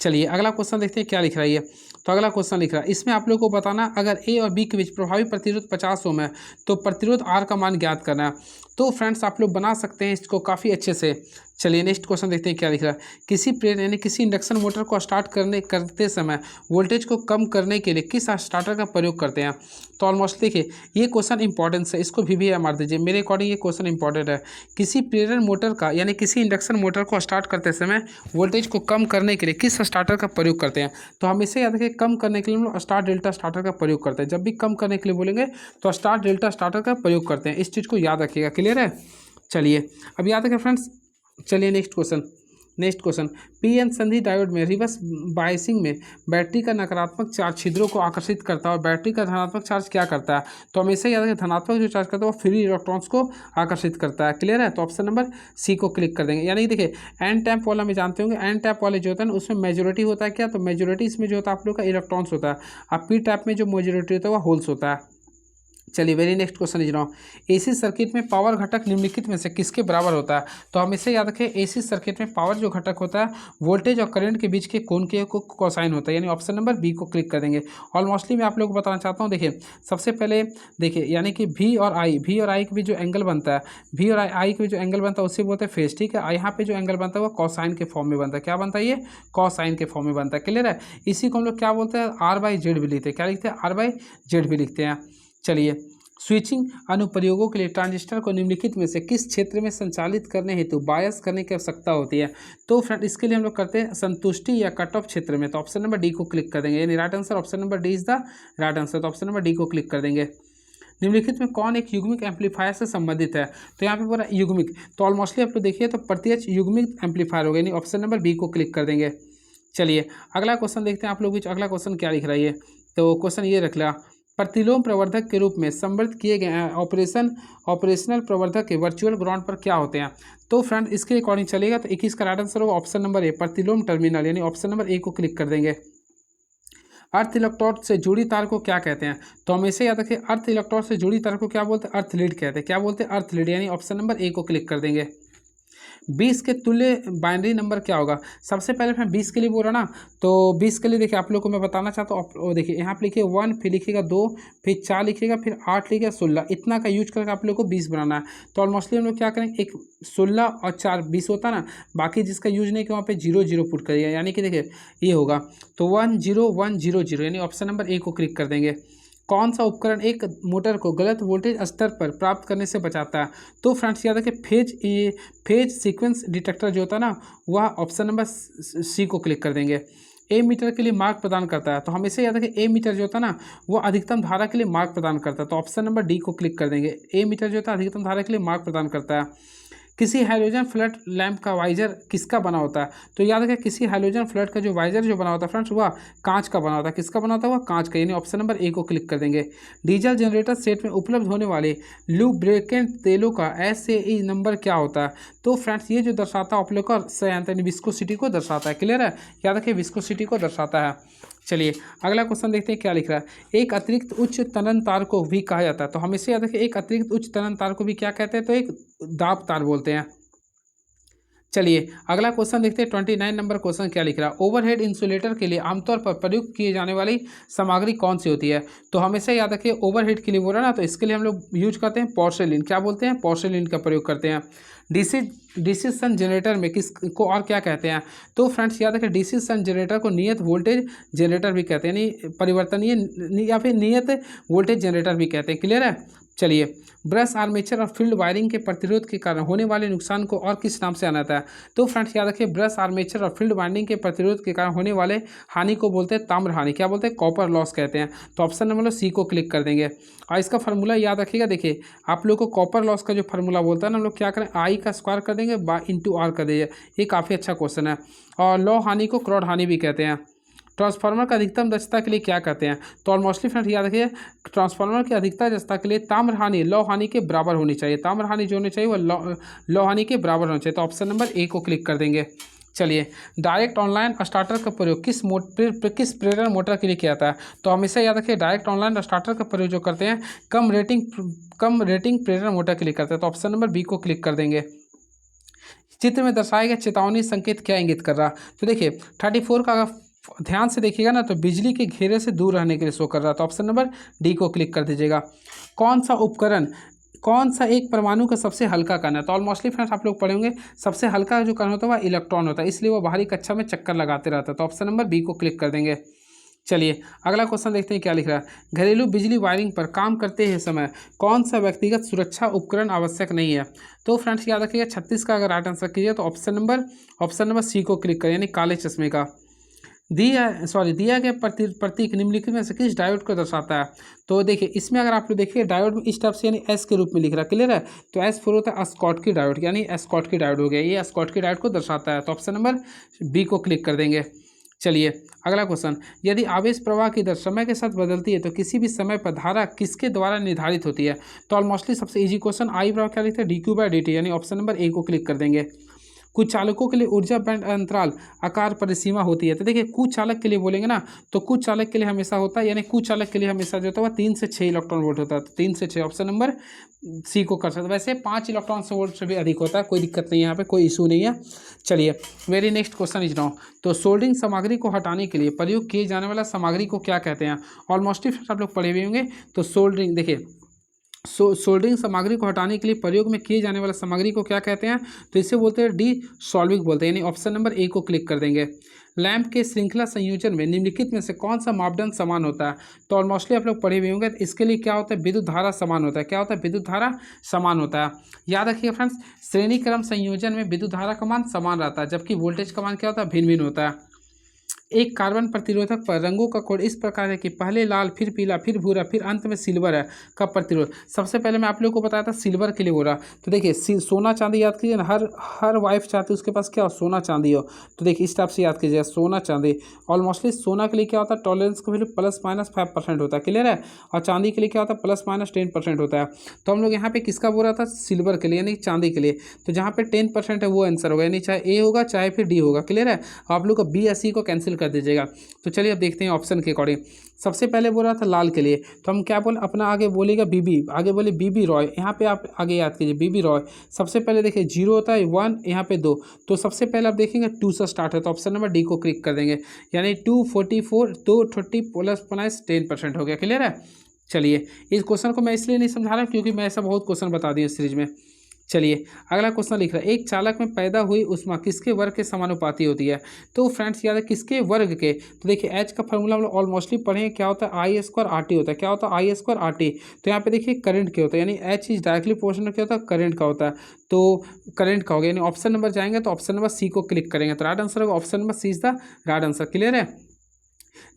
A: चलिए अगला क्वेश्चन देखते हैं क्या लिख रहा है ये। तो अगला क्वेश्चन लिख रहा है, इसमें आप लोगों को बताना अगर ए और बी के बीच प्रभावी प्रतिरोध 50 ओम है तो प्रतिरोध आर का मान ज्ञात करना है। तो फ्रेंड्स आप लोग बना सकते हैं इसको काफ़ी अच्छे से। चलिए नेक्स्ट क्वेश्चन देखते हैं क्या लिख रहा है। किसी प्रेरण यानी किसी इंडक्शन मोटर को स्टार्ट करते समय वोल्टेज को कम करने के लिए किस स्टार्टर का प्रयोग करते हैं। तो ऑलमोस्ट देखिए ये क्वेश्चन इंपॉर्टेंट है, इसको भी मार दीजिए। मेरे अकॉर्डिंग ये क्वेश्चन इंपॉर्टेंट है। किसी प्रेरण मोटर का यानी किसी इंडक्शन मोटर को स्टार्ट करते समय वोल्टेज को कम करने के लिए किस स्टार्टर का प्रयोग करते हैं। तो हमेशा याद रखिए कम करने के लिए हम लोग स्टार डेल्टा स्टार्टर का प्रयोग करते हैं। जब भी कम करने के लिए बोलेंगे तो स्टार डेल्टा स्टार्टर का प्रयोग करते हैं, इस चीज़ को याद रखिएगा। क्लियर है। चलिए अब याद रखें फ्रेंड्स। चलिए नेक्स्ट क्वेश्चन पी एन संधि डायोड में रिवर्स बायसिंग में बैटरी का नकारात्मक चार्ज छिद्रों को आकर्षित करता है और बैटरी का धनात्मक चार्ज क्या करता है। तो हमेशा याद रखें धनात्मक जो चार्ज करता है वो फ्री इलेक्ट्रॉन्स को आकर्षित करता है। क्लियर है। तो ऑप्शन नंबर सी को क्लिक कर देंगे। यानी देखिए एन टैप वाला में जानते होंगे, एन टैप वाले जो होता है ना उसमें मेजोरिटी होता है क्या, तो मेजोरिटी इसमें जो होता है आप लोग का इलेक्ट्रॉन्स होता है। अब पी टैप में जो मेजोरिटी होता है वो होल्स होता है। चलिए very next question is now AC circuit में पावर घटक निम्नलिखित में से किसके बराबर होता है। तो हमेशा याद रखें एसी सर्किट में पावर जो घटक होता है वोल्टेज और करंट के बीच के कोण के कोसाइन होता है। यानी ऑप्शन नंबर बी को क्लिक कर देंगे। ऑलमोस्टली मैं आप लोगों को बताना चाहता हूँ। देखिए सबसे पहले देखिए यानी कि भी और आई के बीच जो एंगल बनता है, भी और आई के बीच जो एंगल बनता है उससे बोलते हैं फेज। ठीक है। यहाँ पे जो एंगल बनता है वो कॉसाइन के फॉर्म में बनता है। क्या बनता है ये, कॉसाइन के फॉर्म में बनता है। क्लियर है। इसी को हम लोग क्या बोलते हैं R/Z भी लिखते हैं। क्या लिखते हैं, R/Z भी लिखते हैं। चलिए स्विचिंग अनुप्रयोगों के लिए ट्रांजिस्टर को निम्नलिखित में से किस क्षेत्र में संचालित करने हेतु बायस करने की आवश्यकता होती है। तो फ्रेंड इसके लिए हम लोग करते हैं संतुष्टि या कट ऑफ क्षेत्र में। तो ऑप्शन नंबर डी को क्लिक कर देंगे। यानी right answer option number D is the right answer. तो ऑप्शन नंबर डी को क्लिक कर देंगे। निम्नलिखित में कौन एक युग्मिक एम्पलीफायर से संबंधित है। तो यहाँ पे पूरा युग्मिक, तो ऑलमोस्टली आप लोग देखिए तो प्रत्यक्ष युग्मिक एम्पलीफायर होगा। यानी ऑप्शन नंबर बी को क्लिक कर देंगे। चलिए अगला क्वेश्चन देखते हैं आप लोग। अगला क्वेश्चन क्या लिख रहा है। तो क्वेश्चन ये रख लिया, प्रतिलोम प्रवर्धक के रूप में संवर्धित किए गए ऑपरेशनल प्रवर्धक के वर्चुअल ग्राउंड पर क्या होते हैं। तो फ्रेंड इसके अकॉर्डिंग चलेगा तो 21 का राइट आंसर होगा ऑप्शन नंबर ए प्रतिलोम टर्मिनल। यानी ऑप्शन नंबर ए को क्लिक कर देंगे। अर्थ इलेक्ट्रोड से जुड़ी तार को क्या कहते हैं। तो हमेशा याद रखें अर्थ इलेक्ट्रोड से जुड़ी तार को क्या बोलते हैं, अर्थ लीड कहते हैं। क्या बोलते हैं, अर्थ लीड। यानी ऑप्शन नंबर ए को क्लिक कर देंगे। 20 के तुल्य बाइनरी नंबर क्या होगा। सबसे पहले मैं 20 के लिए बोल रहा ना, तो 20 के लिए देखिए आप लोग को मैं बताना चाहता हूँ। देखिए यहाँ पे लिखिए 1, फिर लिखिएगा 2, फिर 4 लिखिएगा, फिर 8 लिखिएगा, 16। इतना का यूज करके आप लोग को 20 बनाना है। तो ऑलमोस्टली हम लोग क्या करेंगे, एक 16 और 4 20 होता ना, बाकी जिसका यूज नहीं किया वहाँ पे 0 0 पुट करिएगा। यानी कि देखिए ये होगा तो 1 0 1 0 0। यानी ऑप्शन नंबर ए को क्लिक कर देंगे। कौन सा उपकरण एक मोटर को गलत वोल्टेज स्तर पर प्राप्त करने से बचाता है। तो फ्रेंड्स याद रखें फेज सीक्वेंस डिटेक्टर जो होता है ना, वह ऑप्शन नंबर सी को क्लिक कर देंगे। ए मीटर के लिए मार्ग प्रदान करता है। तो हमेशा याद रखें ए मीटर जो होता है ना वो अधिकतम धारा के लिए मार्ग प्रदान करता है। तो ऑप्शन नंबर डी को क्लिक कर देंगे। ए मीटर जो होता है अधिकतम धारा के लिए मार्ग प्रदान करता है। किसी हैलोजन फ्लड लैंप का वाइजर किसका बना होता है? तो याद रखें, किसी हैलोजन फ्लड का जो वाइजर जो बना होता है फ्रेंड्स, वह कांच का बना होता है। किसका बना होता है? वह कांच का, यानी ऑप्शन नंबर ए को क्लिक कर देंगे। डीजल जनरेटर सेट में उपलब्ध होने वाले लुब्रिकेंट तेलों का SAE नंबर क्या होता है? तो फ्रेंड्स ये जो दर्शाता है आप लोग का विस्कोसिटी को दर्शाता है। क्लियर है? याद रखिए, विस्कोसिटी को दर्शाता है। चलिए अगला क्वेश्चन देखते हैं क्या लिख रहा है। एक अतिरिक्त उच्च तनन तार को भी कहा जाता है। तो हमेशा याद रखिए, एक अतिरिक्त उच्च तनन तार को भी क्या कहते हैं? तो एक दाब तार बोलते हैं। चलिए अगला क्वेश्चन देखते हैं। 29 नंबर क्वेश्चन क्या लिख रहा है। ओवरहेड इंसुलेटर के लिए आमतौर पर प्रयुक्त किए जाने वाली सामग्री कौन सी होती है? तो हमेशा याद रखिए, ओवरहेड के लिए बोल रहा ना, तो इसके लिए हम लोग यूज करते हैं पोर्सेलिन। क्या बोलते हैं? पोर्सेलिन का प्रयोग करते हैं। डिसिशन जनरेटर में किसको और क्या कहते हैं? तो फ्रेंड्स याद रखें, डिसिशन जनरेटर को नियत वोल्टेज जनरेटर भी कहते हैं, यानी परिवर्तनीय या फिर नियत वोल्टेज जनरेटर भी कहते हैं। क्लियर है? चलिए, ब्रश आर्मेचर और फील्ड वायरिंग के प्रतिरोध के कारण होने वाले नुकसान को और किस नाम से जाना जाता है? तो फ्रेंड्स याद रखिए, ब्रश आर्मेचर और फील्ड वायरिंग के प्रतिरोध के कारण होने वाले हानि को बोलते हैं ताम्र हानि। क्या बोलते हैं? कॉपर लॉस कहते हैं। तो ऑप्शन नंबर सी को क्लिक कर देंगे। और इसका फार्मूला याद रखिएगा। देखिए, आप लोग को कॉपर लॉस का जो फार्मूला बोलता है ना, हम लोग क्या करें, आई का स्क्वायर कर देंगे इंटू आर कर देंगे। ये काफ़ी अच्छा क्वेश्चन है। और लौ हानि को क्रॉड हानि भी कहते हैं। ट्रांसफार्मर का अधिकतम दक्षता के लिए क्या कहते हैं? तो ऑलमोस्टली फ्रेंड्स याद रखिए, ट्रांसफार्मर की अधिकतम दक्षता के लिए ताम्र हानि लौ हानि के बराबर होनी चाहिए। ताम्र हानि जो होनी चाहिए वह लौ हानि के बराबर होना चाहिए। तो ऑप्शन नंबर ए को क्लिक कर देंगे। चलिए, डायरेक्ट ऑनलाइन स्टार्टर का प्रयोग किस प्रेरण मोटर के लिए किया जाता है? तो हमेशा याद रखिए, डायरेक्ट ऑनलाइन स्टार्टर का प्रयोग जो करते हैं कम रेटिंग प्रेरण मोटर के लिए करते हैं। तो ऑप्शन नंबर बी को क्लिक कर देंगे। चित्र में दर्शाया गया चेतावनी संकेत क्या इंगित कर रहा? तो देखिए 34 का अगर ध्यान से देखिएगा ना, तो बिजली के घेरे से दूर रहने के लिए शो कर रहा। तो ऑप्शन नंबर डी को क्लिक कर दीजिएगा। कौन सा एक परमाणु का सबसे हल्का कण है? तो ऑलमोस्टली फ्रेंड्स आप लोग पढ़े होंगे, सबसे हल्का जो कण होता है वह इलेक्ट्रॉन होता है, इसलिए वो बाहरी कक्षा में चक्कर लगाते रहता है। तो ऑप्शन नंबर बी को क्लिक कर देंगे। चलिए अगला क्वेश्चन देखते हैं क्या लिख रहा है। घरेलू बिजली वायरिंग पर काम करते हैं समय कौन सा व्यक्तिगत सुरक्षा उपकरण आवश्यक नहीं है? तो फ्रेंड्स याद रखिएगा, 36 का अगर राइट आंसर कीजिए तो ऑप्शन नंबर सी को क्लिक करें, यानी काले चश्मे का। दिया गया प्रतीक निम्नलिखित में से किस डायोड को दर्शाता है? तो देखिए, इसमें अगर आप लोग देखिए, डायोड में इस टाइप से यानी एस के रूप में लिख रहा है। क्लियर है? तो एस फोर होता है स्कॉटकी डायोड, यानी स्कॉटकी डायोड हो गया, ये स्कॉटकी डायोड को दर्शाता है। तो ऑप्शन नंबर बी को क्लिक कर देंगे। चलिए अगला क्वेश्चन, यदि आवेश प्रवाह की दर समय के साथ बदलती है तो किसी भी समय पर धारा किसके द्वारा निर्धारित होती है? तो ऑलमोस्टली सबसे इजी क्वेश्चन, आई बराबर क्या लिखते हैं? dq/dt, यानी ऑप्शन नंबर ए को क्लिक कर देंगे। कुछ चालकों के लिए ऊर्जा बैंड अंतराल आकार परिसीमा होती है। तो देखिए, कुछ चालक के लिए बोलेंगे ना, तो कुछ चालक के लिए हमेशा होता है, यानी कुछ चालक के लिए हमेशा जो होता है 3 से 6 इलेक्ट्रॉन वोल्ट होता है। तो 3 से 6 ऑप्शन नंबर सी को कर सकते हैं। वैसे 5 इलेक्ट्रॉन से वोल्ट से भी अधिक होता है, कोई दिक्कत नहीं है, यहाँ पे कोई इशू नहीं है। चलिए very next question is now. तो सोल्डरिंग सामग्री को हटाने के लिए प्रयोग किए जाने वाला सामग्री को क्या कहते हैं? ऑलमोस्ट आप लोग पढ़े हुए होंगे। तो सोल्डरिंग, देखिए सोल्डरिंग सामग्री को हटाने के लिए प्रयोग में किए जाने वाला सामग्री को क्या कहते हैं? तो इसे बोलते हैं डी सॉल्विंग बोलते हैं, यानी ऑप्शन नंबर ए को क्लिक कर देंगे। लैंप के श्रृंखला संयोजन में निम्नलिखित में से कौन सा मापदंड समान होता है? तो ऑलमोस्टली आप लोग पढ़े हुए होंगे। इसके लिए क्या होता है? विद्युत धारा समान होता है। क्या होता है? विद्युत धारा समान होता है। याद रखिएगा फ्रेंड्स, श्रेणी क्रम संयोजन में विद्युत धारा का मान समान रहता है, जबकि वोल्टेज का मान क्या होता है? भिन्न भिन्न होता है। एक कार्बन प्रतिरोधक पर रंगों का कोड इस प्रकार है कि पहले लाल, फिर पीला, फिर भूरा, फिर अंत में सिल्वर है का प्रतिरोध। सबसे पहले मैं आप लोगों को बताया था सिल्वर के लिए हो रहा। तो देखिए, सोना चांदी याद कीजिए ना, हर वाइफ चाहती है उसके पास क्या हो? सोना चांदी हो। तो देखिए इस टाइप से याद कीजिए, सोना चांदी। ऑलमोस्टली सोना के लिए क्या होता है? टॉलरेंस का वैल्यू +-5% होता है। क्लियर है? और चांदी के लिए क्या होता है? +-10% होता है। तो हम लोग यहाँ पे किसका बोल रहा था? सिल्वर के लिए, यानी चांदी के लिए। तो जहाँ पे 10% है वो आंसर होगा, यानी चाहे ए होगा चाहे फिर डी होगा। क्लियर है? आप लोग का बी या सी को कैंसिल कर दीजिएगा। तो चलिए अब देखते हैं ऑप्शन के अकॉर्डिंग। सबसे पहले बोल रहा था लाल के लिए, तो हम क्या बोल, अपना आगे बोलेगा बीबी, आगे बोले बीबी रॉय। यहाँ पे आप आगे याद कीजिए बीबी रॉय। सबसे पहले देखिए 0 होता है, 1 यहाँ पे 2, तो सबसे पहले आप देखेंगे 2 से स्टार्ट है। तो ऑप्शन नंबर डी को क्लिक कर देंगे, यानी 244 230 + 10% हो गया। क्लियर है? चलिए इस क्वेश्चन को मैं इसलिए नहीं समझा रहा क्योंकि मैं ऐसा बहुत क्वेश्चन बता दिया इस सीरीज में। चलिए अगला क्वेश्चन लिख रहा है, एक चालक में पैदा हुई ऊष्मा किसके वर्ग के समानुपाती होती है? तो फ्रेंड्स याद है किसके वर्ग के? तो देखिए एच का फॉर्मूला हम लोग ऑलमोस्टली पढ़े, क्या होता है? I² RT होता है। क्या होता है? I² RT। तो यहाँ पे देखिए करंट क्या होता है, यानी एच इज डायरेक्टली प्रोपोर्शनल क्या होता है? करंट का होता है। तो करंट का हो गया, यानी ऑप्शन नंबर जाएंगे तो ऑप्शन नंबर सी को क्लिक करेंगे, तो राइट आंसर होगा option number C is the right answer. Clear है?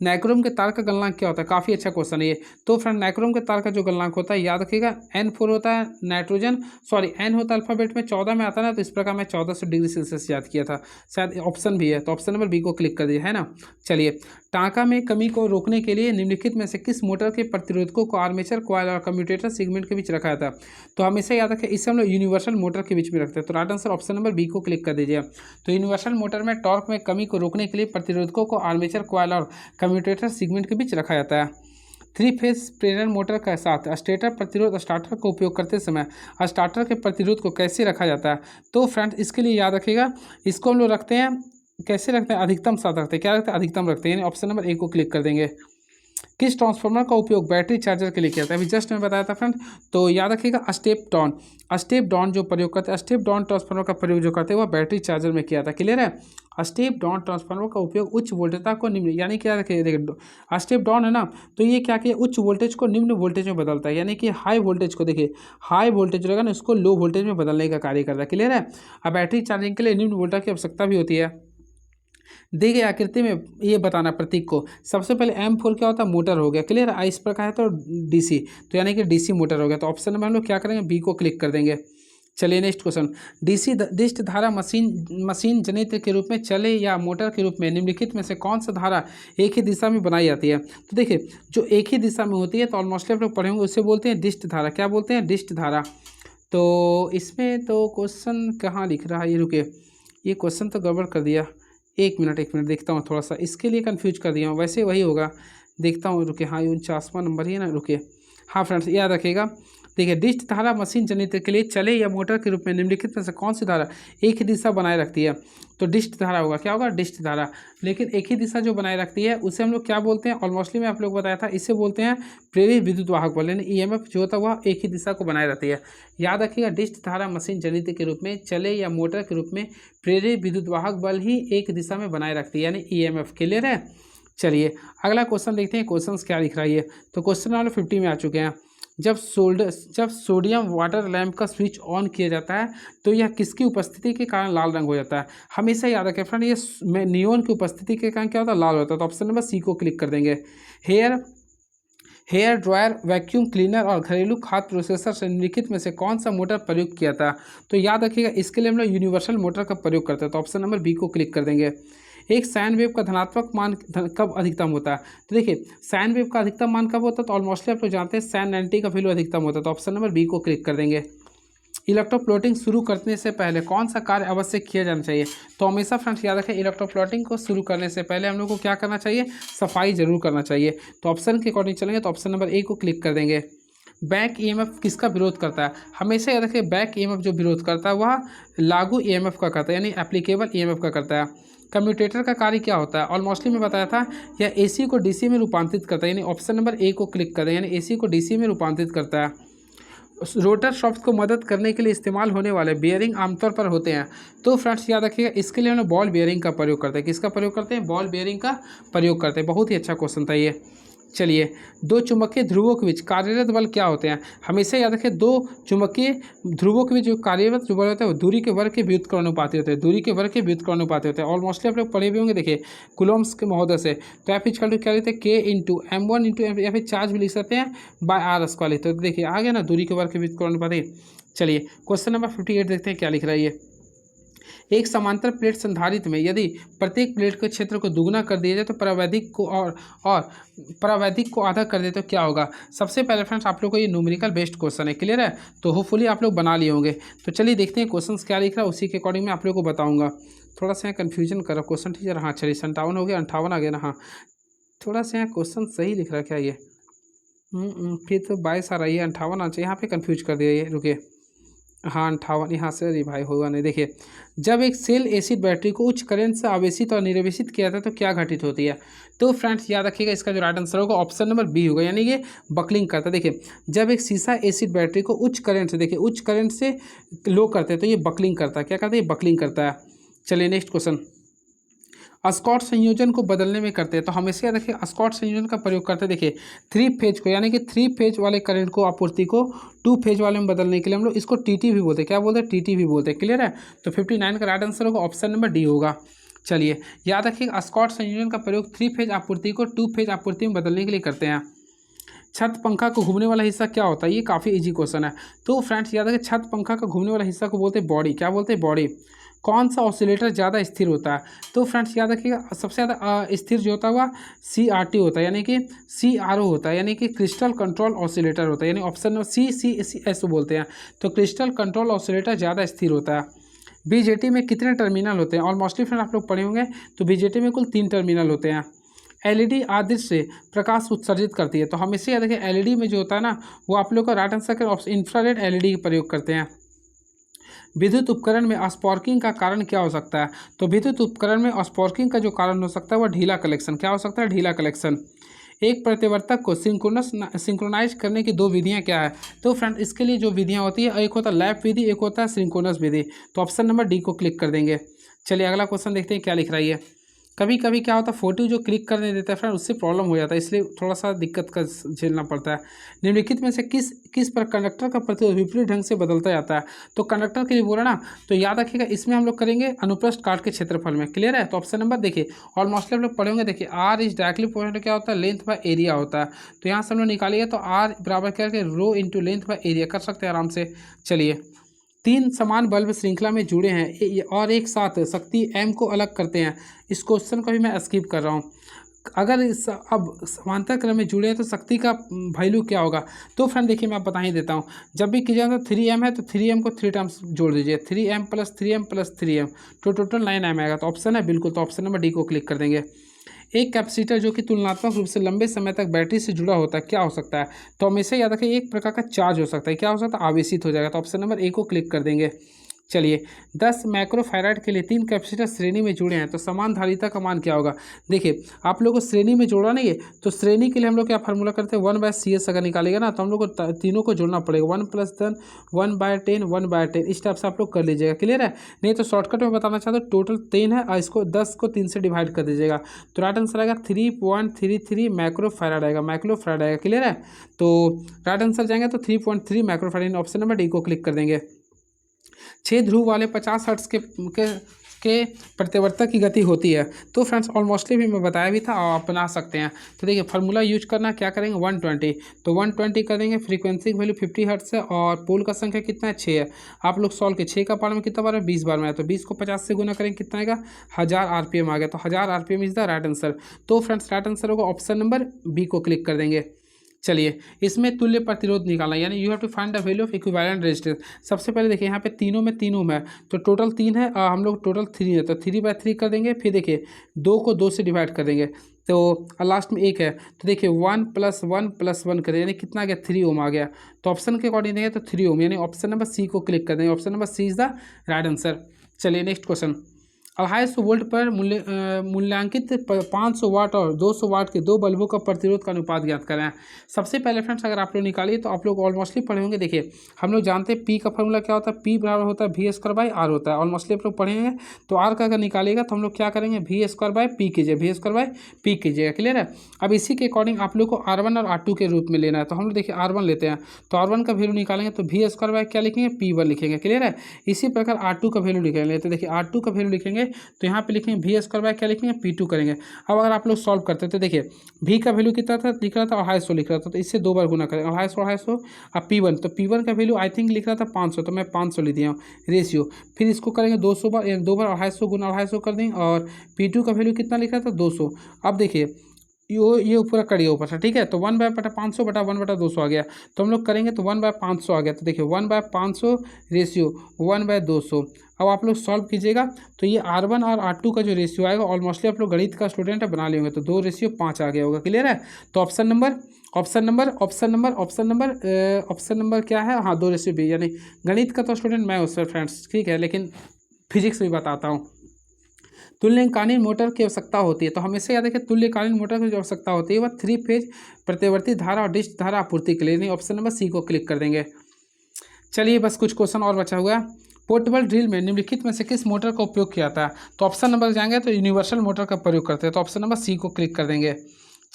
A: नाइक्रोम के तार का गलनांक क्या होता है? काफ़ी अच्छा क्वेश्चन है ये। तो फ्रेंड नाइक्रोम के तार का जो गलनांक होता है याद रखिएगा N4 होता है नाइट्रोजन, सॉरी N होता है अल्फाबेट में, 14 में आता है ना, तो इस प्रकार मैं 1400 डिग्री सेल्सियस याद किया था, शायद ऑप्शन भी है, तो ऑप्शन नंबर बी को क्लिक कर दिया है ना। चलिए, टांका में कमी को रोकने के लिए निम्नलिखित में से किस मोटर के प्रतिरोधकों को आर्मेचर कॉइल और कम्यूटेटर सेगमेंट के बीच रखा जाता है? तो हमेशा याद रखें इसे हम लोग यूनिवर्सल मोटर के बीच में रखते हैं, तो right answer option number B को क्लिक कर दीजिए। तो यूनिवर्सल मोटर में टॉर्क में कमी को रोकने के लिए प्रतिरोधकों को आर्मेचर कॉइल और कम्यूटेटर सेगमेंट के बीच रखा जाता है। 3 फेज प्रेरण मोटर के साथ स्टेटर प्रतिरोध स्टार्टर का उपयोग करते समय स्टार्टर के प्रतिरोध को कैसे रखा जाता है? तो फ्रेंड्स इसके लिए याद रखिएगा, इसको हम लोग रखते हैं, कैसे रखते हैं? अधिकतम साथ रखते हैं। क्या रखते हैं? अधिकतम रखते हैं, यानी ऑप्शन नंबर ए को क्लिक कर देंगे। किस ट्रांसफार्मर का उपयोग बैटरी चार्जर के लिए किया जाता है? अभी जस्ट मैं बताया था फ्रेंड, तो याद रखिएगा स्टेप डाउन जो प्रयोग करते हैं, स्टेप डाउन ट्रांसफार्मर का प्रयोग जो करते हैं वह बैटरी चार्जर में किया था। क्लियर है? स्टेप डाउन ट्रांसफार्मर का उपयोग उच्च वोल्टेजता को निम्न, यानी क्या रखिए, देखिए स्टेप डाउन है ना, तो ये क्या किया, उच्च वोल्टेज को निम्न वोल्टेज में बदलता है, यानी कि हाई वोल्टेज को, देखिए हाई वोल्टेज रहेगा ना, इसको लो वोल्टेज में बदलने का कार्य करता है। क्लियर है? अब बैटरी चार्जिंग के लिए निम्न वोल्टेज की आवश्यकता भी होती है। दी गई आकृति में ये बताना प्रतीक को, सबसे पहले M4 क्या होता है? मोटर हो गया। क्लियर? इस प्रकार है तो DC, तो यानी कि DC मोटर हो गया। तो ऑप्शन नंबर हम लोग क्या करेंगे? बी को क्लिक कर देंगे। चलिए नेक्स्ट क्वेश्चन, DC दिष्ट धारा मशीन जनित्र के रूप में चले या मोटर के रूप में निम्नलिखित में से कौन सा धारा एक ही दिशा में बनाई जाती है? तो देखिए जो एक ही दिशा में होती है तो ऑलमोस्ट आप लोग पढ़ेंगे, उसे बोलते हैं दिष्ट धारा। क्या बोलते हैं? दिष्ट धारा। तो इसमें तो क्वेश्चन कहाँ लिख रहा है? ये रुके, ये क्वेश्चन तो गड़बड़ कर दिया। एक मिनट देखता हूँ, थोड़ा सा इसके लिए कंफ्यूज कर दिया हूँ, वैसे वही होगा, देखता हूँ, रुके। हाँ, 49वां नंबर ही है ना, रुके। हाँ फ्रेंड्स याद रखिएगा, देखिए डिस्ट धारा मशीन जनित्र के लिए चले या मोटर के रूप में निम्नलिखित में से कौन सी धारा एक ही दिशा बनाए रखती है? तो डिस्ट धारा होगा। क्या होगा? डिस्ट धारा। लेकिन एक ही दिशा जो बनाए रखती है उसे हम लोग क्या बोलते हैं? ऑलमोस्टली मैं आप लोग बताया था, इसे बोलते हैं प्रेरित विद्युत वाहक बल, यानी EMF जो होता है वह एक ही दिशा को बनाए रहती है। याद रखिएगा, डिस्ट धारा मशीन जनित्र के रूप में चले या मोटर के रूप में प्रेरित विद्युत वाहक बल ही एक दिशा में बनाए रखती है, यानी EMF। क्लियर है? चलिए अगला क्वेश्चन देखते हैं, क्वेश्चन क्या लिख रहा है ये। तो क्वेश्चन नंबर 50 में आ चुके हैं। जब सोडियम वाटर लैंप का स्विच ऑन किया जाता है तो यह किसकी उपस्थिति के कारण लाल रंग हो जाता है? हमेशा याद रखें फ्रेंड, ये नियोन की उपस्थिति के कारण क्या होता है? लाल होता है। तो ऑप्शन नंबर सी को क्लिक कर देंगे। हेयर ड्रायर, वैक्यूम क्लीनर और घरेलू खाद्य प्रोसेसर से निम्नलिखित में से कौन सा मोटर प्रयोग किया था? तो याद रखिएगा इसके लिए हम लोग यूनिवर्सल मोटर का प्रयोग करते हैं। तो ऑप्शन नंबर बी को क्लिक कर देंगे। एक साइन वेव का धनात्मक मान कब अधिकतम होता है? तो देखिए साइन वेव का अधिकतम मान कब होता है? तो ऑलमोस्टली आप लोग जानते हैं साइन 90 का वैल्यू अधिकतम होता है। तो ऑप्शन नंबर बी को क्लिक कर देंगे। इलेक्ट्रोप्लॉटिंग शुरू करने से पहले कौन सा कार्य अवश्य किया जाना चाहिए? तो हमेशा फ्रेंड्स याद रखें, इलेक्ट्रोप्लॉटिंग को शुरू करने से पहले हम लोग को क्या करना चाहिए? सफाई जरूर करना चाहिए। तो ऑप्शन के अकॉर्डिंग चलेंगे, तो ऑप्शन नंबर ए को क्लिक कर देंगे। बैक EMF किसका विरोध करता है? हमेशा याद रखें, बैक EMF जो विरोध करता है वह लागू EMF का करता है, यानी एप्लीकेबल EMF का करता है। कम्यूटेटर का कार्य क्या होता है? ऑलमोस्टली मैं बताया था, यह AC को DC में रूपांतरित करता है, यानी ऑप्शन नंबर ए को क्लिक करें, यानी AC को DC में रूपांतरित करता है। रोटर शाफ्ट को मदद करने के लिए इस्तेमाल होने वाले बेयरिंग आमतौर पर होते हैं। तो फ्रेंड्स याद रखिएगा, इसके लिए हम लोग बॉल बेयरिंग का प्रयोग करते हैं। किसका प्रयोग करते हैं? बॉल बेयरिंग का प्रयोग करते हैं। बहुत ही अच्छा क्वेश्चन था ये। चलिए, दो चुंबकीय ध्रुवों के बीच कार्यरत बल क्या होते हैं? हमेशा याद रखें, दो चुंबकीय ध्रुवों के बीच जो कार्यरत जो बल होता है वो दूरी के वर्ग के व्युत्क्रमानुपाती होते हैं। दूरी के वर्ग के व्युत्क्रमानुपाती होते हैं। ऑलमोस्टली आप लोग पढ़े भी होंगे, देखिए कूलम्ब्स के महोदय से। तो F = क्या लेते हैं? K × M1 × या फिर चार्ज भी लिख सकते हैं बाय R²। तो देखिए आ गया ना, दूरी के वर्ग के व्युत्क्रमानुपाती। चलिए क्वेश्चन नंबर 58 देखते हैं क्या लिख रहा है ये। एक समांतर प्लेट संधारित्र में यदि प्रत्येक प्लेट के क्षेत्र को दुगुना कर दिया जाए तो परावैधिक को और परावैधिक को आधा कर दे तो क्या होगा? सबसे पहले फ्रेंड्स आप लोग को ये न्यूमेरिकल बेस्ड क्वेश्चन है। क्लियर है? तो होपफुली आप लोग बना लिए होंगे। तो चलिए देखते हैं क्वेश्चन क्या लिख रहा है, उसी के अकॉर्डिंग मैं आप लोग को बताऊँगा। थोड़ा सा कन्फ्यूजन कर रहा क्वेश्चन टीचर। हाँ चलिए, 57 हो गया, 58 आ गया ना। हाँ थोड़ा सा यहाँ क्वेश्चन सही लिख रहा है क्या ये? फिर तो 22 आ रही है, 58 आना चाहिए। यहाँ पे कन्फ्यूज कर दिया ये, रुके। हाँ 58 यहाँ से रिवाई होगा नहीं। देखिए, जब एक सेल एसिड बैटरी को उच्च करंट से आवेशित और निर्वेशित किया था तो क्या घटित होती है? तो फ्रेंड्स याद रखिएगा, इसका जो राइट आंसर होगा ऑप्शन नंबर बी होगा, यानी ये बकलिंग करता है। देखिए जब एक सीसा एसिड बैटरी को उच्च करंट से, देखिए उच्च करंट से लो करते हैं तो ये बकलिंग करता है। क्या करता है? ये बकलिंग करता है। चलिए नेक्स्ट क्वेश्चन, स्कॉट संयोजन को बदलने में करते हैं। तो हमेशा देखिए स्कॉट संयोजन का प्रयोग करते हैं। देखिए 3 फेज को, यानी कि 3 फेज वाले करंट को, आपूर्ति को 2 फेज वाले में बदलने के लिए हम लोग इसको TT भी बोलते हैं। क्या बोलते हैं? TT भी बोलते हैं। क्लियर है? तो 59 का राइट आंसर होगा ऑप्शन नंबर डी होगा। चलिए याद रखिए, स्कॉट संयोजन का प्रयोग 3 फेज आपूर्ति को 2 फेज आपूर्ति में बदलने के लिए करते हैं। छत पंखा को घूमने वाला हिस्सा क्या होता है? ये काफ़ी इजी क्वेश्चन है। तो फ्रेंड्स याद रखिए, छत पंखा का घूमने वाला हिस्सा को बोलते हैं बॉडी। क्या बोलते हैं? बॉडी। कौन सा ऑसिलेटर ज़्यादा स्थिर होता है? तो फ्रेंड्स याद रखिएगा, सबसे ज़्यादा स्थिर जो होता है वह CRT होता है, यानी कि CRO होता है, यानी कि क्रिस्टल कंट्रोल ऑसिलेटर होता है, यानी ऑप्शन नंबर CCS बोलते हैं। तो क्रिस्टल कंट्रोल ऑसिलेटर ज़्यादा स्थिर होता है। BJT में कितने टर्मिनल होते हैं? ऑलमोस्टली फ्रेंड आप लोग पढ़े होंगे। तो BJT में कुल 3 टर्मिनल होते हैं। LED आदर्श से प्रकाश उत्सर्जित करती है। तो हमेशा याद रखिए, LED में जो होता है ना, वो आप लोग का राइट आंसर का ऑप्शन इंफ्रारेड LED का प्रयोग करते हैं। विद्युत उपकरण में स्पार्किंग का कारण क्या हो सकता है? तो विद्युत उपकरण में स्पार्किंग का जो कारण हो सकता है वह ढीला कलेक्शन। क्या हो सकता है? ढीला कलेक्शन। एक प्रतिवर्तक को सिंक्रोनाइज करने की 2 विधियां क्या है? तो फ्रेंड इसके लिए जो विधियां होती है, एक होता है लैप विधि, एक होता है सिंक्रोनस विधि। तो ऑप्शन नंबर डी को क्लिक कर देंगे। चलिए अगला क्वेश्चन देखते हैं क्या लिख रहा है ये। कभी कभी क्या होता है, फोटो जो क्लिक करने देता है फ्रेंड, उससे प्रॉब्लम हो जाता है, इसलिए थोड़ा सा दिक्कत का झेलना पड़ता है। निम्नलिखित में से किस पर कंडक्टर का प्रतिरोध विपरीत ढंग से बदलता जाता है? तो कंडक्टर के लिए बोला ना, तो याद रखिएगा, इसमें हम लोग करेंगे अनुप्रस्थ काट के क्षेत्रफल में। क्लियर है? तो ऑप्शन नंबर देखिए, ऑलमोस्ट हम लोग पढ़ेंगे। देखिए R इज डायरेक्टली प्रोपोर्शनल क्या होता है? लेंथ बाय एरिया होता है। तो यहाँ से हम लोग निकालिएगा, तो R बराबर क्या है? Rho into length by area कर सकते हैं आराम से। चलिए, 3 समान बल्ब श्रृंखला में जुड़े हैं और एक साथ शक्ति M को अलग करते हैं। इस क्वेश्चन को भी मैं स्किप कर रहा हूँ। अगर अब समांतर क्रम में जुड़े हैं तो शक्ति का वैल्यू क्या होगा? तो फ्रेंड देखिए, मैं बता ही देता हूँ। जब भी कीजिएगा तो 3M है, तो 3M को 3 टाइम्स जोड़ दीजिए। 3M plus 3M plus 3M, तो टोटल 9M आएगा। तो ऑप्शन है बिल्कुल, तो ऑप्शन नंबर डी को क्लिक कर देंगे। एक कैपेसिटर जो कि तुलनात्मक रूप से लंबे समय तक बैटरी से जुड़ा होता है, क्या हो सकता है? तो हमेशा याद रखें, एक प्रकार का चार्ज हो सकता है। क्या हो सकता है? आवेशित हो जाएगा। तो ऑप्शन नंबर ए को क्लिक कर देंगे। चलिए, 10 माइक्रोफैराड के लिए 3 कैपेसिटर श्रेणी में जुड़े हैं, तो समान धारिता का मान क्या होगा? देखिए, आप लोगों को श्रेणी में जोड़ा नहीं है, तो श्रेणी के लिए हम लोग क्या फार्मूला करते हैं? 1/CS अगर निकालेगा ना, तो हम लोग को तीनों को जोड़ना पड़ेगा। 1 + 10, 1/10, 1/10, इस टाइप से आप लोग कर लीजिएगा। क्लियर है? नहीं तो शॉर्टकट में बताना चाहते हो, टोटल 3 है और इसको 10 को 3 से डिवाइड कर दीजिएगा। तो राइट आंसर आएगा 3.33 माइक्रोफैराड आएगा, माइक्रोफैराड आएगा। क्लियर है? तो राइट आंसर जाएंगे तो 3.3 माइक्रोफैराड। ऑप्शन नंबर डी को क्लिक कर देंगे। 6 ध्रुव वाले 50 हर्ट्ज के प्रतिवर्तक की गति होती है। तो फ्रेंड्स ऑलमोस्टली भी मैं बताया भी था, आप बना सकते हैं। तो देखिए, फार्मूला यूज करना, क्या करेंगे? 120, तो 120 कर देंगे। फ्रीक्वेंसी की वैल्यू 50 हर्ट्ज है और पोल का संख्या कितना है? 6 है। आप लोग सॉल्व के 6 का पावर में कितना बार है? 20 बार में है। तो 20 को 50 से गुना करेंगे, कितना आएगा? 1000 RPM आ गया। तो 1000 RPM is the right answer. तो फ्रेंड्स राइट आंसर होगा ऑप्शन नंबर बी को क्लिक कर देंगे। चलिए, इसमें तुल्य प्रतिरोध निकालना, यानी you have to find the value of equivalent resistance. सबसे पहले देखिए, यहाँ पे तीनों में है, तो टोटल 3 है, हम लोग टोटल 3 है, तो 3/3 कर देंगे। फिर देखिए, 2 को 2 से डिवाइड कर देंगे, तो लास्ट में 1 है, तो देखिए 1 + 1 + 1 करें, यानी कितना आ गया? 3 ओम आ गया। तो ऑप्शन के अकॉर्डिंग देंगे तो 3 ओम, यानी ऑप्शन नंबर सी को क्लिक कर देंगे। Option number C is the right answer. चलिए नेक्स्ट क्वेश्चन। 250 वोल्ट पर मूल्यांकित 500 वाट और 200 वाट के 2 बल्बों का प्रतिरोध का अनुपात ज्ञात करें। सबसे पहले फ्रेंड्स, अगर आप लोग निकालिए तो आप लोग ऑलमोस्टली पढ़े होंगे। देखिए, हम लोग जानते हैं पी का फॉर्मूला क्या होता है? पी बराबर होता है V² होता है। ऑलमोस्टली आप लोग पढ़ेंगे। तो आर का अगर निकालिएगा तो हम लोग क्या करेंगे? V² कीजिए, V² कीजिएगा। क्लियर है? अब इसी के अकॉर्डिंग आप लोग को R1 और R2 के रूप में लेना है। तो हम लोग देखिए R1 लेते हैं, तो R1 का वैल्यू निकालेंगे तो V² क्या लिखेंगे? P1 लिखेंगे। क्लियर है? इसी प्रकार R2 का वैल्यू लिखेंगे, तो देखिए R2 का वैल्यू लिखेंगे, तो यहाँ पे लिखेंगे V² क्या लिखेंगे? P2 करेंगे। अब अगर आप लोग सॉल्व करते हैं तो देखिए, V का वैल्यू कितना था? लिख रहा था 250 लिख रहा था, तो इससे 2 बार गुना करेंगे। 250 अब P1, तो P1 का वैल्यू आई थिंक लिख रहा था 500, तो मैं 500 लिख दिया हूँ रेशियो। फिर इसको करेंगे 200 बार, 2 बार 250 गुना 250 कर देंगे, और P2 का वैल्यू कितना लिख रहा था? 200। अब देखिए, ये पूरा करिए ऊपर से, ठीक है? तो 1/500 बटा 1/200 आ गया। तो हम लोग करेंगे तो 1/500 आ गया। तो देखिए 1/500 रेशियो 1/200। अब आप लोग सॉल्व कीजिएगा तो ये R1 और R2 का जो रेशियो आएगा, ऑलमोस्टली आप लोग गणित का स्टूडेंट है, बना लेंगे, तो 2:5 आ गया होगा। क्लियर है? तो ऑप्शन नंबर क्या है? हाँ, 2:20, यानी गणित का तो स्टूडेंट मैं हूँ सर फ्रेंड्स, ठीक है, लेकिन फिजिक्स भी बताता हूँ। तुल्यकालीन मोटर की आवश्यकता होती है, तो हमेशा याद रखें, तुल्यकालीन मोटर की जो आवश्यकता होती है वह 3 फेज प्रतिवर्ती धारा और डिश धारा आपूर्ति के लिए। नहीं, ऑप्शन नंबर सी को क्लिक कर देंगे। चलिए, बस कुछ क्वेश्चन और बचा हुआ है। पोर्टेबल ड्रिल में निम्नलिखित में से किस मोटर का उपयोग किया जाता है? तो ऑप्शन नंबर जाएंगे तो यूनिवर्सल मोटर का प्रयोग करते हैं, तो ऑप्शन नंबर सी को क्लिक कर देंगे।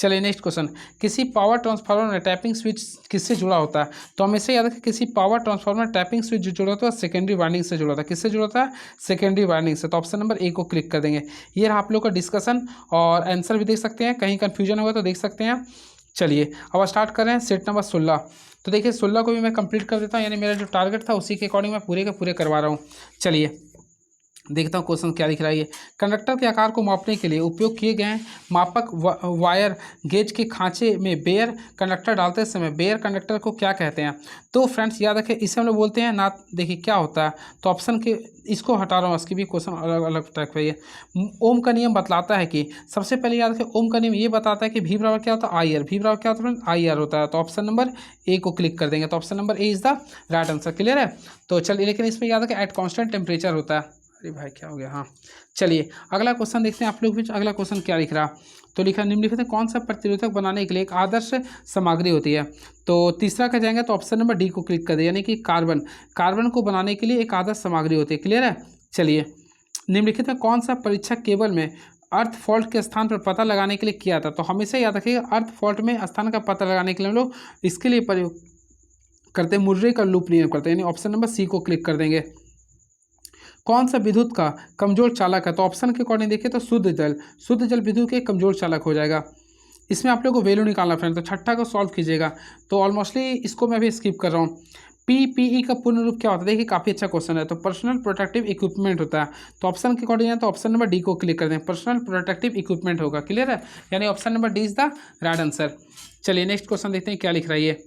A: चलिए नेक्स्ट क्वेश्चन, किसी पावर ट्रांसफार्मर में टैपिंग स्विच किससे जुड़ा होता है? तो हमेशा याद रखें किसी पावर ट्रांसफार्मर में टैपिंग स्विच जो जुड़ा होता है सेकेंडरी वाइंडिंग से जुड़ा होता है। किससे जुड़ा होता है? सेकेंडरी वाइंडिंग से। तो ऑप्शन नंबर ए को क्लिक कर देंगे। ये रहा आप लोग का डिस्कशन, और आंसर भी देख सकते हैं, कहीं कन्फ्यूजन होगा तो देख सकते हैं। चलिए अब स्टार्ट कर रहे हैं सेट नंबर 16। तो देखिए 16 को भी मैं कंप्लीट कर देता हूँ, यानी मेरा जो टारगेट था उसी के अकॉर्डिंग मैं पूरे के पूरे करवा रहा हूँ। चलिए देखता हूँ क्वेश्चन क्या लिख रहा है ये। कंडक्टर के आकार को मापने के लिए उपयोग किए गए मापक वायर गेज के खांचे में बेयर कंडक्टर डालते समय बेयर कंडक्टर को क्या कहते हैं? तो फ्रेंड्स याद रखें इसे हम लोग बोलते हैं ना। देखिए क्या होता है, तो ऑप्शन के इसको हटा रहा हूँ, इसकी भी क्वेश्चन अलग अलग टाइप का। ये ओम का नियम बतलाता है कि सबसे पहले याद रखें ओम का नियम ये बताता है कि भी बराबर क्या होता है? I R. भी बराबर क्या होता है? आई आर होता है। तो ऑप्शन नंबर ए को क्लिक कर देंगे। तो option number A is the right answer. Clear है? तो चलिए, लेकिन इसमें याद रखें एट कॉन्स्टेंट टेम्परेचर होता है। अरे भाई क्या हो गया? हाँ चलिए अगला क्वेश्चन देखते हैं आप लोग भी। अगला क्वेश्चन क्या लिख रहा? तो लिखा निम्नलिखित में कौन सा प्रतिरोधक बनाने के लिए एक आदर्श सामग्री होती है? तो तीसरा का जाएंगे तो ऑप्शन नंबर डी को क्लिक कर दे, यानी कि कार्बन। कार्बन को बनाने के लिए एक आदर्श सामग्री होती है। क्लियर है? चलिए निम्नलिखित में कौन सा परीक्षक केबल में अर्थ फॉल्ट के स्थान पर पता लगाने के लिए किया था? तो हमेशा याद रखिएगा अर्थ फॉल्ट में स्थान का पता लगाने के लिए हम लोग इसके लिए प्रयोग करते हैं मुर्रे का लूप नियम करते हैं, यानी ऑप्शन नंबर सी को क्लिक कर देंगे। कौन सा विद्युत का कमजोर चालक है? तो ऑप्शन के अकॉर्डिंग देखिए तो शुद्ध जल। शुद्ध जल विद्युत के कमजोर चालक हो जाएगा। इसमें आप लोग को वैल्यू निकालना फ्रेंड, तो छठा को सॉल्व कीजिएगा। तो ऑलमोस्टली इसको मैं भी स्किप कर रहा हूँ। पीपीई का पूर्ण रूप क्या होता है? देखिए काफ़ी अच्छा क्वेश्चन है। तो पर्सनल प्रोटेक्टिव इक्विपमेंट होता है। तो ऑप्शन के अकॉर्डिंग है तो ऑप्शन नंबर डी को क्लिक कर दें, पर्सनल प्रोटेक्टिव इक्विपमेंट होगा। क्लियर है? यानी option number D is the right answer. चलिए नेक्स्ट क्वेश्चन देखते हैं क्या लिख रहा है ये,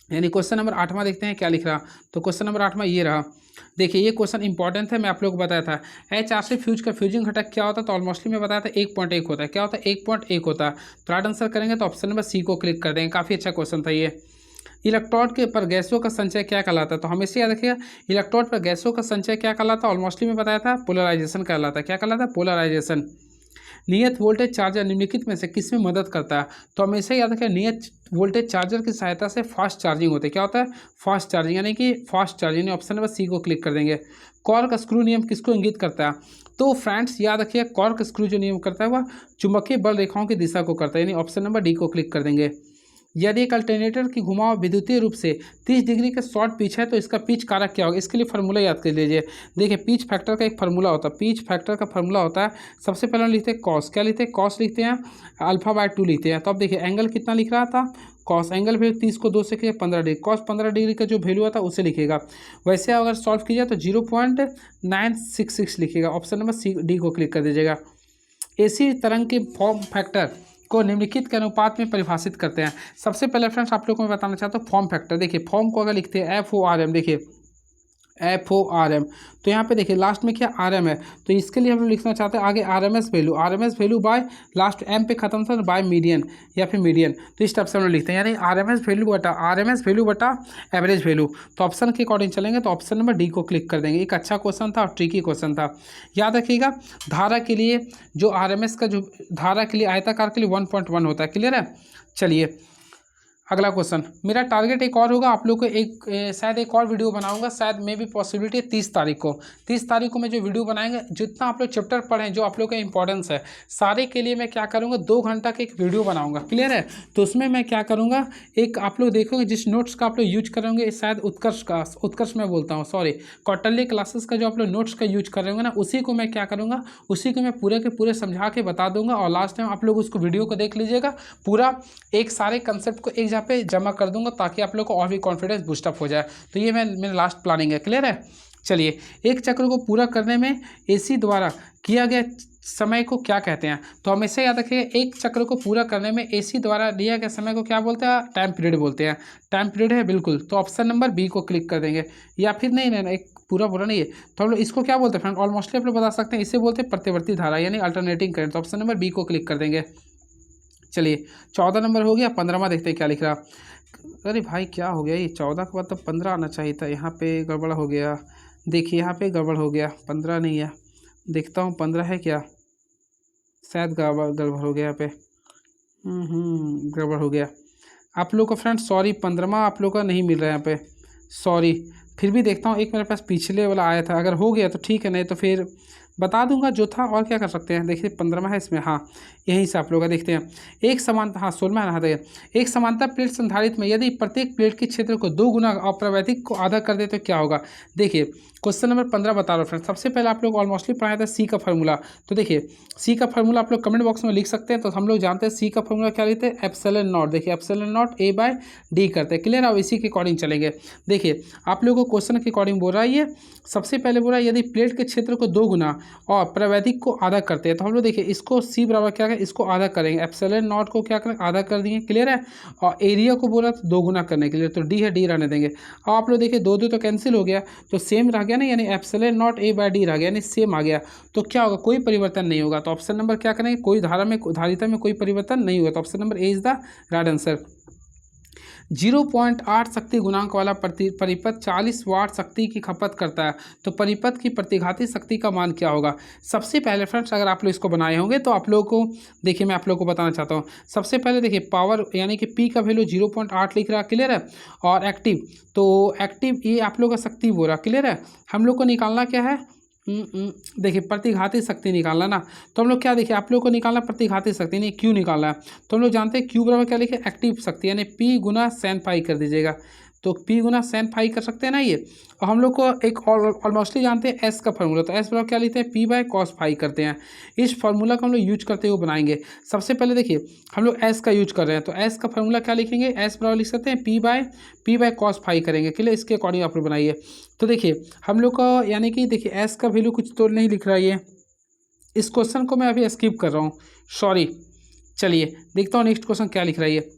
A: यानी क्वेश्चन नंबर 8वां देखते हैं क्या लिख रहा। तो क्वेश्चन नंबर 8वां ये रहा। देखिए ये क्वेश्चन इंपॉर्टेंट है, मैं आप लोगों को बताया था HRC फ्यूज का फ्यूजिंग घटक क्या होता है? तो ऑलमोस्टली मैं बताया था 1.1 होता है। क्या होता है? 1.1 होता है। तो राइट आंसर करेंगे तो ऑप्शन नंबर सी को क्लिक कर देंगे। काफ़ी अच्छा क्वेश्चन था ये। इलेक्ट्रोड के पर गैसों का संचय क्या कहलाता है? तो हमेशा याद रखिएगा इलेक्ट्रोड पर गैसों का संचय क्या कहलाता है? ऑलमोस्टली मैं बताया था पोलराइजेशन कहलाता है। क्या कहलाता है? पोलराइजेशन। नियत वोल्टेज चार्जर निम्नलिखित में से किस में मदद करता है? तो हमेशा याद रखें नियत वोल्टेज चार्जर की सहायता से फास्ट चार्जिंग होती है। क्या होता है? फास्ट चार्जिंग, यानी कि fast charging. Option number C को क्लिक कर देंगे। कॉर्क स्क्रू नियम किसको इंगित करता है? तो फ्रेंड्स याद रखिए कॉर्क स्क्रू जो नियम करता है वह चुंबकीय बल रेखाओं की दिशा को करता है, यानी ऑप्शन नंबर डी को क्लिक कर देंगे। यदि एक अल्टरनेटर की घुमाव विद्युतीय रूप से 30 डिग्री का शॉर्ट पिच है तो इसका पिच कारक क्या होगा? इसके लिए फार्मूला याद कर लीजिए। देखिए पिच फैक्टर का एक फार्मूला होता है। पिच फैक्टर का फार्मूला होता है, सबसे पहले हम लिखते हैं कॉस। क्या लिखते हैं? कॉस लिखते हैं, α/2 लिखते हैं। तो अब देखिए एंगल कितना लिख रहा था? कॉस एंगल फिर 30 को 2 से किया 15 डिग्री। कॉस 15 डिग्री का जो वैल्यू आता है उसे लिखेगा। वैसे अगर सॉल्व कीजिए तो 0.966 लिखिएगा। ऑप्शन नंबर सी डी को क्लिक कर दीजिएगा। AC तरंग के फॉर्म फैक्टर को निम्नलिखित के अनुपात में परिभाषित करते हैं। सबसे पहले फ्रेंड्स आप लोगों को मैं बताना चाहता हूँ फॉर्म फैक्टर। देखिए फॉर्म को अगर लिखते हैं FORM, देखिए FORM, तो यहाँ पे देखिए लास्ट में क्या RM है, तो इसके लिए हम लोग लिखना चाहते हैं आगे RMS value by last M पे खत्म था बाय मीडियन या फिर मीडियन। तो इस टाइप से हम लोग लिखते हैं, यानी RMS वैल्यू बटा एवरेज वैल्यू। तो ऑप्शन के अकॉर्डिंग चलेंगे तो ऑप्शन नंबर डी को क्लिक कर देंगे। एक अच्छा क्वेश्चन था और ट्रिकी क्वेश्चन था। याद रखिएगा धारा के लिए जो RMS का जो धारा के लिए आयताकार के लिए 1.1 होता है। क्लियर है? चलिए अगला क्वेश्चन, मेरा टारगेट एक और होगा, आप लोग को शायद एक और वीडियो बनाऊंगा, शायद मे भी पॉसिबिलिटी है 30 तारीख को। 30 तारीख को मैं जो वीडियो बनाएंगे, जितना आप लोग चैप्टर पढ़ें जो आप लोग का इंपॉर्टेंस है सारे के लिए मैं क्या करूंगा 2 घंटा का एक वीडियो बनाऊंगा। क्लियर है? तो उसमें मैं क्या करूंगा, एक आप लोग देखोगे जिस नोट्स का आप लोग यूज करेंगे, शायद उत्कर्ष मैं बोलता हूँ, सॉरी, कौटल्य क्लासेस का जो आप लोग नोट्स का यूज कर रहे होंगे ना, उसी को मैं क्या करूँगा, उसी को मैं पूरे के पूरे समझा के बता दूंगा। और लास्ट टाइम आप लोग उसको वीडियो को देख लीजिएगा, पूरा एक सारे कंसेप्ट को एक पे जमा कर दूंगा ताकि आप लोग को और भी कॉन्फिडेंस बूस्टअप हो जाए। तो ये मेरा लास्ट प्लानिंग है। क्लियर है? चलिए एक चक्र को पूरा करने में AC द्वारा किया गया समय को क्या कहते हैं? तो हमेशा याद रखिएगा एक चक्र को पूरा करने में AC द्वारा दिया गया समय को क्या बोलते हैं? टाइम पीरियड बोलते हैं। टाइम पीरियड है बिल्कुल। तो ऑप्शन नंबर बी को क्लिक कर देंगे, या फिर नहीं एक पूरा नहीं है तो हम लोग इसको क्या बोलते हैं फ्रेंड? ऑलमोस्टली आप लोग बता सकते हैं, इसे बोलते हैं प्रतिवर्ती धारा, यानी अल्टरनेटिंग करंट। तो ऑप्शन नंबर बी को क्लिक कर देंगे। चलिए 14 नंबर हो गया। 15वां देखते हैं क्या लिख रहा। अरे भाई क्या हो गया, ये 14 के बाद तो 15 आना चाहिए था, यहाँ पे गड़बड़ हो गया। देखिए यहाँ पे गड़बड़ हो गया, 15 नहीं है, देखता हूँ 15 है क्या, शायद गड़बड़ हो गया यहाँ पे। गड़बड़ हो गया आप लोग का फ्रेंड, सॉरी 15वां आप लोग का नहीं मिल रहा है यहाँ पे, सॉरी। फिर भी देखता हूँ, एक मेरे पास पिछले वाला आया था, अगर हो गया तो ठीक है, नहीं तो फिर बता दूंगा जो था, और क्या कर सकते हैं। देखिए 15वां है इसमें, हाँ यहीं से आप लोग का देखते हैं। एक समानता, हाँ 16वां है, हाँ देखिए एक समानता प्लेट संधारित्र में यदि प्रत्येक प्लेट के क्षेत्र को 2 गुना अपरिवर्तित को आधा कर दे तो क्या होगा। देखिए क्वेश्चन नंबर 15 बता रहा हूँ फ्रेंड्स। सबसे पहले आप लोग ऑलमोस्टली पढ़ाया था सी का फार्मूला। तो देखिए सी का फार्मूला आप लोग कमेंट बॉक्स में लिख सकते हैं। तो हम लोग जानते हैं सी का फार्मूला क्या लिखते हैं, एप्सिलॉन नॉट। देखिए epsilon naught A by D करते हैं, क्लियर। अब इसी के अकॉर्डिंग चलेंगे। देखिए आप लोगों को क्वेश्चन के अकॉर्डिंग बोल रहा है ये। सबसे पहले बोला यदि प्लेट के क्षेत्र को 2 गुना और प्रावैधिक को आधा करते हैं, तो हम लोग देखिए इसको सी बराबर क्या करें, इसको आधा करेंगे। एप्सिलॉन नॉट को क्या करें, आधा कर दिए, क्लियर है। और एरिया को बोला तो 2 गुना करने के लिए, तो डी है, डी रहने देंगे। अब आप लोग देखिए 2 2 तो कैंसिल हो गया, तो सेम रह गया ना, यानी epsilon naught A by D रह गया, यानी सेम आ गया। तो क्या होगा, कोई परिवर्तन नहीं होगा। तो ऑप्शन नंबर क्या करेंगे, कोई धारिता में कोई परिवर्तन नहीं होगा। तो option number A is the right answer. 0.8 शक्ति गुणांक वाला परिपथ 40 वाट शक्ति की खपत करता है, तो परिपथ की प्रतिघाती शक्ति का मान क्या होगा। सबसे पहले फ्रेंड्स अगर आप लोग इसको बनाए होंगे तो आप लोगों को देखिए मैं आप लोगों को बताना चाहता हूँ। सबसे पहले देखिए पावर यानी कि पी का वैल्यू 0.8 लिख रहा है, क्लियर है। और एक्टिव, तो एक्टिव ये आप लोग का शक्ति बोल रहा, क्लियर है। हम लोग को निकालना क्या है, देखिए प्रतिघाती शक्ति निकालना ना। तो हम लोग क्या देखिए आप लोग को निकालना प्रतिघाती शक्ति, नहीं क्यू निकालना है। तो हम लोग जानते हैं क्यू बराबर क्या लिखे, एक्टिव शक्ति, यानी पी गुना सैन पाई कर दीजिएगा। तो पी गुना सैन पाई कर सकते हैं ना ये। और हम लोग को एक ऑलमोस्टली जानते हैं एस का फार्मूला, तो एस बराबर क्या लिखते हैं, पी बाय कॉस फाई करते हैं। इस फार्मूला को हम लोग यूज करते हुए बनाएंगे। सबसे पहले देखिए हम लोग एस का यूज कर रहे हैं, तो एस का फार्मूला क्या लिखेंगे, एस बराबर लिख सकते हैं पी बाय कॉस फाई करेंगे, के लिए इसके अकॉर्डिंग आप लोग बनाइए। तो देखिए हम लोग का यानी कि देखिए एस का वैल्यू कुछ तो नहीं लिख रहा है ये। इस क्वेश्चन को मैं अभी स्किप कर रहा हूँ, सॉरी। चलिए देखता हूँ नेक्स्ट क्वेश्चन क्या लिख रहा है ये।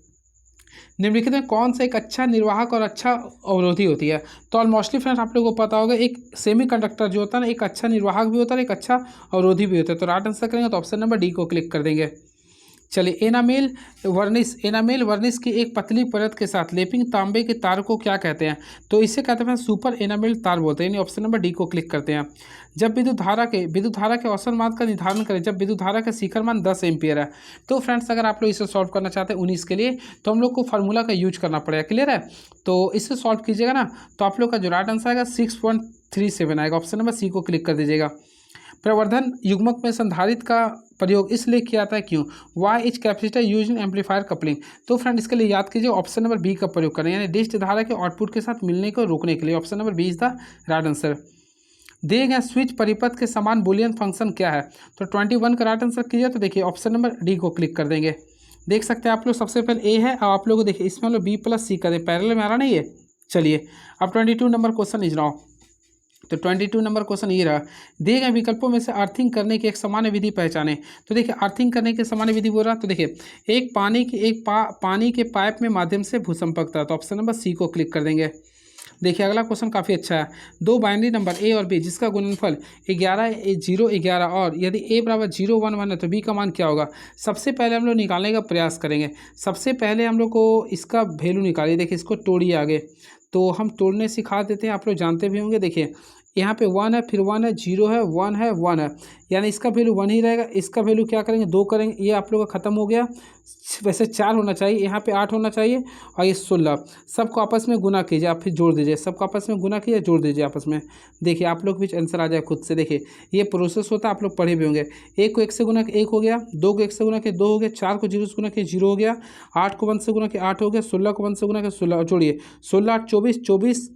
A: निम्नलिखित में कौन सा एक अच्छा निर्वाहक और अच्छा अवरोधी होती है। तो ऑलमोस्टली फ्रेंड्स आप लोगों को पता होगा एक सेमीकंडक्टर जो होता है ना, एक अच्छा निर्वाहक भी होता है, एक अच्छा अवरोधी भी होता है। तो राइट आंसर करेंगे तो ऑप्शन नंबर डी को क्लिक कर देंगे। चलिए एनामेल वर्निश की एक पतली परत के साथ लेपिंग तांबे के तार को क्या कहते हैं। तो इसे कहते हैं सुपर एनामेल तार बोलते हैं, यानी ऑप्शन नंबर डी को क्लिक करते हैं। जब विद्युत धारा के औसत मान का निर्धारण करें जब विद्युत धारा का शिखर मान 10 एम्पियर है। तो फ्रेंड्स अगर आप लोग इसे सॉल्व करना चाहते हैं 19 के लिए, तो हम लोग को फार्मूला का यूज करना पड़ेगा, क्लियर है। तो इसे सॉल्व कीजिएगा ना, तो आप लोग का जो राइट आंसर आएगा 6.37 आएगा। ऑप्शन नंबर सी को क्लिक कर दीजिएगा। प्रवर्धन युग्मक में संधारित्र का प्रयोग इसलिए किया जाता है क्यों। Why is capacitor use in amplifier coupling. तो फ्रेंड इसके लिए याद कीजिए ऑप्शन नंबर बी का प्रयोग करें, यानी डिस्ट धारा के आउटपुट के साथ मिलने को रोकने के लिए। Option number B is the right answer. दिए गए स्विच परिपथ के समान बुलियन फंक्शन क्या है। तो 21 का राइट आंसर कीजिए, तो देखिए ऑप्शन नंबर डी को क्लिक कर देंगे। देख सकते हैं आप लोग सबसे पहले ए है, और आप लोग देखिए इसमें हम लोग बी प्लस सी करें, पैरेलल में आ रहा नहीं ये। चलिए अब 22 नंबर क्वेश्चन इज नाउ। तो 22 नंबर क्वेश्चन ये रहा, दिए गए विकल्पों में से अर्थिंग करने की एक सामान्य विधि पहचाने। तो देखिए अर्थिंग करने की सामान्य विधि बोल रहा, तो देखिए एक पानी के पाइप में माध्यम से भूसंपर्कता। तो ऑप्शन नंबर सी को क्लिक कर देंगे। देखिए अगला क्वेश्चन काफ़ी अच्छा है। दो बाइनरी नंबर ए और बी जिसका गुणनफल 11 0 11 और यदि ए बराबर 0 1 1 है तो बी का मान क्या होगा। सबसे पहले हम लोग निकालने का प्रयास करेंगे। सबसे पहले हम लोग को इसका वैल्यू निकालिए। देखिए इसको तोड़िए आगे, तो हम तोड़ने सिखा देते हैं, आप लोग जानते भी होंगे। देखिए यहाँ पे 1 है, फिर 1 है, 0 है, 1 है, 1 है, यानी इसका वैल्यू 1 ही रहेगा। इसका वैल्यू क्या करेंगे, 2 करेंगे, ये आप लोगों का ख़त्म हो गया। वैसे 4 होना चाहिए, यहाँ पे 8 होना चाहिए, और ये 16। सबको आपस में गुना कीजिए, आप फिर जोड़ दीजिए, सबको आपस में गुना कीजिए, जोड़ दीजिए आपस में। देखिए आप लोग बीच आंसर आ जाए खुद से। देखिए ये प्रोसेस होता है, आप लोग पढ़े भी होंगे। 1 को 1 से गुना किया 1 हो गया, 2 को 1 से गुना किया 2 हो गया, 4 को 0 से गुना किया 0 हो गया, 8 को 1 से गुना किया 8 हो गया, 16 को 1 से गुना किया 16, जोड़िए 16 8 24, 24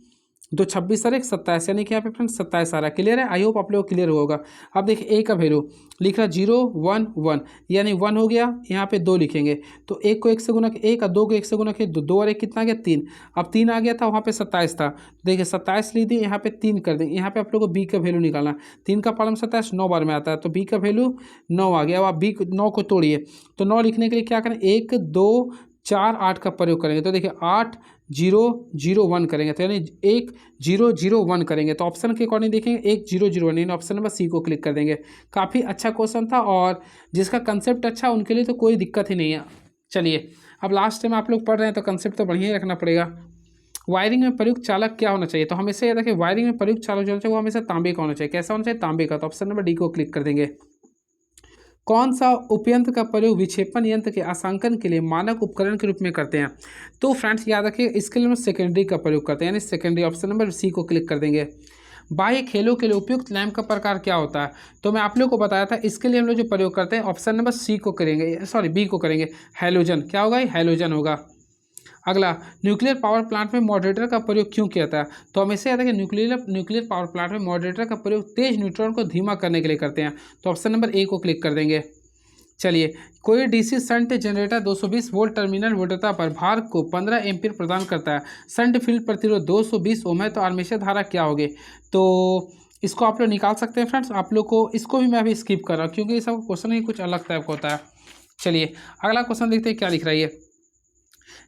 A: 2 26 और 1 27, यानी कि यहाँ पे फ्रेंड्स 27 आ रहा है। क्लियर है, आई होप आप लोग क्लियर होगा। अब देखिए ए का वैल्यू लिख रहा 0 1 1, यानी 1 हो गया, यहाँ पे 2 लिखेंगे। तो 1 को 1 से गुना किया 1 और 2 को 1 से गुना किया 2 और 1 कितना आ गया 3। अब 3 आ गया था, वहाँ पे 27 था, देखिए 27 लिख दिए, यहाँ पे 3 कर देंगे। यहाँ पे आप लोग को बी का वैल्यू निकालना, 3 का पालन 27 9 बार में आता है, तो बी का वैल्यू 9 आ गया। अब आप बी 9 को तोड़िए, तो 9 लिखने के लिए क्या करें, 1 2 4 8 का प्रयोग करेंगे। तो देखिए 8 0 0 1 करेंगे, तो यानी 1 0 0 1 करेंगे। तो ऑप्शन के अकॉर्डिंग देखेंगे 1 0 0 1, यानी ऑप्शन नंबर सी को क्लिक कर देंगे। काफ़ी अच्छा क्वेश्चन था, और जिसका कंसेप्ट अच्छा उनके लिए तो कोई दिक्कत ही नहीं है। चलिए अब लास्ट टाइम आप लोग पढ़ रहे हैं तो कंसेप्ट तो बढ़िया ही रखना पड़ेगा। वायरिंग में प्रयुक्त चालक क्या होना चाहिए। तो हमेशा याद रखें वायरिंग में प्रयुक्त चालक जो होना चाहिए वो हमेशा तांबे का होना चाहिए। कैसा होना चाहिए, तांबे का। तो ऑप्शन नंबर डी को क्लिक कर देंगे। कौन सा उपयंत्र का प्रयोग विक्षेपण यंत्र के अंशांकन के लिए मानक उपकरण के रूप में करते हैं। तो फ्रेंड्स याद रखिए इसके लिए हम सेकेंडरी का प्रयोग करते हैं, यानी सेकेंडरी। ऑप्शन नंबर सी को क्लिक कर देंगे। बाह्य खेलों के लिए उपयुक्त लैंप का प्रकार क्या होता है? तो मैं आप लोग को बताया था, इसके लिए हम लोग जो प्रयोग करते हैं ऑप्शन नंबर सी को करेंगे, सॉरी बी को करेंगे, हैलोजन। क्या होगा? ये हैलोजन होगा। अगला, न्यूक्लियर पावर प्लांट में मॉडरेटर का प्रयोग क्यों किया था? तो हमेशा याद है कि न्यूक्लियर पावर प्लांट में मॉडरेटर का प्रयोग तेज न्यूट्रॉन को धीमा करने के लिए करते हैं। तो ऑप्शन नंबर ए को क्लिक कर देंगे। चलिए, कोई DC shunt generator 220 volt terminal वोल्टता पर भार को 15 एम्पीयर प्रदान करता है। शंट फील्ड प्रतिरोध 220 ओम है, तो आर्मेचर धारा क्या होगी? तो इसको आप लोग निकाल सकते हैं फ्रेंड्स। आप लोग को इसको भी मैं अभी स्किप कर रहा हूँ क्योंकि ये सब क्वेश्चन ही कुछ अलग टाइप का होता है। चलिए अगला क्वेश्चन देखते हैं क्या लिख रहा है ये।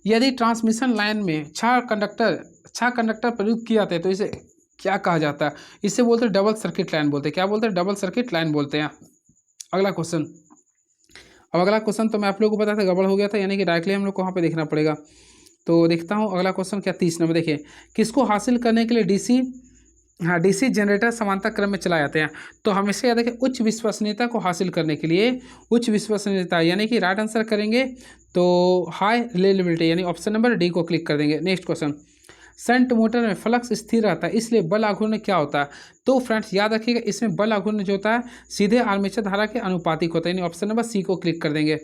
A: यदि ट्रांसमिशन लाइन में 6 कंडक्टर प्रयुक्त किए जाते हैं तो इसे क्या कहा जाता है? इसे बोलते हैं डबल सर्किट लाइन बोलते हैं। क्या बोलते हैं? डबल सर्किट लाइन बोलते हैं। अगला क्वेश्चन, अब अगला क्वेश्चन तो मैं आप लोगों को बताया था गड़बड़ हो गया था, यानी कि डायरेक्टली हम लोग को वहाँ पे देखना पड़ेगा। तो देखता हूँ अगला क्वेश्चन क्या, 30 नंबर देखिए। किसको हासिल करने के लिए डीसी जनरेटर समांतर क्रम में चलाए जाते हैं? तो हमेशा याद है कि उच्च विश्वसनीयता को हासिल करने के लिए, उच्च विश्वसनीयता यानी कि राइट आंसर करेंगे तो हाई रिलायबिलिटी, यानी ऑप्शन नंबर डी को क्लिक कर देंगे। नेक्स्ट क्वेश्चन, शंट मोटर में फ्लक्स स्थिर रहता है इसलिए बल आघूर्ण क्या होता है? तो फ्रेंड्स याद रखिएगा, इसमें बल आघूर्ण जो होता है सीधे आर्मेचर धारा के अनुपातिक होता है, यानी ऑप्शन नंबर सी को क्लिक कर देंगे।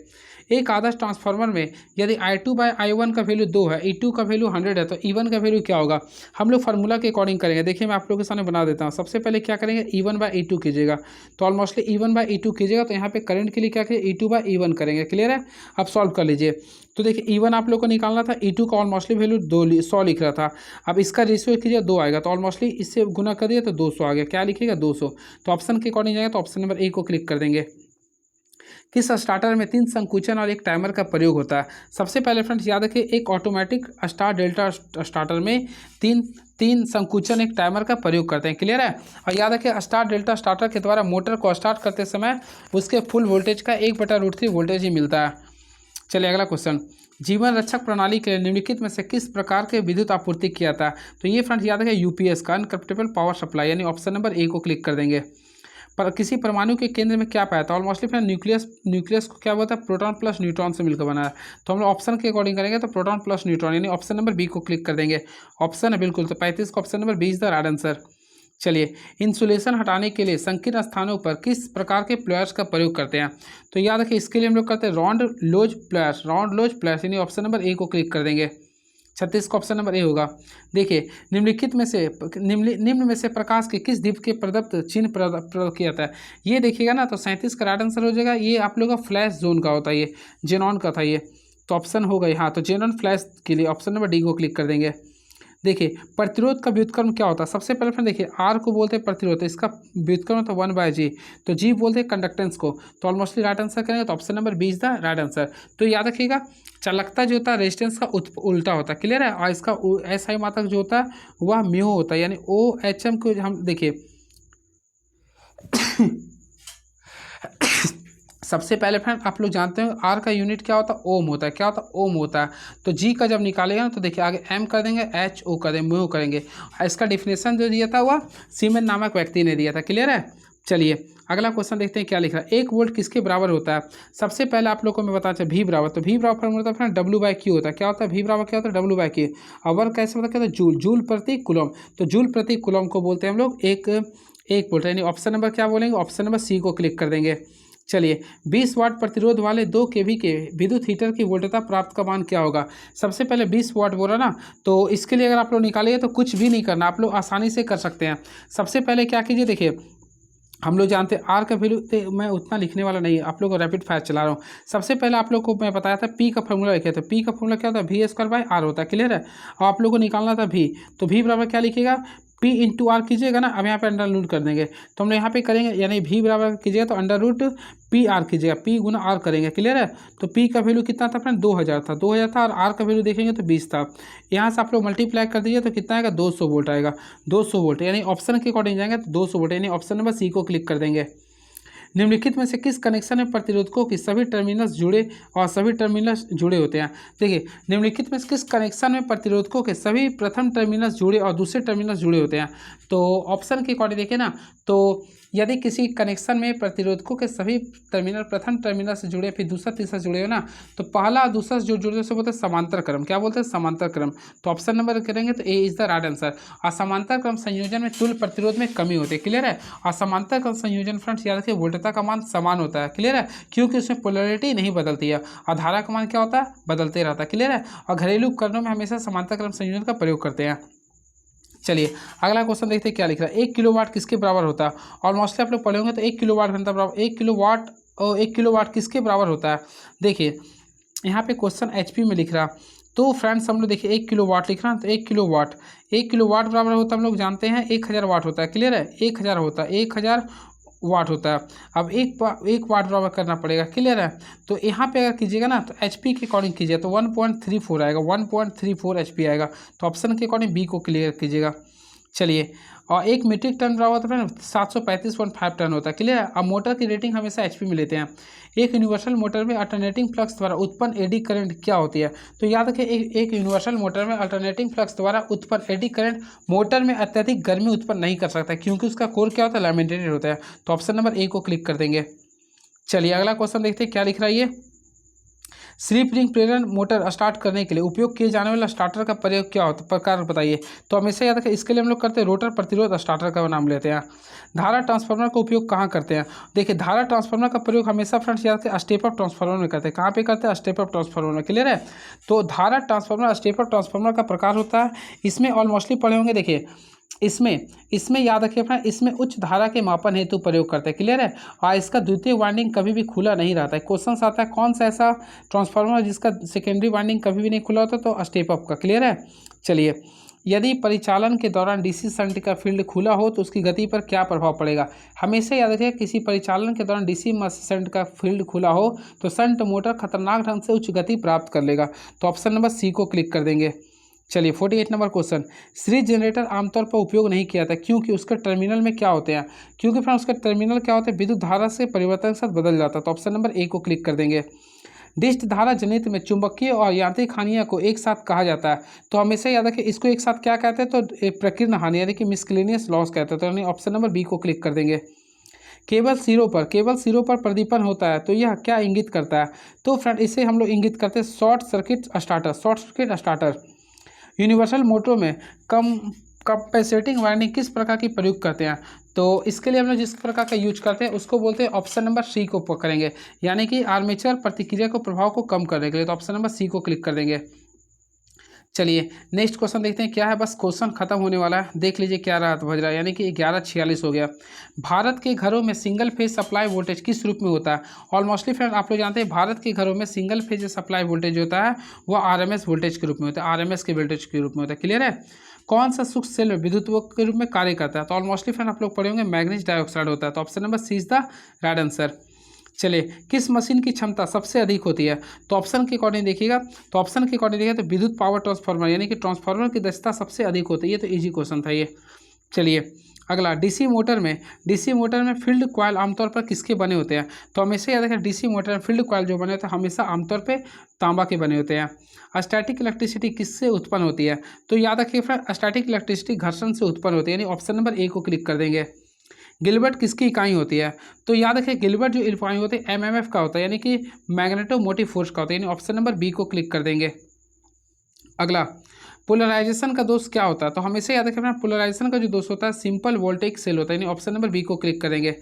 A: एक आदर्श ट्रांसफार्मर में यदि I2/I1 का वैल्यू 2 है, E2 का वैल्यू 100 है, तो E1 का वैल्यू क्या होगा? हम लोग फार्मूला के अकॉर्डिंग करेंगे। देखिए मैं आप लोगों के सामने बना देता हूँ। सबसे पहले क्या करेंगे? E1/E2 कीजिएगा, तो ऑलमोस्टली E1/E2 कीजिएगा, तो यहाँ पे करंट के लिए क्या करेंगे? E2/E1 करेंगे। क्लियर है? अब सॉल्व कर लीजिए। तो देखिए E1 आप लोग को निकालना था, E2 का ऑलमोस्टली वैल्यू 100 लिख रहा था। अब इसका रेशियो कीजिए 2 आएगा, तो ऑलमोस्टली इससे गुना कर दिया तो 200 आ गया। क्या लिखिएगा? 200। तो ऑप्शन के अकॉर्डिंग जाएगा तो ऑप्शन नंबर ए को क्लिक कर देंगे। किस स्टार्टर में 3 संकुचन और एक टाइमर का प्रयोग होता है? सबसे पहले फ्रेंड्स याद रखिए, एक ऑटोमेटिक स्टार डेल्टा स्टार्टर में तीन संकुचन एक टाइमर का प्रयोग करते हैं। क्लियर है? और याद रखिए, स्टार डेल्टा स्टार्टर के द्वारा मोटर को स्टार्ट करते समय उसके फुल वोल्टेज का 1/√3 वोल्टेज ही मिलता है। चलिए अगला क्वेश्चन, जीवन रक्षक प्रणाली के निम्नलिखित में से किस प्रकार के विद्युत आपूर्ति किया जाता है? तो ये फ्रेंड्स याद रखिए यूपीएस का, अनकरप्टेबल पावर सप्लाई, यानी ऑप्शन नंबर ए को क्लिक कर देंगे। पर किसी परमाणु के केंद्र में क्या पाया था? ऑलमोस्टली फिर न्यूक्लियस को क्या होता है? प्रोटॉन प्लस न्यूट्रॉन से मिलकर बना है। तो हम लोग ऑप्शन के अकॉर्डिंग करेंगे तो प्रोटॉन प्लस न्यूट्रॉन, यानी ऑप्शन नंबर बी को क्लिक कर देंगे। ऑप्शन है बिल्कुल, तो 35 का option number B is the right answer. चलिए, इंसुलेशन हटाने के लिए संकीर्ण स्थानों पर किस प्रकार के प्लेयर्स का प्रयोग करते हैं? तो याद रखिए, इसके लिए हम लोग करते हैं राउंड लोज प्लेयर्स, यानी ऑप्शन नंबर ए को क्लिक कर देंगे। 36 का ऑप्शन नंबर ए होगा। देखिए, निम्न में से प्रकाश के किस दीप के प्रदत्त चिन्ह प्रदत्त किया जाता है? ये देखिएगा ना, तो 37 का राइट आंसर हो जाएगा। ये आप लोगों का फ्लैश जोन का होता है, ये जेनॉन का था ये, तो ऑप्शन हो गई हाँ, तो जेनॉन फ्लैश के लिए ऑप्शन नंबर डी को क्लिक कर देंगे। देखिए, प्रतिरोध का व्युत्क्रम क्या होता है? सबसे पहले फ्रेंड देखिए, आर को बोलते हैं प्रतिरोध, तो इसका व्युत्क्रम होता है 1/G, तो जी बोलते हैं कंडक्टेंस को, तो ऑलमोस्टली राइट आंसर करेंगे तो option number B is the right answer. तो याद रखिएगा, चालकता जो होता है रेजिस्टेंस का उल्टा होता है। क्लियर है? और इसका SI मात्रक जो होता है वह म्यू होता है, यानी OHM को हम देखिए सबसे पहले फ्रेंड आप लोग जानते हैं आर का यूनिट क्या होता है? ओम होता है। क्या होता है? ओम होता है। तो जी का जब निकालेगा ना तो देखिए आगे एम कर देंगे, HO कर देंगे, म्यू करेंगे। इसका डिफिनेशन जो दिया था वह सीमेन नामक व्यक्ति ने दिया था। क्लियर है? चलिए अगला क्वेश्चन देखते हैं क्या लिख रहा है। 1 वोल्ट किसके बराबर होता है? सबसे पहले आप लोग को मैं बताना चाहिए V बराबर, तो V बराबर फॉर्मूला होता है फ्रेंड W/Q होता है। क्या होता है? V बराबर क्या होता है? W/Q। और वर्क कैसे होता है? क्या होता है? जूल प्रति कूलम, तो जूल प्रति कूलम को बोलते हैं हम लोग एक वोल्ट, यानी ऑप्शन नंबर क्या बोलेंगे? ऑप्शन नंबर सी को क्लिक कर देंगे। चलिए, 20 वाट प्रतिरोध वाले 2 kV के विद्युत हीटर की वोल्टता प्राप्त का मान क्या होगा? सबसे पहले 20 वाट बोला ना, तो इसके लिए अगर आप लोग निकालिए तो कुछ भी नहीं करना, आप लोग आसानी से कर सकते हैं। सबसे पहले क्या कीजिए, देखिए हम लोग जानते हैं आर का वैल्यू, मैं उतना लिखने वाला नहीं है, आप लोग को रैपिड फायर चला रहा हूँ। सबसे पहले आप लोग को मैं बताया था पी का फॉर्मूला लिखे थे, पी का फॉर्मूला क्या होता है? V² होता है। क्लियर है? और आप लोग को निकालना था V, तो V बराबर क्या लिखिएगा? P इंटू आर कीजिएगा ना, अब यहाँ पे अंडर रूट कर देंगे, तो हम लोग यहाँ पे करेंगे, यानी V बराबर कीजिएगा तो √PR कीजिएगा, P गुना R करेंगे। क्लियर है? तो P का वैल्यू कितना था फ्रेंड? 2000 था, और R का वैल्यू देखेंगे तो 20 था। यहाँ से आप लोग मल्टीप्लाई कर दीजिए तो कितना आएगा? 200 वोल्ट आएगा। 200 वोल्ट, यानी ऑप्शन के अकॉर्डिंग जाएंगे तो 200 वोल्ट, यानी ऑप्शन नंबर सी को क्लिक कर देंगे। निम्नलिखित में से किस कनेक्शन में प्रतिरोधकों की सभी टर्मिनल्स जुड़े और सभी टर्मिनल्स जुड़े होते हैं। देखिए, निम्नलिखित में से किस कनेक्शन में प्रतिरोधकों के सभी प्रथम टर्मिनल्स जुड़े और दूसरे टर्मिनल्स जुड़े होते हैं। तो ऑप्शन के अकॉर्डिंग देखिए ना, तो यदि किसी कनेक्शन में प्रतिरोधकों के सभी टर्मिनल प्रथम टर्मिनल से जुड़े फिर दूसरा तीसरा जुड़े हो ना, तो पहला और दूसरा जो जुड़े उसे बोलते हैं समांतर क्रम। क्या बोलते हैं? समांतर क्रम। तो ऑप्शन नंबर करेंगे तो ए इज द राइट आंसर। और समांतर क्रम संयोजन में तुल्य प्रतिरोध में कमी होती है। क्लियर है? और समांतर क्रम संयोजन फ्रेंड्स याद रखिए वोल्टता का मान समान होता है। क्लियर है? क्योंकि उसमें पोलैरिटी नहीं बदलती है और धारा का मान क्या होता है? बदलते रहता है। क्लियर है? और घरेलू उपकरणों में हमेशा समांतर क्रम संयोजन का प्रयोग करते हैं। चलिए अगला क्वेश्चन देखते हैं क्या लिख रहा है। 1 किलोवाट किसके बराबर होता है? और मोस्टली आप लोग पढ़े होंगे तो 1 किलोवाट घंटा बराबर 1 किलोवाट किसके बराबर होता है। देखिए यहाँ पे क्वेश्चन एचपी में लिख रहा, तो फ्रेंड्स हम लोग देखिए 1 किलोवाट लिख रहा है, तो 1 किलोवाट बराबर होता है, हम लोग जानते हैं 1000 वाट होता है। क्लियर है? 1000 होता है, 1000 वाट होता है। अब एक वाट बराबर करना पड़ेगा। क्लियर है? तो यहाँ पे अगर कीजिएगा ना तो एचपी के अकॉर्डिंग कीजिए तो 1.34 आएगा, 1.34 एचपी आएगा। तो ऑप्शन के अकॉर्डिंग बी को क्लियर कीजिएगा। चलिए, और 1 मीट्रिक टन बराबर होता है 735.5 टन होता है। क्लियर है? अब मोटर की रेटिंग हमेशा एचपी में लेते हैं। एक यूनिवर्सल मोटर में अल्टरनेटिंग फ्लक्स द्वारा उत्पन्न एडी करंट क्या होती है? तो याद रखें एक यूनिवर्सल मोटर में अल्टरनेटिंग फ्लक्स द्वारा उत्पन्न एडी करंट मोटर में अत्यधिक गर्मी उत्पन्न नहीं कर सकता क्योंकि उसका कोर क्या होता है? लैमिनेटेड होता है। तो ऑप्शन नंबर ए को क्लिक कर देंगे। चलिए अगला क्वेश्चन देखते हैं क्या लिख रहा है ये। स्लिप रिंग प्रेरण मोटर स्टार्ट करने के लिए उपयोग किए जाने वाला स्टार्टर का प्रयोग क्या होता है? प्रकार बताइए। तो हमेशा याद रखें इसके लिए हम लोग करते हैं रोटर प्रतिरोध स्टार्टर का नाम लेते हैं। धारा ट्रांसफार्मर का उपयोग कहाँ करते हैं? देखिए धारा ट्रांसफार्मर का प्रयोग हमेशा फ्रेंड्स याद रखें स्टेप अप ट्रांसफार्मर में करते हैं। कहाँ पे करते हैं? स्टेप अप ट्रांसफार्मर में। क्लियर है? तो धारा ट्रांसफार्मर स्टेप अप ट्रांसफार्मर का प्रकार होता है। इसमें ऑलमोस्टली पढ़े होंगे। देखिए इसमें याद रखिए फ्रेंड, इसमें उच्च धारा के मापन हेतु प्रयोग करते हैं। क्लियर है? और इसका द्वितीय वाइंडिंग कभी भी खुला नहीं रहता है। क्वेश्चन आता है कौन सा ऐसा ट्रांसफार्मर जिसका सेकेंडरी वाइंडिंग कभी भी नहीं खुला होता? तो स्टेप अप का। क्लियर है? चलिए, यदि परिचालन के दौरान डीसी शंट का फील्ड खुला हो तो उसकी गति पर क्या प्रभाव पड़ेगा? हमेशा याद रखिए किसी परिचालन के दौरान डीसी शंट का फील्ड खुला हो तो शंट मोटर खतरनाक ढंग से उच्च गति प्राप्त कर लेगा। तो ऑप्शन नंबर सी को क्लिक कर देंगे। चलिए 48 नंबर क्वेश्चन। सीरीज जनरेटर आमतौर पर उपयोग नहीं किया था क्योंकि उसके टर्मिनल में क्या होते हैं? क्योंकि फ्रेंड उसका टर्मिनल क्या होता है? विद्युत धारा से परिवर्तन के साथ बदल जाता है। तो ऑप्शन नंबर ए को क्लिक कर देंगे। डिस्ट धारा जनित में चुंबकीय और यांत्रिक हानियों को एक साथ कहा जाता है। तो हमेशा याद रखें इसको एक साथ क्या कहते हैं? तो प्रकीर्णन हानि यानी कि मिसक्लेनियस लॉस कहते हैं। तो यानी ऑप्शन नंबर बी को क्लिक कर देंगे। केवल सिरों पर प्रदीपन होता है तो यह क्या इंगित करता है? तो फ्रेंड इसे हम लोग इंगित करते हैं शॉर्ट सर्किट स्टार्टर। यूनिवर्सल मोटरों में कम कंपेंसेटिंग वाइंडिंग किस प्रकार की प्रयोग करते हैं? तो इसके लिए हम लोग जिस प्रकार का यूज करते हैं उसको बोलते हैं ऑप्शन नंबर सी को पकड़ेंगे, यानी कि आर्मेचर प्रतिक्रिया को प्रभाव को कम करने के लिए। तो ऑप्शन नंबर सी को क्लिक कर देंगे। चलिए नेक्स्ट क्वेश्चन देखते हैं क्या है। बस क्वेश्चन खत्म होने वाला है, देख लीजिए क्या रात बज रहा है, यानी कि 11:46 हो गया। भारत के घरों में सिंगल फेज सप्लाई वोल्टेज किस रूप में होता है? ऑलमोस्टली फ्रेंड आप लोग जानते हैं भारत के घरों में सिंगल फेज सप्लाई वोल्टेज होता है वह आरएमएस वोल्टेज के रूप में होता है, आरएमएस के वोल्टेज के रूप में होता है। क्लियर है? कौन सा सूक्ष्म सेल में विद्युत के रूप में कार्य करता है? तो ऑलमोस्टली फ्रेंड आप लोग पढ़े होंगे मैग्नीज डाइऑक्साइड होता है। तो option number C is the right answer. चलिए किस मशीन की क्षमता सबसे अधिक होती है? तो ऑप्शन के अकॉर्डिंग देखिएगा, तो विद्युत पावर ट्रांसफार्मर यानी कि ट्रांसफार्मर की दक्षता सबसे अधिक होती है। तो इजी क्वेश्चन था ये। चलिए अगला, डीसी मोटर में फील्ड कॉइल आमतौर पर किसके बने होते हैं? तो हमेशा याद रखें डीसी मोटर में फील्ड कॉइल जो बने होते हैं हमेशा आमतौर पर तांबा के बने होते हैं। स्टैटिक इलेक्ट्रिसिटी किससे उत्पन्न होती है? तो याद रखिए फ्रेंड स्टैटिक इलेक्ट्रिसिटी घर्षण से उत्पन्न होती है, यानी ऑप्शन नंबर ए को क्लिक कर देंगे। गिलबर्ट किसकी इकाई होती है? तो याद रखिए गिलबर्ट जो इकाई होती है एमएमएफ का होता है, यानी कि मैग्नेटोमोटिव फोर्स का होता है, यानी ऑप्शन नंबर बी को क्लिक कर देंगे। अगला, पोलराइजेशन का दोष क्या होता है? तो हमेशा याद रखें पोलराइजेशन का जो दोष होता है सिंपल वोल्टेज सेल होता है, यानी ऑप्शन नंबर बी को क्लिक करेंगे।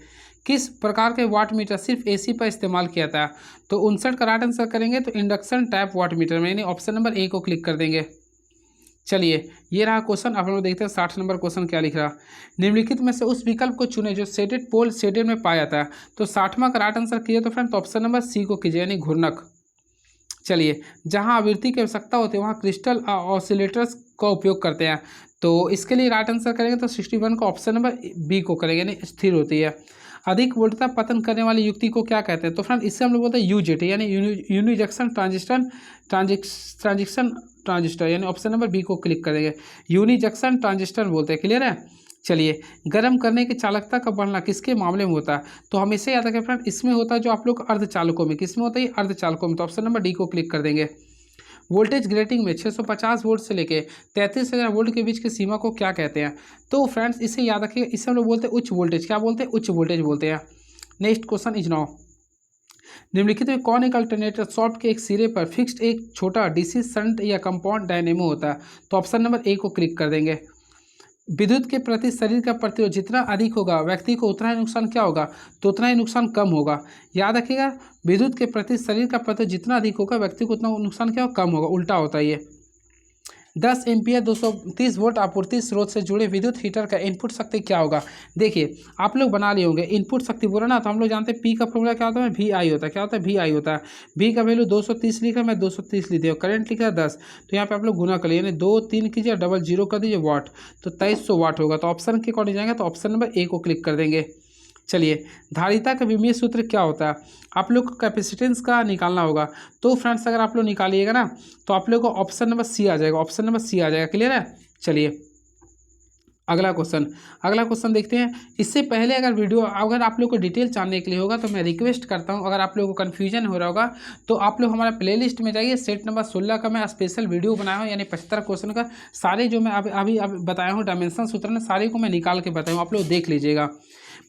A: किस प्रकार के वाट मीटर सिर्फ एसी पर इस्तेमाल किया जाता है? तो 59 का राइट आंसर करेंगे तो इंडक्शन टाइप वाट मीटर में, यानी ऑप्शन नंबर ए को क्लिक कर देंगे। चलिए ये रहा क्वेश्चन। आप लोग देखते हैं 60 नंबर क्वेश्चन क्या लिख रहा। निम्नलिखित में से उस विकल्प को चुने जो शेडेड पोल शेडेड में पाया जाता है। तो 60वां का राइट आंसर कीजिए तो फ्रेंड तो ऑप्शन नंबर सी को कीजिए, यानी घूर्णक। चलिए जहां आवृत्ति की आवश्यकता होती है वहां क्रिस्टल ऑसिलेटर्स का उपयोग करते हैं। तो इसके लिए राइट आंसर करेंगे तो 61 का ऑप्शन नंबर बी को करेंगे, यानी स्थिर होती है। अधिक वोल्टता पतन करने वाली युक्ति को क्या कहते हैं? तो फ्रेंड इससे हम लोग बोलते हैं यूजेटी, यानी यूनिजंक्शन ट्रांजिस्टर, यानी ऑप्शन नंबर बी को क्लिक करेंगे। यूनिजंक्शन ट्रांजिस्टर बोलते हैं। क्लियर है? चलिए, गर्म करने की चालकता का बढ़ना किसके मामले में होता है? तो हमेशा याद रखें फ्रेंड, इसमें होता है जो आप लोग अर्धचालकों में, किसमें होता है ये? अर्धचालकों में। तो ऑप्शन नंबर डी को क्लिक कर देंगे। वोल्टेज ग्रेटिंग में 650 वोल्ट से लेके 33,000 वोल्ट के बीच की सीमा को क्या कहते हैं? तो फ्रेंड्स इसे याद रखिएगा, इसे हम लोग बोलते हैं उच्च वोल्टेज। क्या बोलते हैं? उच्च वोल्टेज बोलते हैं। नेक्स्ट क्वेश्चन इज नाउ, निम्नलिखित में कौन एक अल्टरनेटर सॉफ्ट के एक सिरे पर फिक्स्ड एक छोटा डीसी शंट या कंपाउंड डायनेमो होता है? तो ऑप्शन नंबर ए को क्लिक कर देंगे। विद्युत के प्रति शरीर का प्रतिरोध जितना अधिक होगा व्यक्ति को उतना ही नुकसान क्या होगा? तो उतना ही नुकसान कम होगा। याद रखिएगा, विद्युत के प्रति शरीर का प्रतिरोध जितना अधिक होगा व्यक्ति को उतना नुकसान क्या होगा? कम होगा। उल्टा होता है ये। 10 एम्पियर 230 वोल्ट आपूर्ति स्रोत से जुड़े विद्युत हीटर का इनपुट शक्ति क्या होगा? देखिए, आप लोग बना लिए होंगे इनपुट शक्ति बोला ना, तो हम लोग जानते हैं पी का फॉर्मूला क्या होता है? वी आई होता है। क्या होता है? वी आई होता है। वी का वैल्यू 230 लिखा, मैं 230 लिख दिया। करंट लिखा है 10, तो यहाँ पे आप लोग गुना कर लिए, यानी 2 3 कीजिए, डबल जीरो कर दीजिए, वाट, तो 2300 वाट होगा। तो ऑप्शन के अकॉर्डिंग जाएंगे, तो ऑप्शन नंबर ए को क्लिक कर देंगे। चलिए, धारिता का विमीय सूत्र क्या होता है? आप लोग को कैपेसिटेंस का निकालना होगा। तो फ्रेंड्स अगर आप लोग निकालिएगा ना, तो आप लोग को ऑप्शन नंबर सी आ जाएगा। ऑप्शन नंबर सी आ जाएगा। क्लियर है? चलिए, अगला क्वेश्चन देखते हैं। इससे पहले अगर आप लोग को डिटेल जानने के लिए होगा तो मैं रिक्वेस्ट करता हूं, अगर आप लोगों को कन्फ्यूजन हो रहा होगा तो आप लोग हमारा प्लेलिस्ट में जाइए। सेट नंबर 16 का मैं स्पेशल वीडियो बनाया हूं, यानी 75 क्वेश्चन का सारे जो मैं अभी बताया हूँ डायमेंशन सूत्र ने, सारे को मैं निकाल के बताया हूँ, आप लोग देख लीजिएगा।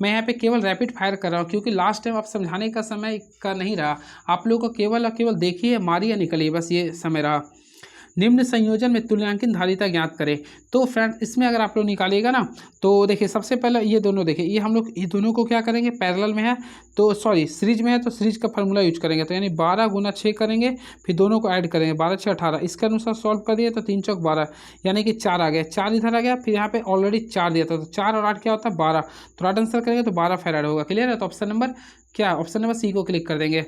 A: मैं यहाँ पे केवल रैपिड फायर कर रहा हूँ क्योंकि लास्ट टाइम आप समझाने का समय का नहीं रहा। आप लोग को केवल देखिए, मारिए, निकलिए, बस ये समय रहा। निम्न संयोजन में तुल्यांकित धारिता ज्ञात करें। तो फ्रेंड इसमें अगर आप लोग निकालिएगा ना, तो देखिए सबसे पहले ये दोनों, देखिए ये हम लोग ये दोनों को क्या करेंगे? पैरेलल में है, तो सॉरी सीरीज में है, तो सीरीज का फॉर्मूला यूज करेंगे। तो यानी 12 गुना 6 करेंगे, फिर दोनों को ऐड करेंगे, 12 6 18, इसके अनुसार सॉल्व कर दिए तो 3 चौक 12, यानी कि 4 आ गया। 4 इधर आ गया, फिर यहाँ पे ऑलरेडी 4 दिया था, तो 4 और 8 क्या होता है? 12। तो राइट आंसर करेंगे तो 12 फैराड होगा। क्लियर है? तो ऑप्शन नंबर क्या? ऑप्शन नंबर सी को क्लिक कर देंगे।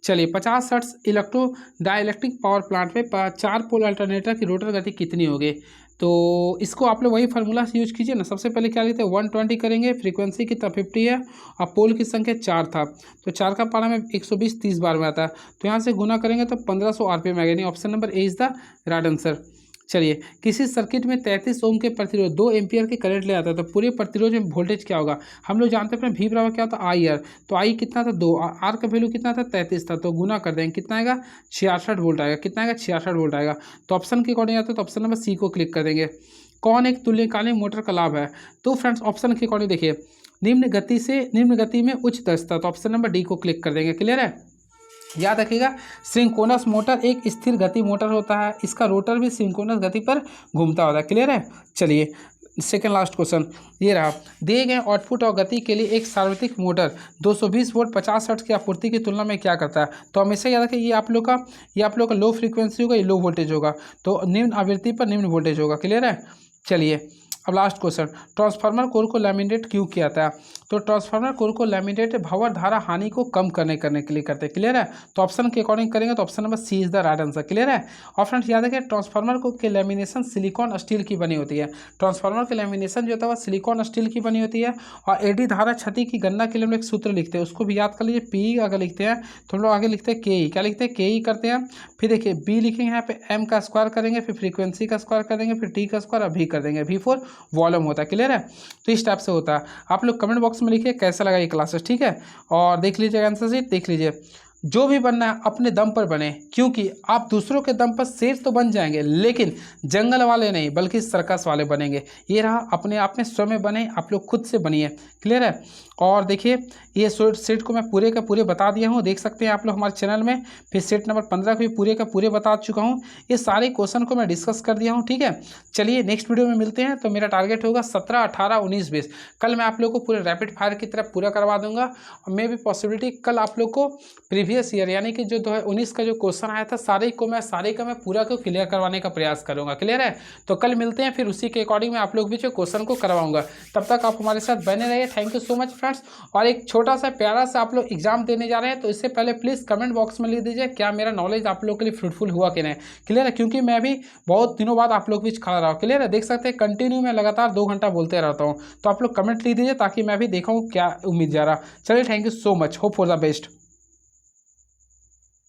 A: चलिए, 50 hertz electro dielectric power plant में 4 पोल अल्टरनेटर की रोटर गति कितनी होगी? तो इसको आप लोग वही फार्मूला से यूज कीजिए ना। सबसे पहले क्या लेते हैं? 120 करेंगे, फ्रीक्वेंसी कितना? 50 है, और पोल की संख्या 4 था, तो 4 का पारा में 120 30 बार में आता है, तो यहाँ से गुना करेंगे तो 1500 आरपीएम आएगा, यानी option number A is the right answer. चलिए, किसी सर्किट में 33 ओम के प्रतिरोध 2 एम्पियर के करंट ले आता है, तो पूरे प्रतिरोध में वोल्टेज क्या होगा? हम लोग जानते हैं वी बराबर क्या होता है? I R. तो आई कितना था? 2, आर का वैल्यू कितना था? 33 था, तो गुना कर देंगे, कितना आएगा? 66 वोल्ट आएगा। कितना आएगा? 66 वोल्ट आएगा। तो ऑप्शन के अकॉर्डिंग आता है, तो ऑप्शन नंबर सी को क्लिक कर देंगे। कौन एक तुल्यकालिक मोटर का लाभ है? तो फ्रेंड्स ऑप्शन के अकॉर्डिंग देखिए, निम्न गति में उच्च दक्षता, तो ऑप्शन नंबर डी को क्लिक कर देंगे। क्लियर है? याद रखिएगा, सिंक्रोनस मोटर एक स्थिर गति मोटर होता है, इसका रोटर भी सिंक्रोनस गति पर घूमता होता है। क्लियर है? चलिए, सेकेंड लास्ट क्वेश्चन ये रहा। दिए गए आउटपुट और गति के लिए एक सार्वत्रिक मोटर 220 वोल्ट 50 हर्ट्ज की आपूर्ति की तुलना में क्या करता है? तो हमेशा याद रखिए, ये आप लोग का लो फ्रीक्वेंसी होगा, ये लो वोल्टेज होगा, तो निम्न आवृत्ति पर निम्न वोल्टेज होगा। क्लियर है? चलिए, अब लास्ट क्वेश्चन, ट्रांसफार्मर कोर को लैमिनेट क्यों किया जाता है? तो ट्रांसफार्मर कोर को लैमिनेट भंवर धारा हानि को कम करने के लिए करते हैं। क्लियर है? तो ऑप्शन के अकॉर्डिंग करेंगे, तो option number C is the right answer. Clear है? और फ्रेंड्स याद रखिए, ट्रांसफार्मर को के लैमिनेशन सिलिकॉन स्टील की बनी होती है। ट्रांसफार्मर के लैमिनेशन जो होता है वो सिलिकॉन स्टील की बनी होती है। और एडी धारा क्षति की गणना के लिए हम एक सूत्र लिखते हैं, उसको भी याद कर लीजिए। पी अगर लिखते हैं तो हम लोग आगे लिखते हैं के ई। क्या लिखते हैं? के ई करते हैं। फिर देखिए बी लिखेंगे, यहाँ पे एम का स्क्वायर करेंगे, फिर फ्रीक्वेंसी का स्क्वायर कर देंगे, फिर टी का स्क्वायर, और भी कर देंगे। वी फॉर वॉल्यूम होता है। क्लियर है? तो इस टाइप से होता है। आप लोग कमेंट बॉक्स में लिखिए कैसा लगा ये क्लासेस। ठीक है? और देख लीजिए आंसर शीट, देख लीजिए। जो भी बनना है अपने दम पर बने, क्योंकि आप दूसरों के दम पर शेर तो बन जाएंगे, लेकिन जंगल वाले नहीं बल्कि सर्कस वाले बनेंगे। ये रहा, अपने आप में स्वयं बने, आप लोग खुद से बनिए। क्लियर है? और देखिए ये सेट को मैं पूरे का पूरे बता दिया हूँ, देख सकते हैं आप लोग हमारे चैनल में। फिर सेट नंबर 15 को भी पूरे का पूरे बता चुका हूँ। ये सारे क्वेश्चन को मैं डिस्कस कर दिया हूँ। ठीक है? चलिए नेक्स्ट वीडियो में मिलते हैं। तो मेरा टारगेट होगा 17, 18, 19, 20। कल मैं आप लोग को पूरे रैपिड फायर की तरफ पूरा करवा दूंगा। और मे भी पॉसिबिलिटी कल आप लोग को प्रीवियस ईयर यानी कि जो 2019 का जो क्वेश्चन आया था सारे का मैं पूरा को क्लियर करवाने का प्रयास करूँगा। क्लियर है? तो कल मिलते हैं, फिर उसी के अकॉर्डिंग मैं आप लोग भी जो क्वेश्चन को करवाऊंगा। तब तक आप हमारे साथ बने रहिए। Thank you so much friends. और एक छोटा सा प्यारा सा आप लोग एग्जाम देने जा रहे हैं, तो इससे पहले प्लीज़ कमेंट बॉक्स में लिख दीजिए क्या मेरा नॉलेज आप लोग के लिए फ्रूटफुल हुआ कि नहीं। क्लियर है? क्योंकि मैं भी बहुत दिनों बाद आप लोग बीच खड़ा रहा हूँ। क्लियर है? देख सकते हैं कंटिन्यू मैं लगातार 2 घंटा बोलते रहता हूँ। तो आप लोग कमेंट लिख दीजिए ताकि मैं भी देखूँ क्या उम्मीद जा रहा। चलिए, thank you so much, hope for the best.